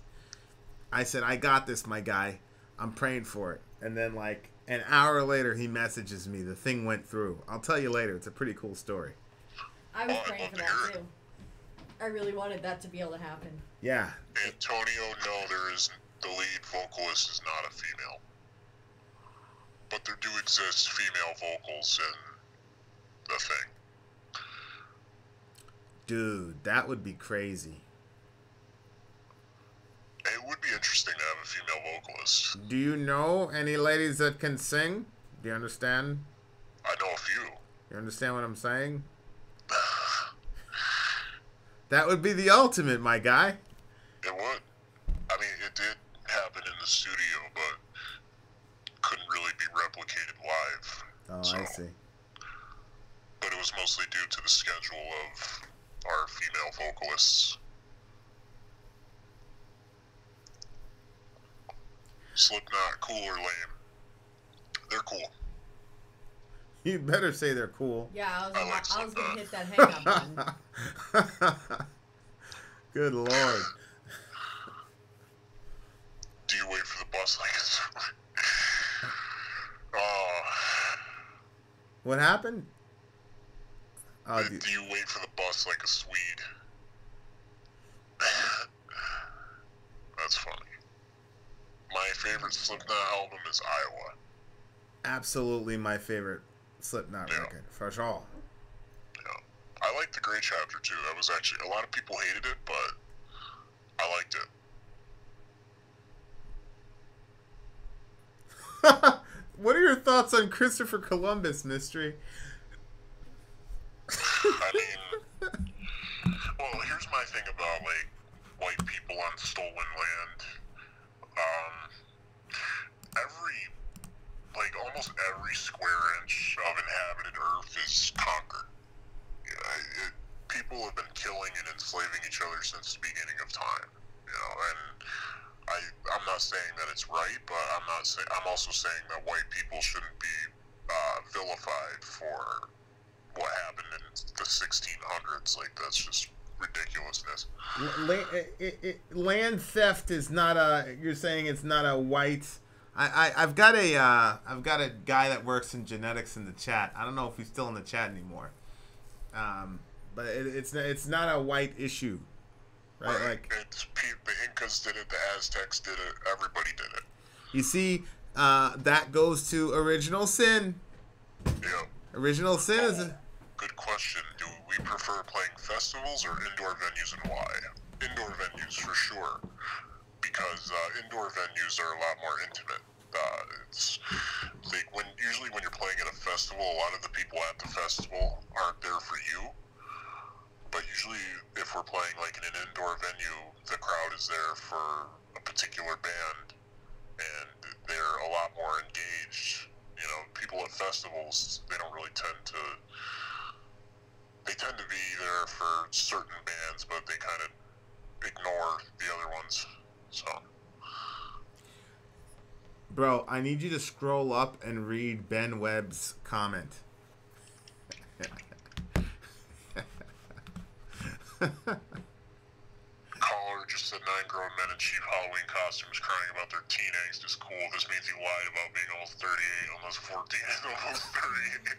I said, I got this, my guy. I'm praying for it. And then like an hour later, he messages me. The thing went through. I'll tell you later. It's a pretty cool story. I was praying for that too. I really wanted that to be able to happen. Yeah. Antonio, no, the lead vocalist is not a female. But there do exist female vocals in the thing. Dude, that would be crazy. It would be interesting to have a female vocalist. Do you know any ladies that can sing? Do you understand? I know a few. You understand what I'm saying? That would be the ultimate, my guy. It would. I mean, it did happen in the studio, but couldn't really be replicated live. Oh, so. I see. But it was mostly due to the schedule of our female vocalists. Slipknot, cool or lame? They're cool. You better say they're cool. Yeah, I was gonna hit that hang up button. Good Lord. Do you wait for the bus like oh. What happened? Oh, do you wait for the bus like a Swede? That's funny. My favorite Slipknot album is Iowa. Absolutely my favorite Slipknot record, for sure. Yeah. I like the Grey Chapter too. That was actually, a lot of people hated it, but I liked it. What are your thoughts on Christopher Columbus, Mystery? I mean, well, here's my thing about, like, white people on stolen land. not saying that it's right, but I'm also saying that white people shouldn't be vilified for what happened in the 1600s. Like, that's just ridiculousness. Land theft is not a. You're saying it's not a white. I've got a guy that works in genetics in the chat. I don't know if he's still in the chat anymore. But it's not a white issue, right? Like, the Incas did it, the Aztecs did it, everybody did it. You see, that goes to original sin. Yeah. Original sin is a... Good question. Do we prefer playing festivals or indoor venues, and why? Indoor venues for sure, because indoor venues are a lot more intimate. It's like usually when you're playing at a festival, a lot of the people at the festival aren't there for you. But usually, if we're playing like in an indoor venue, the crowd is there for a particular band, and they're a lot more engaged. You know, people at festivals, they don't really tend to. They tend to be there for certain bands, but they kind of ignore the other ones. So. Bro, I need you to scroll up and read Ben Webb's comment. Caller just said 9 grown men in cheap Halloween costumes crying about their teen angst is cool. This means he lied about being almost 38, almost 14, and almost 38.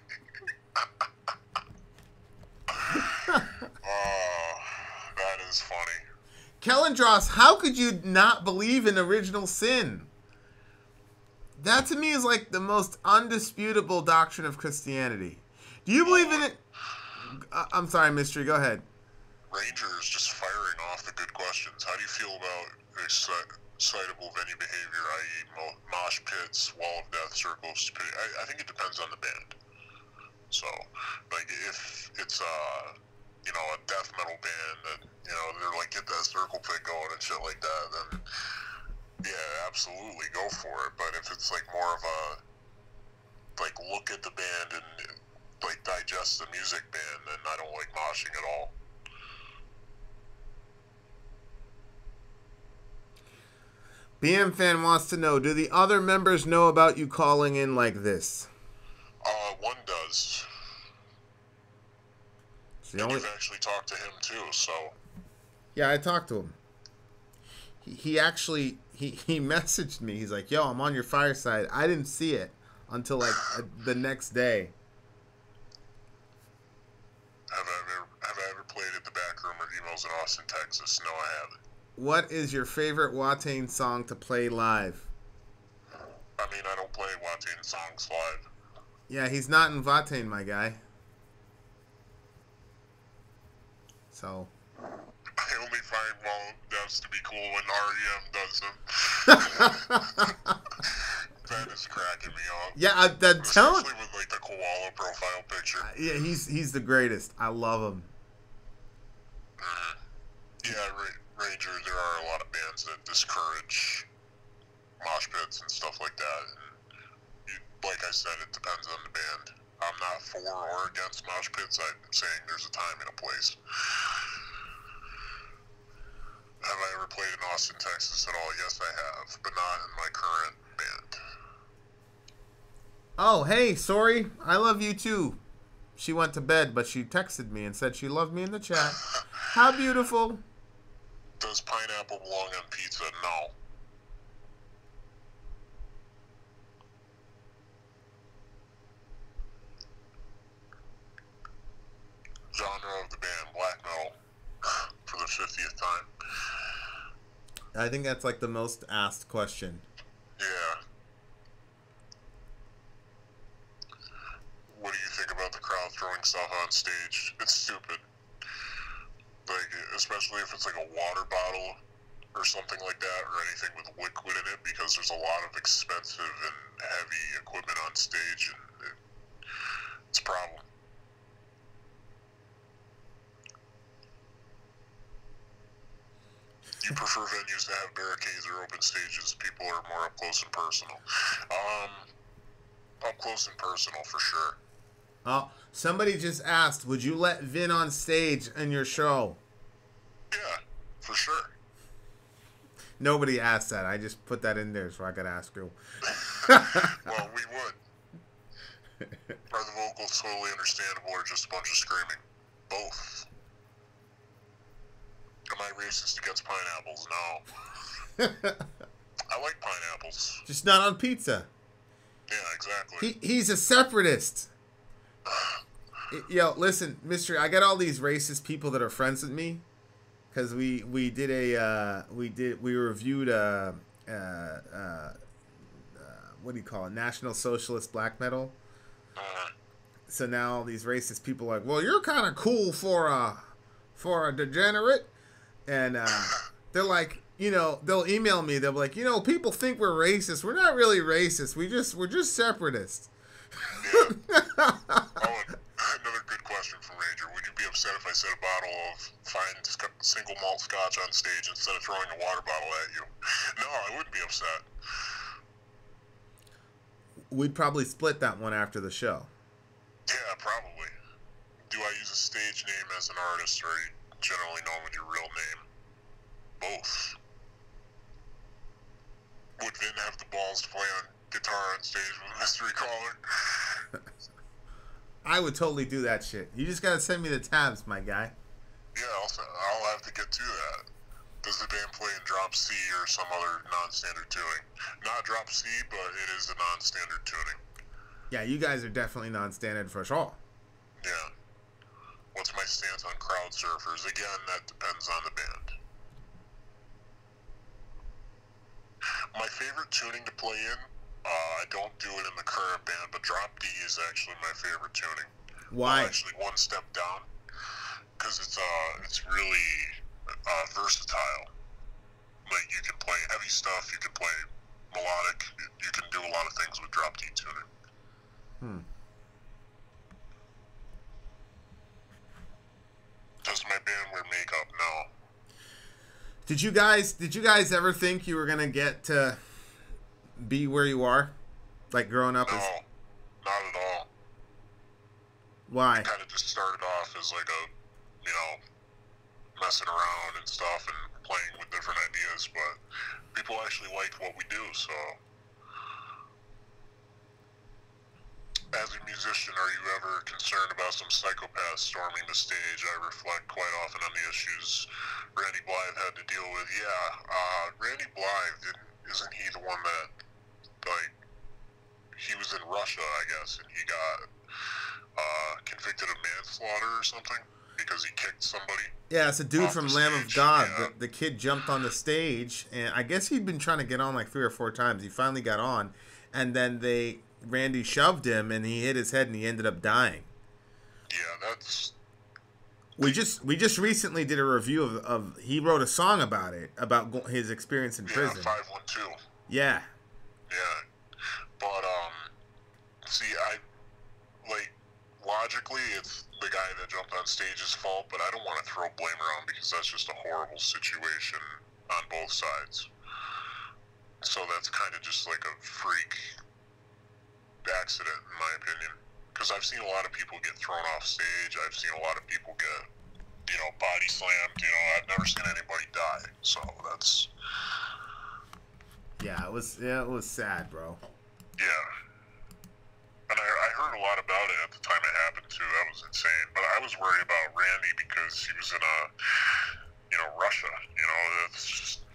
Oh, that is funny. Kellendross, how could you not believe in original sin? That to me is like the most undisputable doctrine of Christianity. Do you believe in it? I'm sorry, Mystery, go ahead. Ranger is just firing off the good questions. How do you feel about citable venue behavior, i.e. mosh pits, wall of death, circle of stupidity? I think it depends on the band. So, like, if it's a death metal band that, they're like, get that circle pit going and shit like that, then yeah, absolutely, go for it. But if it's like more of a, like, look at the band and, like, digest the music band, then I don't like moshing at all. BM Fan wants to know, do the other members know about you calling in like this? One does. And you've actually talked to him too, so. Yeah, I talked to him. He actually messaged me. He's like, yo, I'm on your fireside. I didn't see it until like the next day. Have I ever played at the back room of Emos in Austin, Texas? No, I haven't. What is your favorite Watain song to play live? I mean, I don't play Watain songs live. Yeah, he's not in Watain, my guy. So. I only find Wall of Deaths to be cool when REM does them. That is cracking me up. Yeah, especially with like the koala profile picture. Yeah, he's the greatest. I love him. Yeah, Ranger, there are a lot of bands that discourage mosh pits and stuff like that. And like I said, it depends on the band. I'm not for or against mosh pits. I'm saying there's a time and a place. Have I ever played in Austin, Texas at all? Yes, I have, but not in my current band. Oh, hey, Sori. I love you too. She went to bed, but she texted me and said she loved me in the chat. How beautiful. Does pineapple belong on pizza? No. Genre of the band, black metal, for the 50th time. I think that's like the most asked question. Yeah. What do you think about the crowd throwing stuff on stage? It's stupid. Like, especially if it's like a water bottle or something like that, or anything with liquid in it, because there's a lot of expensive and heavy equipment on stage, and it's a problem. You prefer venues that have barricades or open stages? People are more up close and personal. Up close and personal for sure. Oh, somebody just asked, would you let Vin on stage in your show? Yeah, for sure. Nobody asked that. I just put that in there so I could ask you. Well, we would. Are the vocals totally understandable or just a bunch of screaming? Both. Am I racist against pineapples? No. I like pineapples. Just not on pizza. Yeah, exactly. He's a separatist. Yo, listen, Mister, I got all these racist people that are friends with me because we reviewed what do you call it? National Socialist black metal. So now all these racist people are like, well, you're kind of cool for a degenerate, and they're like, you know, they'll email me. They'll be like, you know, people think we're racist. We're not really racist. We're just separatists. Yeah. Another good question from Ranger. Would you be upset if I set a bottle of fine single malt scotch on stage instead of throwing a water bottle at you? No, I wouldn't be upset. We'd probably split that one after the show. Yeah, probably. Do I use a stage name as an artist, or are you generally known with your real name? Both. Would Vin have the balls to play on guitar on stage with a mystery caller? I would totally do that shit. You just gotta send me the tabs, my guy. Yeah, I'll have to get to that. Does the band play in drop C or some other non-standard tuning? Not drop C, but it is a non-standard tuning. Yeah, you guys are definitely non-standard for sure. Yeah. What's my stance on crowd surfers? Again, that depends on the band. My favorite tuning to play in, I don't do it in the current band, but drop D is actually my favorite tuning. Why? Well, actually, one step down, because it's really versatile. Like, you can play heavy stuff, you can play melodic, you can do a lot of things with drop D tuning. Does my band wear makeup? No. Did you guys ever think you were gonna get to be where you are, like growing up? No, not at all. Why? It kind of just started off as like a, you know, messing around and stuff and playing with different ideas, but people actually liked what we do, so. As a musician, are you ever concerned about some psychopaths storming the stage? I reflect quite often on the issues Randy Blythe had to deal with. Yeah, Randy Blythe, isn't he the one that, like, he was in Russia, I guess, and he got convicted of manslaughter or something because he kicked somebody? Yeah, it's a dude from Lamb of God. Yeah. The kid jumped on the stage, and I guess he'd been trying to get on like 3 or 4 times. He finally got on, and then Randy shoved him, and he hit his head, and he ended up dying. Yeah, that's... We just recently did a review of he wrote a song about it, about his experience in prison. 512. Yeah. Yeah. But, see, logically, it's the guy that jumped on stage's fault, but I don't want to throw blame around because that's just a horrible situation on both sides. So that's kind of just like a freak accident, in my opinion. Because I've seen a lot of people get thrown off stage. I've seen a lot of people get, you know, body slammed. You know, I've never seen anybody die. So that's... Yeah, it was sad, bro. Yeah. And I heard a lot about it at the time it happened, too. That was insane. But I was worried about Randy because he was in Russia. You know, that's just...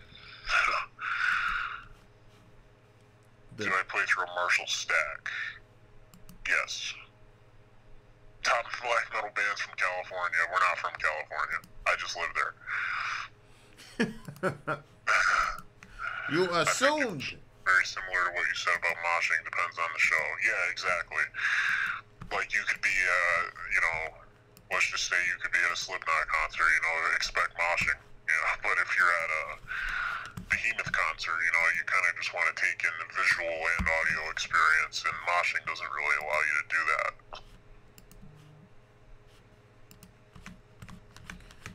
Did I play through a Marshall stack? Yes. Top black metal bands from California. We're not from California. I just live there. You assumed. Very similar to what you said about moshing. Depends on the show. Yeah, exactly. Like, you could be, let's just say you could be at a Slipknot concert, expect moshing. But if you're at a Behemoth concert, you kind of just want to take in the visual and audio experience, and moshing doesn't really allow you to do that.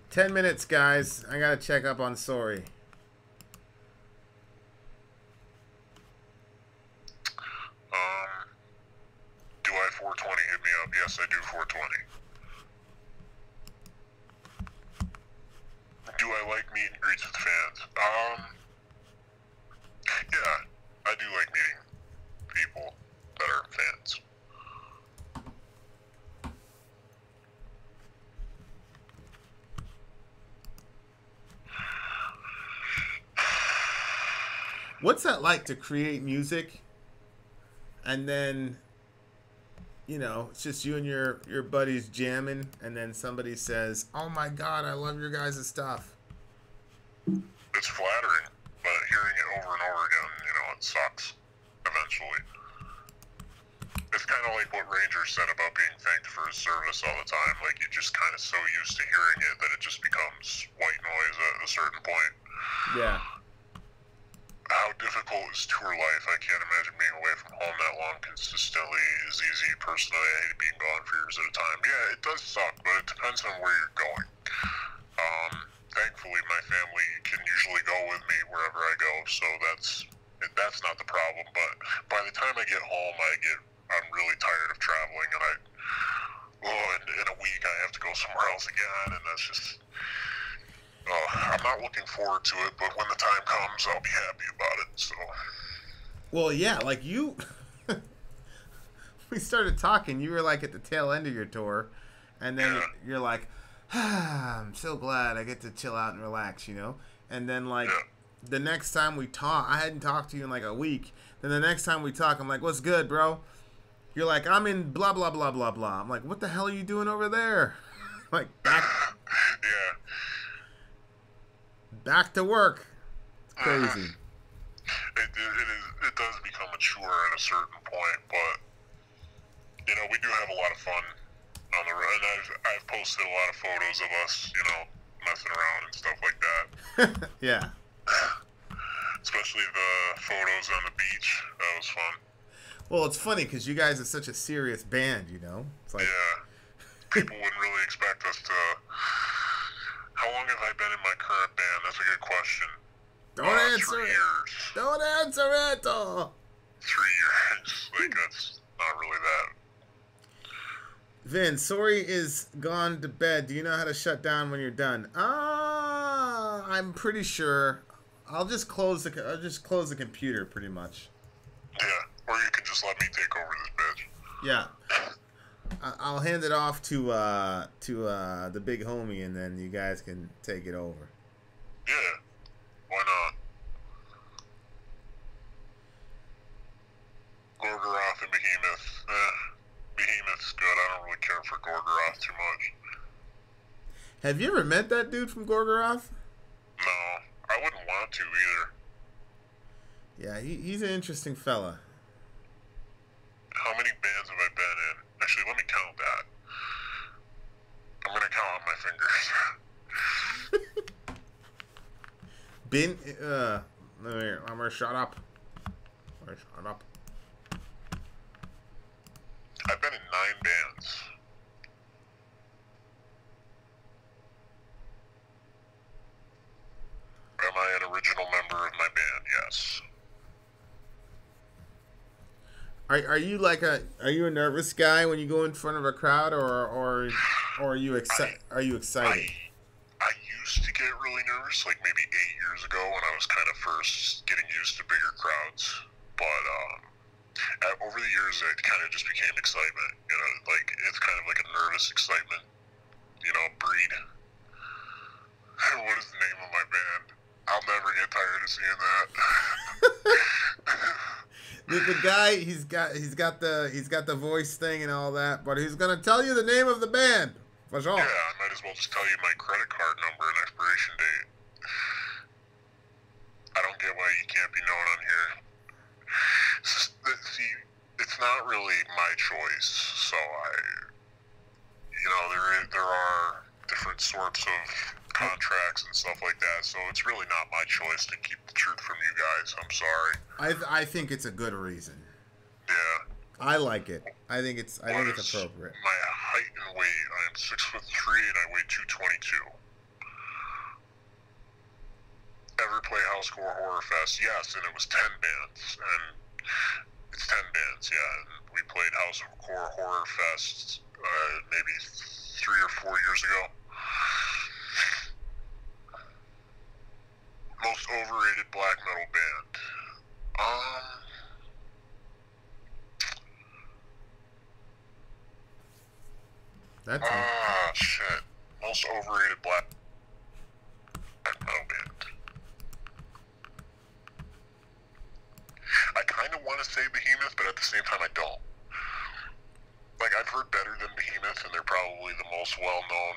10 minutes, guys. I gotta check up on Sori. Do I 420? Hit me up. Yes, I do 420. Do I like meet and greets with fans? What's that like to create music and then, you know, it's just you and your buddies jamming, and then somebody says, "Oh my God, I love your guys' stuff." It's flattering, but hearing it over and over again, you know, it sucks eventually. It's kind of like what Ranger said about being thanked for his service all the time. Like, you're just kind of so used to hearing it that it just becomes white noise at a certain point. Yeah. How difficult is tour life? I can't imagine being away from home that long consistently is easy. Personally, I hate being gone for years at a time. Yeah, it does suck, but it depends on where you're going. Thankfully, my family can usually go with me wherever I go, so that's not the problem. But by the time I get home, I'm really tired of traveling, and in a week I have to go somewhere else again, and that's just, I'm not looking forward to it, but when the time comes, I'll be happy about it, so. Well, yeah, like you, we started talking, you were like at the tail end of your tour, and then you're like, I'm so glad I get to chill out and relax, you know? And then, like, the next time we talk, I hadn't talked to you in like a week, then the next time we talk, I'm like, what's good, bro? You're like, I'm in blah, blah, blah, blah, blah. I'm like, what the hell are you doing over there? Like, back to work. It's crazy. It does become a chore at a certain point, but, you know, we do have a lot of fun on the road. And I've posted a lot of photos of us, you know, messing around and stuff like that. Yeah. Especially the photos on the beach. That was fun. Well, it's funny because you guys are such a serious band, you know? It's like, yeah. People wouldn't really expect us to... How long have I been in my current band? That's a good question. Don't answer 3 it. years. Don't answer it. Oh. 3 years. Like, that's not really that. Vin, Sori is gone to bed. Do you know how to shut down when you're done? I'm pretty sure. I'll just close the computer, pretty much. Yeah, or you can just let me take over this bitch. Yeah. I'll hand it off to the big homie, and then you guys can take it over. Yeah, why not? Gorgoroth and Behemoth. Behemoth's good. I don't really care for Gorgoroth too much. Have you ever met that dude from Gorgoroth? No, I wouldn't want to either. Yeah, he's an interesting fella. How many bands have I been in? Actually, let me count that. I'm gonna count on my fingers. I'm gonna shut up. Shut up. I've been in 9 bands. Am I an original member of my band? Yes. Are you like are you a nervous guy when you go in front of a crowd, or are you excited? I used to get really nervous, like maybe 8 years ago when I was kind of first getting used to bigger crowds. But over the years, it kind of just became excitement. You know, like it's kind of like a nervous excitement. You know, breed. What is the name of my band? I'll never get tired of seeing that. The guy, he's got the voice thing and all that, but he's gonna tell you the name of the band. For sure. Yeah, I might as well just tell you my credit card number and expiration date. I don't get why you can't be known on here. See, it's not really my choice, so there are different sorts of contracts and stuff like that, so it's really not my choice to keep the truth from you guys. I'm sorry. I think it's a good reason. Yeah. I like it. I think it's appropriate. My height and weight. I am 6'3" and I weigh 222. Ever play Housecore Horror Fest? Yes, and it was 10 bands, and it's 10 bands, yeah. And we played Housecore Horror Fest maybe 3 or 4 years ago. Most overrated black metal band. That's shit. Most overrated black metal band. to say Behemoth, but at the same time I don't. Like, I've heard Better Than Behemoth, and they're probably the most well-known,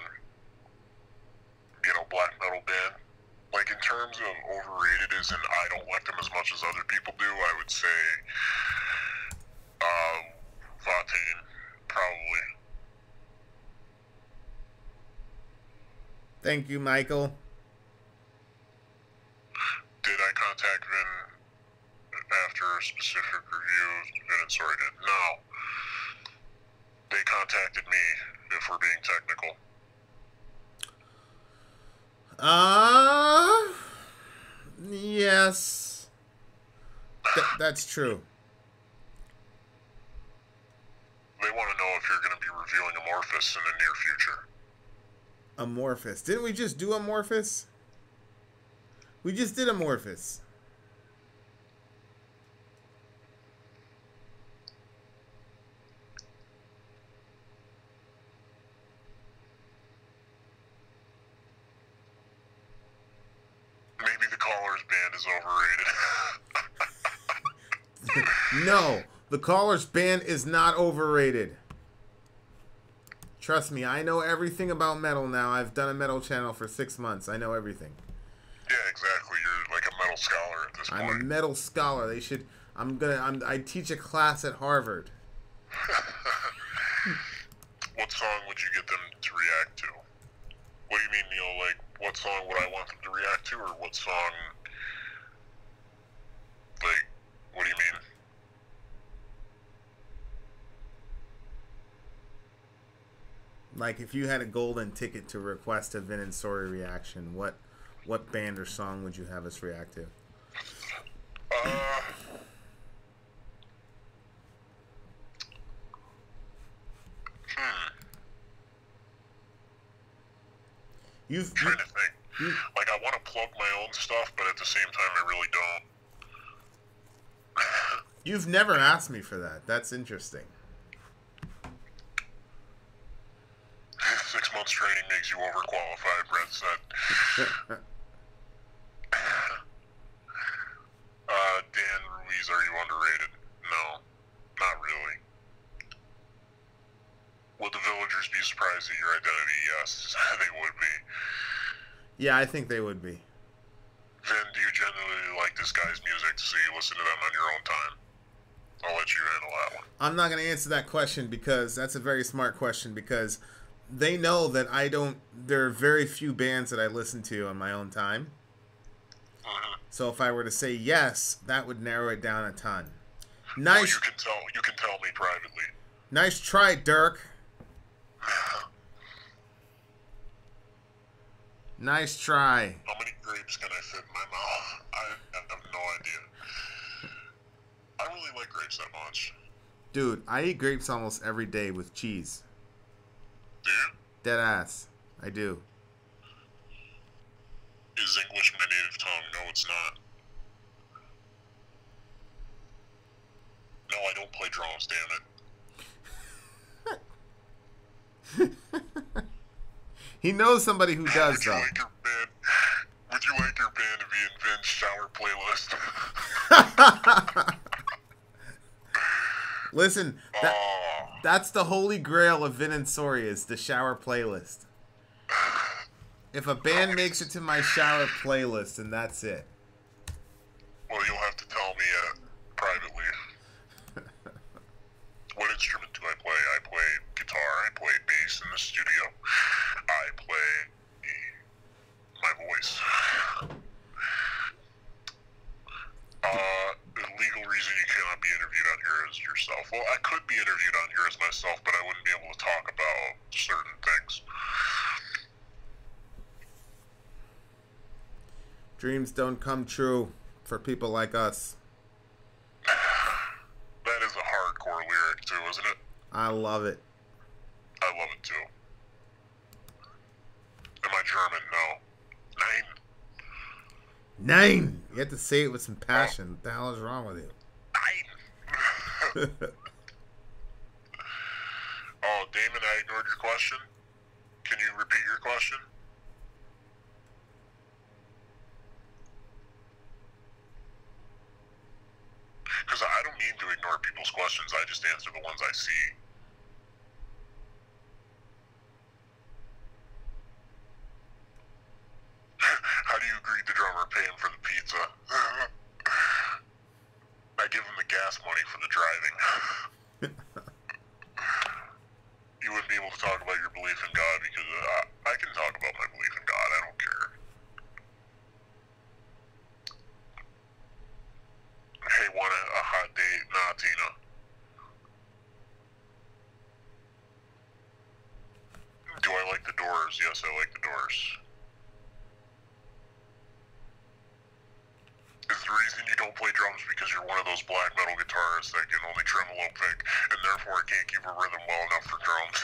you know, black metal band. Like, in terms of overrated, as in I don't like them as much as other people do, I would say Vatane, probably. Thank you, Michael. Did I contact Vin after a specific review? Vin and Sori did. No. They contacted me, if we're being technical. Yes. That's true. They want to know if you're going to be reviewing Amorphous in the near future. Amorphous. Didn't we just do Amorphous? We just did Amorphous. Maybe the Callers band is overrated. No, the Callers band is not overrated. Trust me, I know everything about metal now. I've done a metal channel for 6 months. I know everything. Yeah, exactly. You're like a metal scholar at this point. I'm a metal scholar. They should. I teach a class at Harvard. What song would you get them to react to? What do you mean, Neil? Like, what song would I want them to react to, or what song? Like, what do you mean? Like, if you had a golden ticket to request a Vin and Sori reaction, what band or song would you have us react to? I'm trying to think. Like, I want to plug my own stuff, but at the same time, I really don't. You've never asked me for that. That's interesting. 6 months training makes you overqualified, Brett said. Dan Ruiz, are you underrated? No, not really. Would the villagers be surprised at your identity? Yes, they would be. Yeah, I think they would be. Vin, do you genuinely like this guy's music, so you listen to them on your own time? I'll let you handle that one. I'm not going to answer that question because that's a very smart question, because they know that I don't. There are very few bands that I listen to on my own time. So if I were to say yes, that would narrow it down a ton. Nice. Well, you can tell me privately. Nice try, Dirk. Nice try. How many grapes can I fit in my mouth? I have no idea. I really like grapes that much. Dude, I eat grapes almost every day with cheese. Do you? Dead ass. I do. Is English my native tongue? No, it's not. No, I don't play drums, damn it. He knows somebody who does, though. Would you like your band to be in Vin's shower playlist? Listen, that's the holy grail of Vin and Sori, is the shower playlist. If a band makes it to my shower playlist, and that's it. Well, you'll have to tell me privately. What instrument do I play? I play guitar. I play bass in the studio. I play my voice. The legal reason you cannot be interviewed on here as yourself. Well, I could be interviewed on here as myself, but I wouldn't be able to talk about certain things. Dreams don't come true for people like us. That is a hardcore lyric too, isn't it? I love it. I love it too. Am I German? No. Nein. Nine! You have to say it with some passion. What the hell is wrong with you? Nein. Oh, Damon, I ignored your question. Can you repeat your question? Because I don't mean to ignore people's questions. I just answer the ones I see. How do you greet the drummer? Pay him for the pizza. I give him the gas money for the driving. You wouldn't be able to talk about your belief in God because I can talk about my belief in God. I don't care. Hey, want a hot date? Nah, Tina. Do I like the Doors? Yes, I like the Doors. Is the reason you don't play drums because you're one of those black metal guitarists that can only tremolo pick and therefore can't keep a rhythm well enough for drums?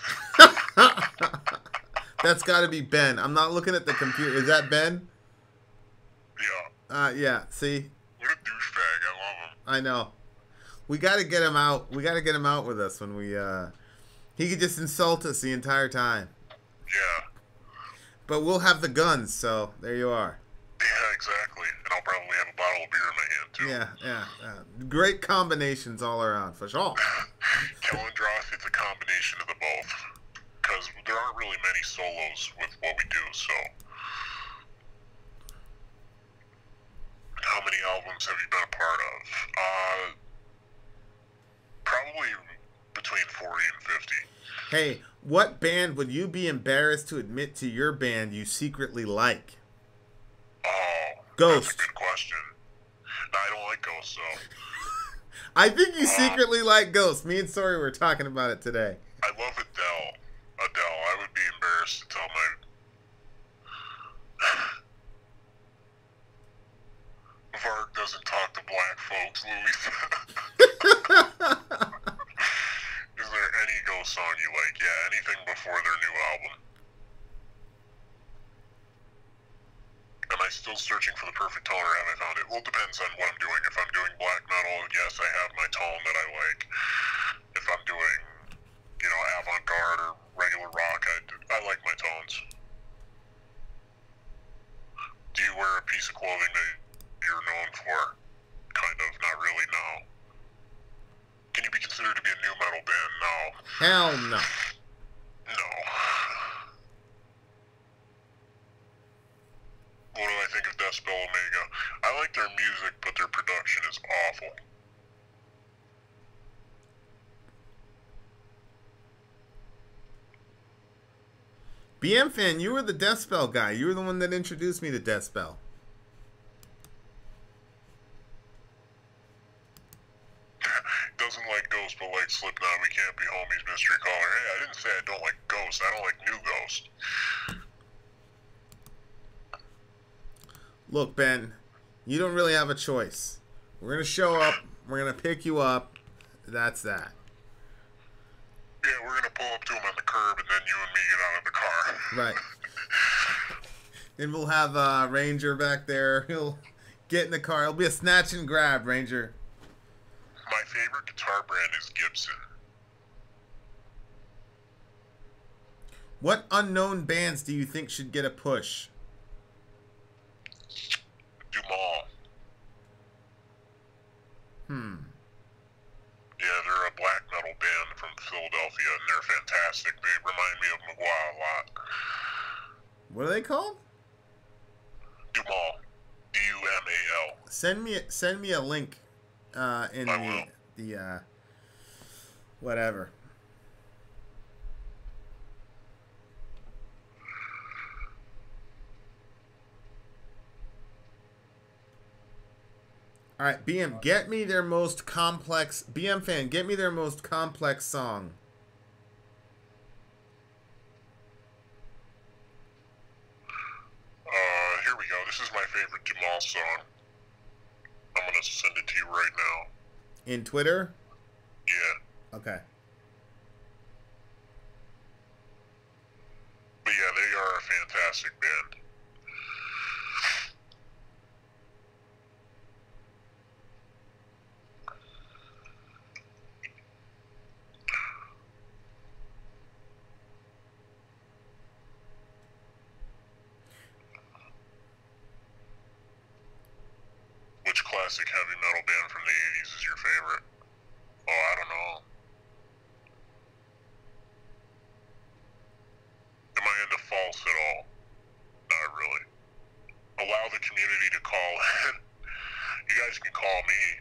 That's got to be Ben. I'm not looking at the computer. Is that Ben? Yeah. Yeah. See? What a douchebag. I love him. I know. We got to get him out. We got to get him out with us when we, he could just insult us the entire time. Yeah. But we'll have the guns, so there you are. Yeah, exactly. And I'll probably have a bottle of beer in my hand, too. Yeah. Great combinations all around, for sure. Kellendroth, it's a combination of the both. Because there aren't really many solos with what we do, so. How many albums have you been a part of? Probably between 40 and 50. Hey, what band would you be embarrassed to admit to your band you secretly like? Oh, Ghost. That's a good question. No, I don't like Ghost, so. I think you secretly like Ghost. Me and Sori were talking about it today. I love Adele. I would be embarrassed to tell my... Varg doesn't talk to black folks, Louis. Is there any Ghost song you like? Yeah, anything before their new album. Am I still searching for the perfect tone, or have I found it? Well, it depends on what I'm doing. If I'm doing black metal, yes, I have my tone that I like. If I'm doing, avant-garde or regular rock, I like my tones. Do you wear a piece of clothing that you're known for? Kind of, not really, no. Can you be considered to be a new metal band? No. Hell no. No. What do I think of Decibel Omega? I like their music, but their production is awful. BM fan, you were the Deathspell guy. You were the one that introduced me to Deathspell. Doesn't like Ghost, but like Slipknot. We can't be homies, mystery caller. Hey, I didn't say I don't like Ghost. I don't like new Ghost. Look, Ben, you don't really have a choice. We're going to show up. We're going to pick you up. That's that. Yeah, we're going to pull up to him on the curb, and then you and me get out of the car. Right. And we'll have Ranger back there. He'll get in the car. It'll be a snatch and grab, Ranger. My favorite guitar brand is Gibson. What unknown bands do you think should get a push? Dumal. Yeah, they're a black metal band from Philadelphia, and they're fantastic. They remind me of Magua a lot. What are they called? Dumal. D-U-M-A-L. Send me a link in the whatever. All right, BM, get me their most complex. BM fan, get me their most complex song. Here we go. This is my favorite Jamal song. I'm gonna send it to you right now. In Twitter? Yeah. Okay. But yeah, they are a fantastic band. Which classic heavy metal band from the 80s is your favorite? Oh, I don't know. Am I into false at all? Not really. Allow the community to call in. You guys can call me.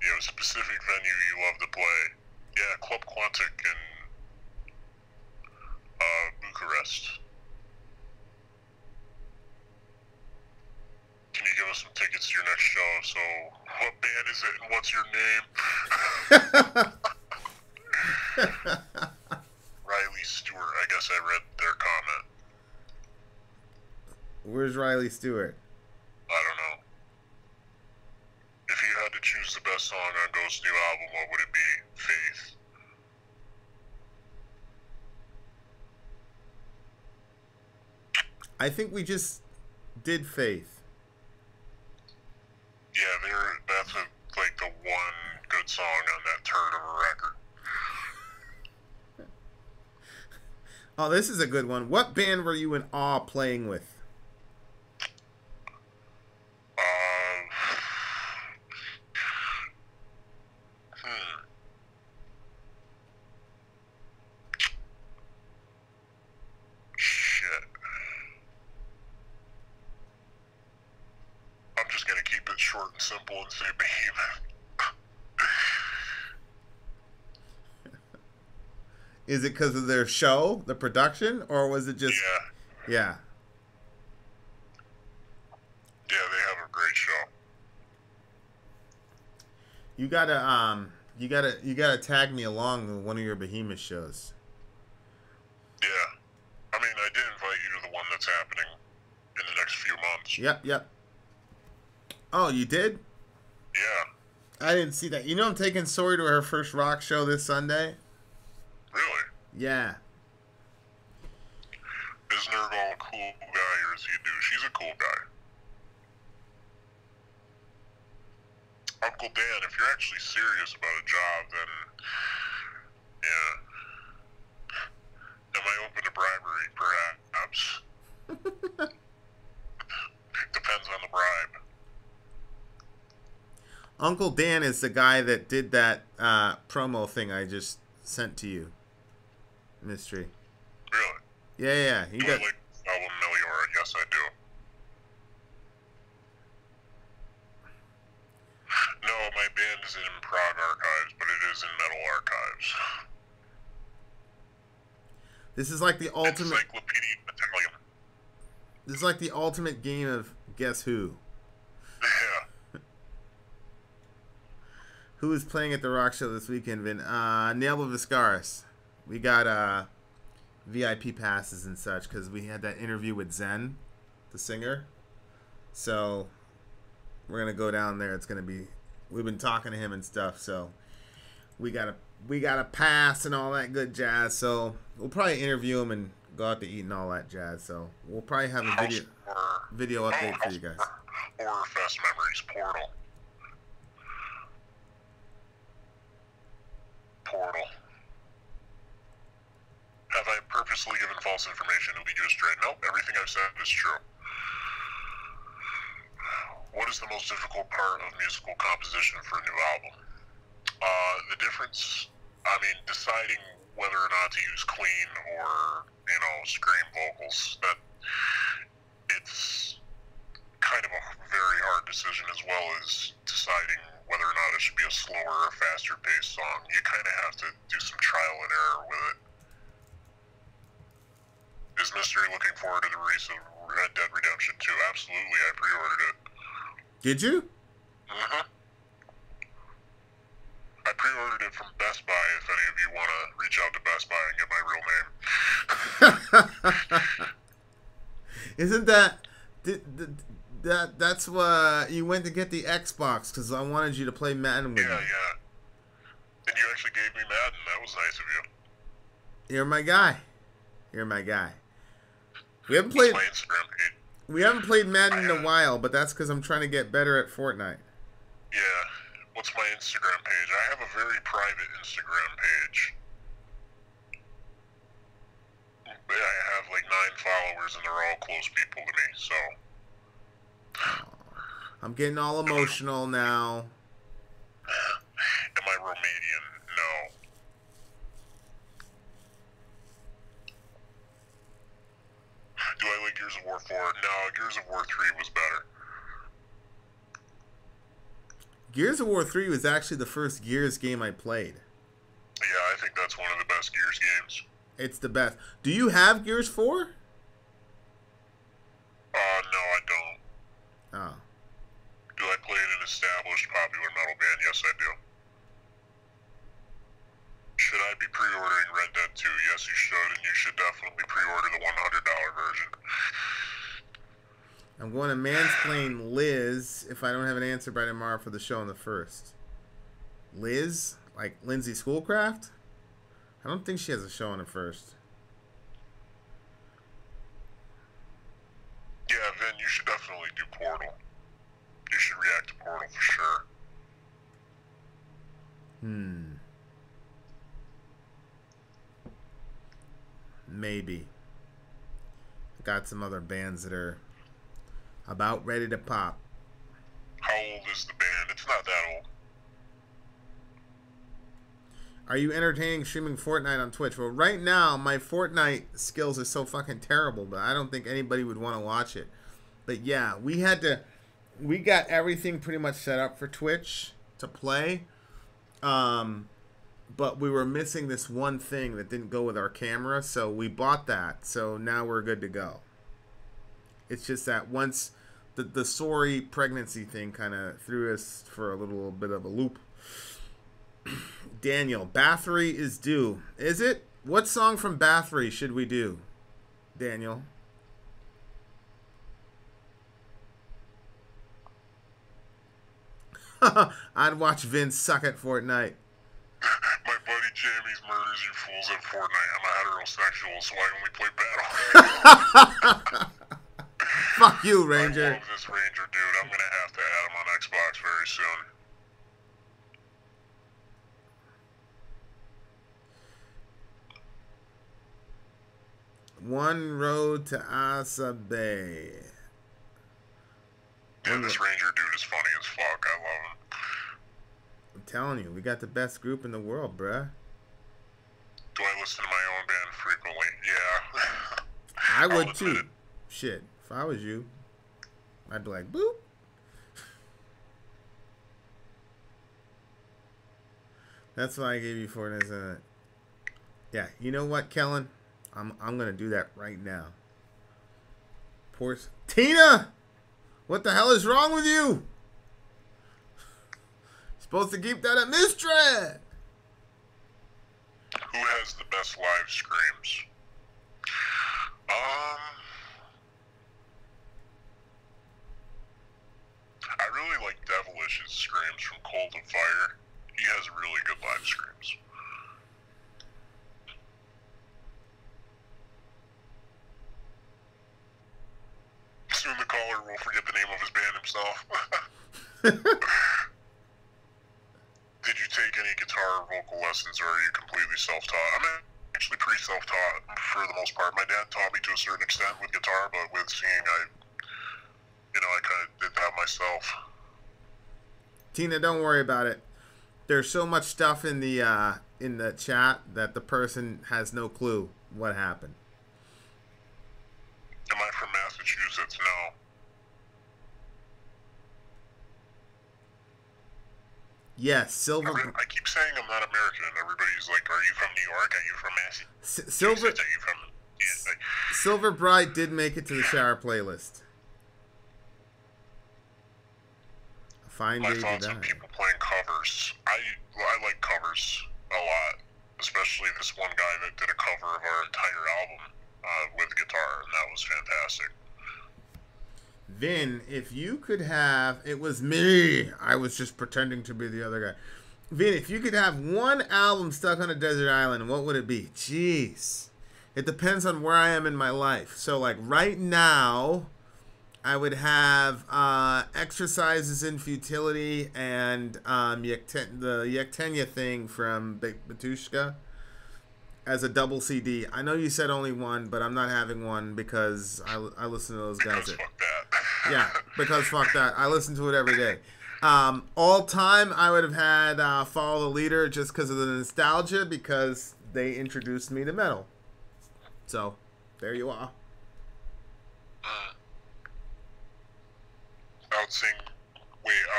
You have a specific venue you love to play. Yeah, Club Quantic in Bucharest. Can you give us some tickets to your next show? So, what band is it and what's your name? Riley Stewart. I guess I read their comment. Where's Riley Stewart? I don't know. If you had to choose the best song on Ghost's new album, what would it be? Faith. I think we just did Faith. Yeah, that's like the one good song on that turd of a record. Oh, this is a good one. What band were you in awe playing with? Shit. I'm just gonna keep it short and simple and say Behemoth. Is it because of their show, the production, or was it just... Yeah. Yeah. Yeah, they have a great show. You gotta tag me along to one of your Behemoth shows. Yeah. I mean, I did invite you to the one that's happening in the next few months. Yep. Oh, you did? Yeah. I didn't see that. You know I'm taking Sori to her first rock show this Sunday? Really? Yeah. Is Nurgle a cool guy or is he a douche? She's a cool guy. Uncle Dan, if you're actually serious about a job, then yeah. Am I open to bribery? Perhaps. Depends on the bribe. Uncle Dan is the guy that did that promo thing I just sent to you. Mystery. Really? Yeah. He Do does. I like album Meliora? Yes, I do. No, my band is in Prague Archives, but it is in Metal Archives. This is like the ultimate. Encyclopedia Italian. This is like the ultimate game of Guess Who. Yeah. Who is playing at the rock show this weekend, Vin? Nail of Viscaris. We got VIP passes and such because we had that interview with Zen, the singer. So we're gonna go down there. It's gonna be. We've been talking to him and stuff, so we got a pass and all that good jazz. So we'll probably interview him and go out to eat and all that jazz. So we'll probably have a video update for you guys. Horror Fest Memories Portal. Have I purposely given false information to lead you astray? Nope, everything I've said is true. What is the most difficult part of musical composition for a new album? The difference, deciding whether or not to use clean or, scream vocals. That it's kind of a very hard decision, as well as deciding whether or not it should be a slower or faster paced song. You kind of have to do some trial and error with it. Is Mystery looking forward to the release of Red Dead Redemption 2? Absolutely, I pre-ordered it. Did you? Mm-hmm. I pre-ordered it from Best Buy, if any of you want to reach out to Best Buy and get my real name. Isn't that's what you went to get the Xbox because I wanted you to play Madden with me. Yeah. And you actually gave me Madden. That was nice of you. You're my guy. We haven't What's played. my Instagram page? We haven't played Madden in a while, but that's because I'm trying to get better at Fortnite. Yeah. What's my Instagram page? I have a very private Instagram page. I have like 9 followers, and they're all close people to me. So I'm getting all emotional now. Am I Romanian? No. Do I like Gears of War 4? No, Gears of War 3 was better. Gears of War 3 was actually the first Gears game I played. Yeah, I think that's one of the best Gears games. It's the best. Do you have Gears 4? No, I don't. Oh. Do I play in an established popular metal band? Yes, I do. Should I be pre-ordering Red Dead 2? Yes, you should, and you should definitely pre-order the $100 version. I'm going to mansplain Liz if I don't have an answer by tomorrow for the show on the 1st. Liz? Like Lindsay Schoolcraft? I don't think she has a show on the 1st. Yeah, Vin, you should definitely do Portal. You should react to Portal for sure. Maybe. Got some other bands that are about ready to pop. How old is the band? It's not that old. Are you entertaining streaming Fortnite on Twitch? Well, right now, my Fortnite skills are so fucking terrible, but I don't think anybody would want to watch it. But yeah, we got everything pretty much set up for Twitch to play. But we were missing this one thing that didn't go with our camera, so we bought that. So now we're good to go. It's just that once the Sori pregnancy thing kind of threw us for a little bit of a loop. Daniel, Bathory is due. Is it? What song from Bathory should we do, Daniel? I'd watch Vince suck at Fortnite. My buddy Jamie's murders you fools at Fortnite. I'm a heterosexual, so I only play battle. Fuck you, Ranger. I love this Ranger dude. I'm gonna have to add him on Xbox very soon. One road to Asa Bay. Yeah, this Ranger dude is funny as fuck. I love him. I'm telling you, we got the best group in the world, bruh. Do I listen to my own band frequently? Yeah. I would I'll too. admit it. Shit, if I was you, I'd be like, boop. That's why I gave you Fortnite. Yeah, you know what, Kellen? I'm gonna do that right now. Poor Tina! What the hell is wrong with you? Supposed to keep that at Mistred. Who has the best live screams? I really like Devilish's screams from Cold and Fire. He has really good live screams. Soon the caller will forget the name of his band himself. Did you take any guitar or vocal lessons, or are you completely self-taught? I'm actually pretty self-taught for the most part. My dad taught me to a certain extent with guitar, but with singing, I kind of did that myself. Tina, don't worry about it. There's so much stuff in the chat that the person has no clue what happened. Am I from Massachusetts? No. Yes, Silver. I keep saying I'm not American, and everybody's like, "Are you from New York? Are you from Massachusetts? Silver. Are you from?" Yeah, like, Silver Bright did make it to the shower playlist. A fine my day thoughts to on die. people playing covers. I like covers a lot, especially this one guy that did a cover of our entire album with guitar, and that was fantastic. Vin, if you could have, it was me. I was just pretending to be the other guy. Vin, if you could have one album stuck on a desert island, what would it be? Jeez. It depends on where I am in my life. So, like, right now, I would have Exercises in Futility and the Yektenya thing from Batushka as a double CD. I know you said only one, but I'm not having one because I listen to those guys. Because fuck that. Yeah, because fuck that. I listen to it every day. All time, I would have had Follow the Leader just because of the nostalgia, because they introduced me to metal. So, there you are.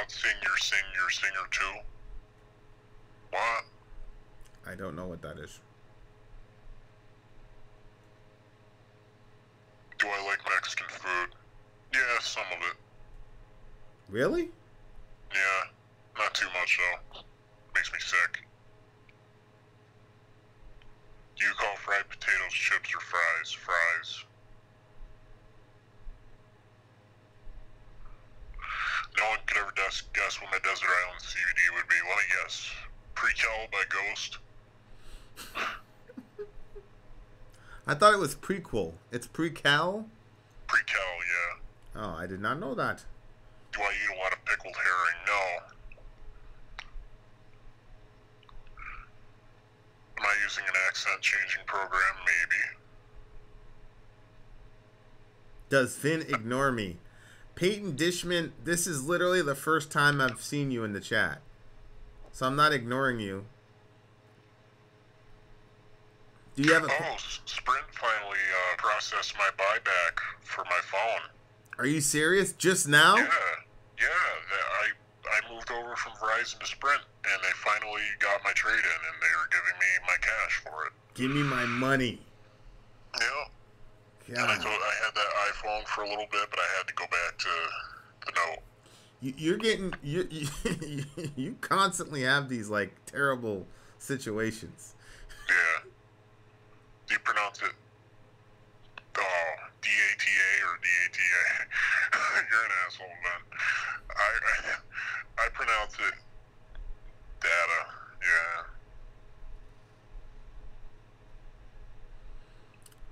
Outsing your singer too? What? I don't know what that is. Do I like Mexican food? Yeah, some of it. Really? Yeah, not too much though. Makes me sick. Do you call fried potatoes chips or fries? Fries. No one could ever guess what my desert island CBD would be. Let me guess. Pre-Cal by Ghost. I thought it was prequel. It's pre-Cal? Pre-Cal, yeah. Oh, I did not know that. Do I eat a lot of pickled herring? No. Am I using an accent changing program? Maybe. Does Vin ignore me? Peyton Dishman, this is literally the first time I've seen you in the chat. So I'm not ignoring you. Do you have a... Oh, Sprint finally processed my buyback for my phone. Are you serious? Just now? Yeah. I moved over from Verizon to Sprint, and they finally got my trade-in, and they were giving me my cash for it. Give me my money. Yeah. And I had that iPhone for a little bit, but I had to go back to the Note. You're getting... You constantly have these, like, terrible situations. Yeah. Do you pronounce it? Oh, D-A-T-A or D-A-T-A? You're an asshole, man. I pronounce it data. Yeah.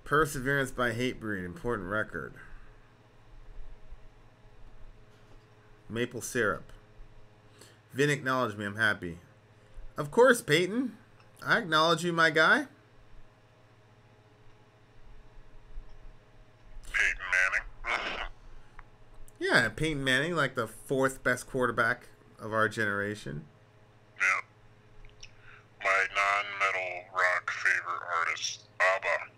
Perseverance by Hatebreed. Important record. Maple syrup. Vin acknowledged me. I'm happy. Of course, Peyton. I acknowledge you, my guy. Peyton Manning. Yeah, Peyton Manning, like the fourth best quarterback of our generation. Yeah. My non-metal rock favorite artist, ABBA.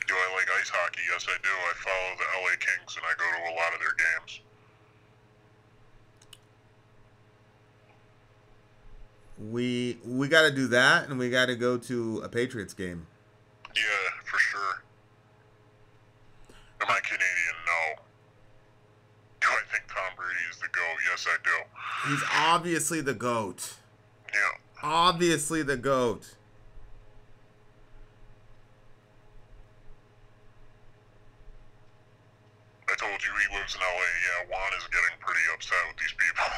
Do I like ice hockey? Yes, I do. I follow the LA Kings, and I go to a lot of their games. We got to do that, and we got to go to a Patriots game. Yeah, for sure. Am I Canadian? No. Do I think Tom Brady is the GOAT? Yes, I do. He's obviously the GOAT. Yeah. Obviously the GOAT. I told you he lives in LA. Yeah, Juan is getting pretty upset with these people.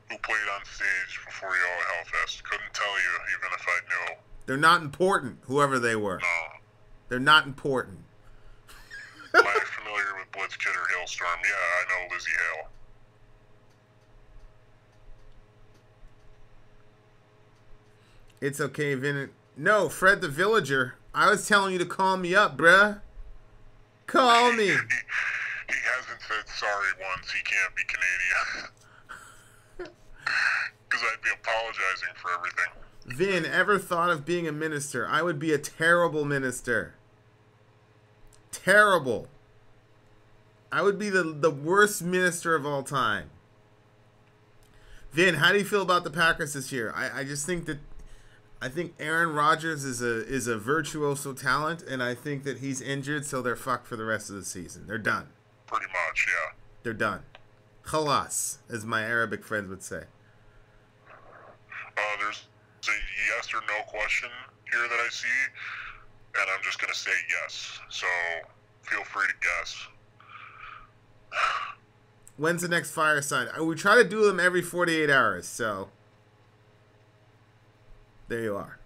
Who played on stage before y'all at Hellfest. Couldn't tell you, even if I knew. They're not important, whoever they were. No. They're not important. Am I familiar with Blitzkid or Hailstorm? Yeah, I know Lizzie Hale. It's okay, Vin. No, Fred the Villager. I was telling you to call me up, bruh. Call me. He hasn't said sorry once. He can't be Canadian. Because I'd be apologizing for everything. Vin, ever thought of being a minister? I would be a terrible minister. Terrible. I would be the worst minister of all time. Vin, how do you feel about the Packers this year? I just think that Aaron Rodgers is a virtuoso talent, and I think that he's injured, so they're fucked for the rest of the season. They're done. Pretty much, yeah. They're done. Khalas, as my Arabic friends would say. There's a yes or no question here that I see, and I'm just going to say yes. So feel free to guess. When's the next fireside? We try to do them every 48 hours, so there you are.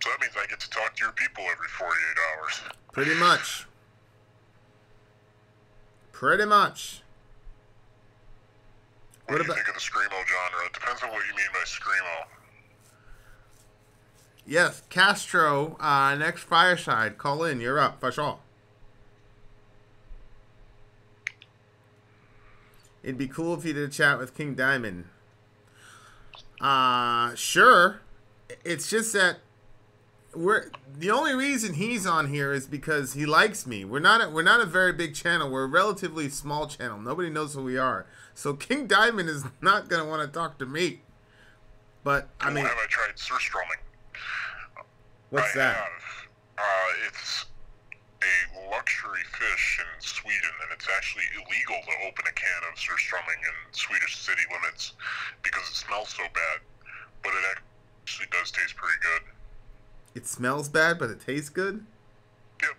So that means I get to talk to your people every 48 hours. Pretty much. Pretty much. What do you think of the Screamo genre? It depends on what you mean by Screamo. Yes, Castro, next fireside. Call in. You're up. For sure. It'd be cool if you did a chat with King Diamond. Sure. It's just that the only reason he's on here is because he likes me. We're not a very big channel. We're a relatively small channel. Nobody knows who we are. So King Diamond is not gonna want to talk to me. But I mean, have I tried surströmming? What's that? It's a luxury fish in Sweden, and it's actually illegal to open a can of surströmming in Swedish city limits because it smells so bad. But it actually does taste pretty good. It smells bad, but it tastes good? Yep.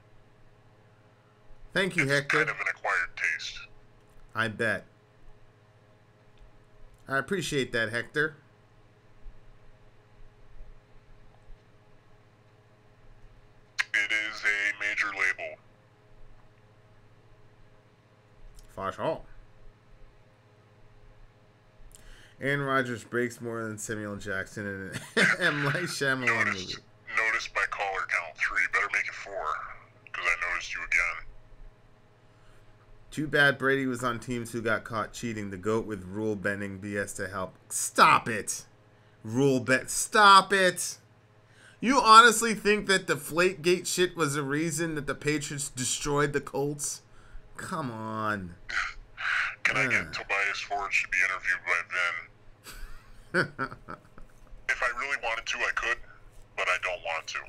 Thank you, it's Hector. Kind of an acquired taste. I bet. I appreciate that, Hector. It is a major label. For sure. Aaron Rodgers breaks more than Samuel Jackson in an M. Night Shyamalan movie. Noticed by caller count 3. Better make it 4, because I noticed you again. Too bad Brady was on teams who got caught cheating. The GOAT with rule bending BS to help. Stop it. Stop it. You honestly think that Deflategate shit was a reason that the Patriots destroyed the Colts? Come on. Can I get Tobias Forge to be interviewed by Vin? If I really wanted to, I could, but I don't want to.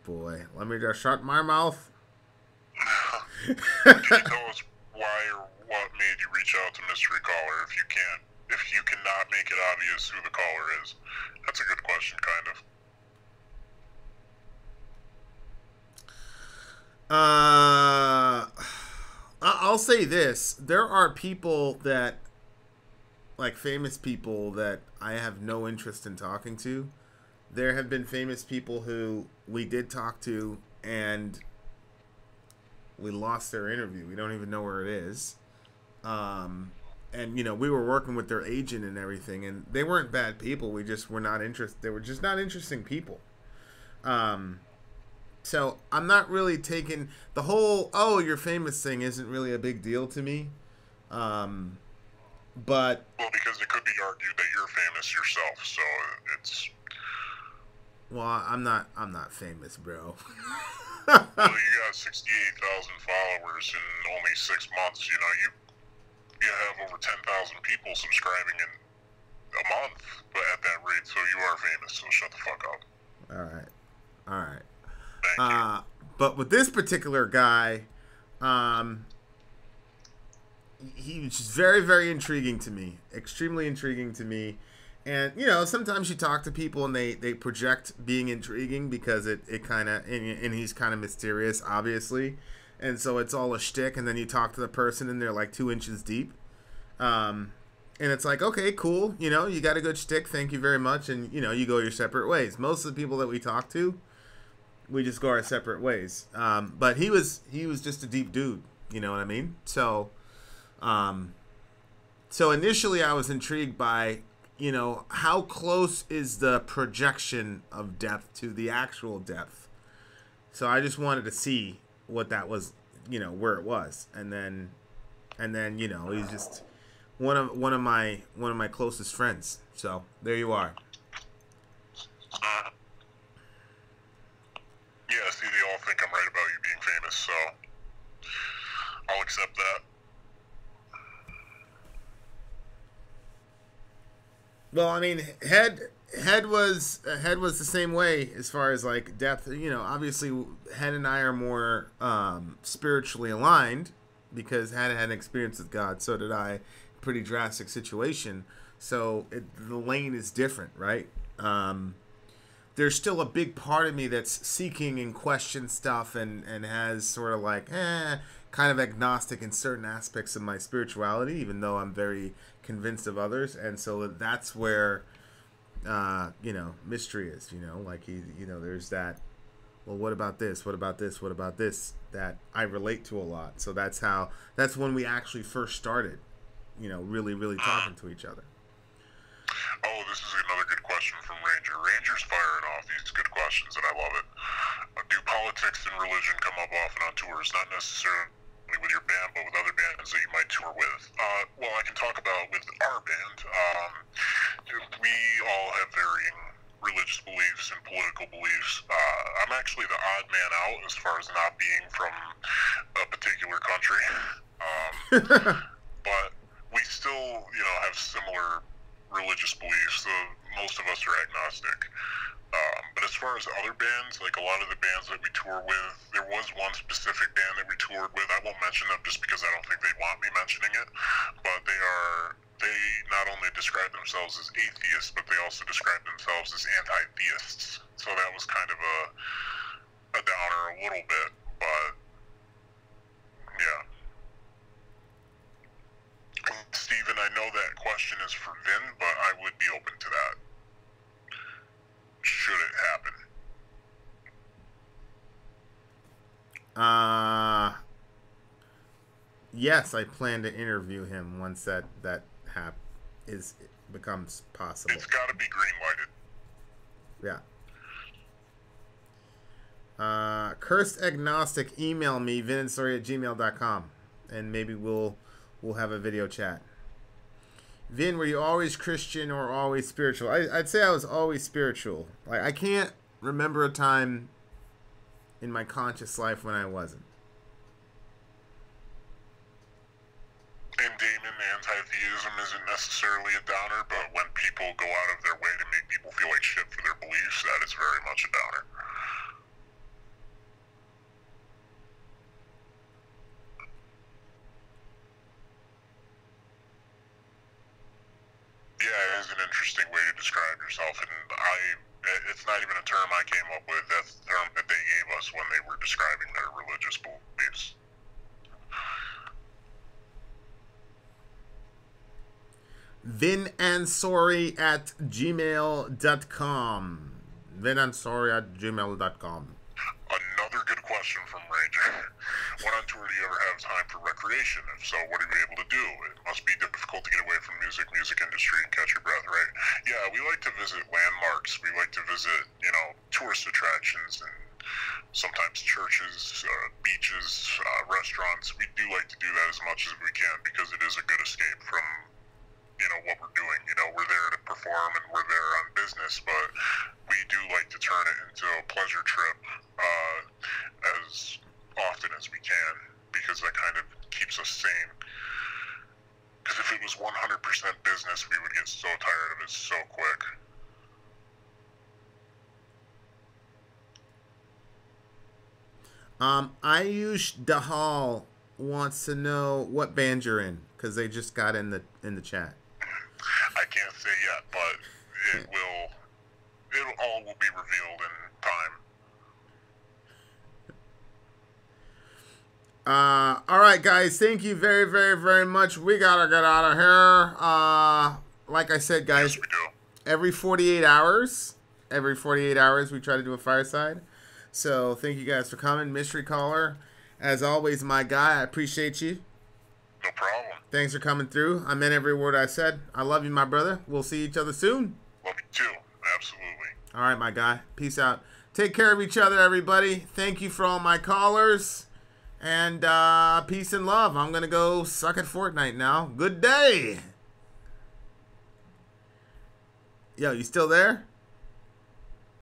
Boy, let me just shut my mouth. Can you tell us why or what made you reach out to Mystery Caller if you cannot make it obvious who the caller is? That's a good question, kind of. I'll say this. There are people that, like famous people, that I have no interest in talking to. There have been famous people who we did talk to and we lost their interview. We don't even know where it is. And, you know, we were working with their agent and everything, and they weren't bad people. We just were not interested. They were just not interesting people. So I'm not really taking the whole, oh, you're famous thing isn't really a big deal to me. But well, because it could be argued that you're famous yourself, so it's. Well, I'm not famous, bro. Well, you got 68,000 followers in only 6 months. You know, you have over 10,000 people subscribing in a month, but at that rate, so you are famous. So shut the fuck up. All right. Thank you. But with this particular guy, he was just very, very intriguing to me. Extremely intriguing to me. And, you know, sometimes you talk to people and they project being intriguing because it kind of, and he's kind of mysterious, obviously. And so it's all a shtick. And then you talk to the person and they're like 2 inches deep. And it's like, okay, cool. You know, you got a good shtick. Thank you very much. And, you know, you go your separate ways. Most of the people that we talk to, we just go our separate ways. But he was just a deep dude. You know what I mean? So initially I was intrigued by, you know, how close is the projection of depth to the actual depth? So I just wanted to see what that was, you know, where it was. And then, you know, he's just one of my closest friends. So there you are. Yeah, see, they all think I'm right about you being famous, so I'll accept that. Well, I mean, Head was the same way as far as like depth. You know, obviously, Head and I are more spiritually aligned because Head had an experience with God. So did I. Pretty drastic situation. So the lane is different, right? There's still a big part of me that's seeking and question stuff and has sort of like kind of agnostic in certain aspects of my spirituality, even though I'm very convinced of others. And so that's where you know, mystery is, you know, like you know, there's that well, what about this? What about this? What about this? That I relate to a lot. So that's when we actually first started, really, really talking to each other. Oh, this is another good question from Ranger. Ranger's firing off these good questions, and I love it. Do politics and religion come up often on tours? Not necessarily with your band, but with other bands that you might tour with. Well, I can talk about with our band. We all have varying religious beliefs and political beliefs. I'm actually the odd man out as far as not being from a particular country. But we still, have similar religious beliefs. So most of us are agnostic. But as far as other bands, like a lot of the bands that we tour with, there was one specific band that we toured with. I won't mention them just because I don't think they want me mentioning it. But they not only describe themselves as atheists, but they also describe themselves as anti-theists. So that was kind of a downer a little bit, but yeah. Steven, I know that question is for Vin, but I would be open to that. Should it happen? Yes, I plan to interview him once that becomes possible. It's got to be green lighted. Yeah. Cursed agnostic, email me vinandsori@gmail.com, and maybe we'll have a video chat. Vin, were you always Christian or always spiritual? I'd say I was always spiritual. Like, I can't remember a time in my conscious life when I wasn't. And Damon, anti-theism isn't necessarily a downer, but when people go out of their way to make people feel like shit for their beliefs, that is very much a downer. Yeah, it is an interesting way to describe yourself, and it's not even a term I came up with. That's the term that they gave us when they were describing their religious beliefs. vinandsori@gmail.com. vinandsori@gmail.com. Another good question from Ranger. When on tour do you ever have time for recreation? If so, what are you able to do? It must be difficult to get away from music industry, and catch your breath, right? Yeah, we like to visit landmarks. We like to visit, tourist attractions and sometimes churches, beaches, restaurants. We do like to do that as much as we can because it is a good escape from what we're doing. We're there to perform and we're there on business, but we do like to turn it into a pleasure trip as often as we can, because that kind of keeps us sane. Because if it was 100% business, we would get so tired of it so quick. Ayush Dahal wants to know what band you're in, because they just got in the chat. I can't say yet, but it all will be revealed in time. All right, guys. Thank you very, very, very much. We gotta get out of here. Like I said, guys, Yes, we do. every 48 hours, we try to do a fireside. So thank you guys for coming. Mystery caller, as always, my guy. I appreciate you. No problem. Thanks for coming through. I meant every word I said. I love you, my brother. We'll see each other soon. Love you too. Absolutely. All right, my guy. Peace out. Take care of each other, everybody. Thank you for all my callers. And peace and love. I'm going to go suck at Fortnite now. Good day. Yo, you still there?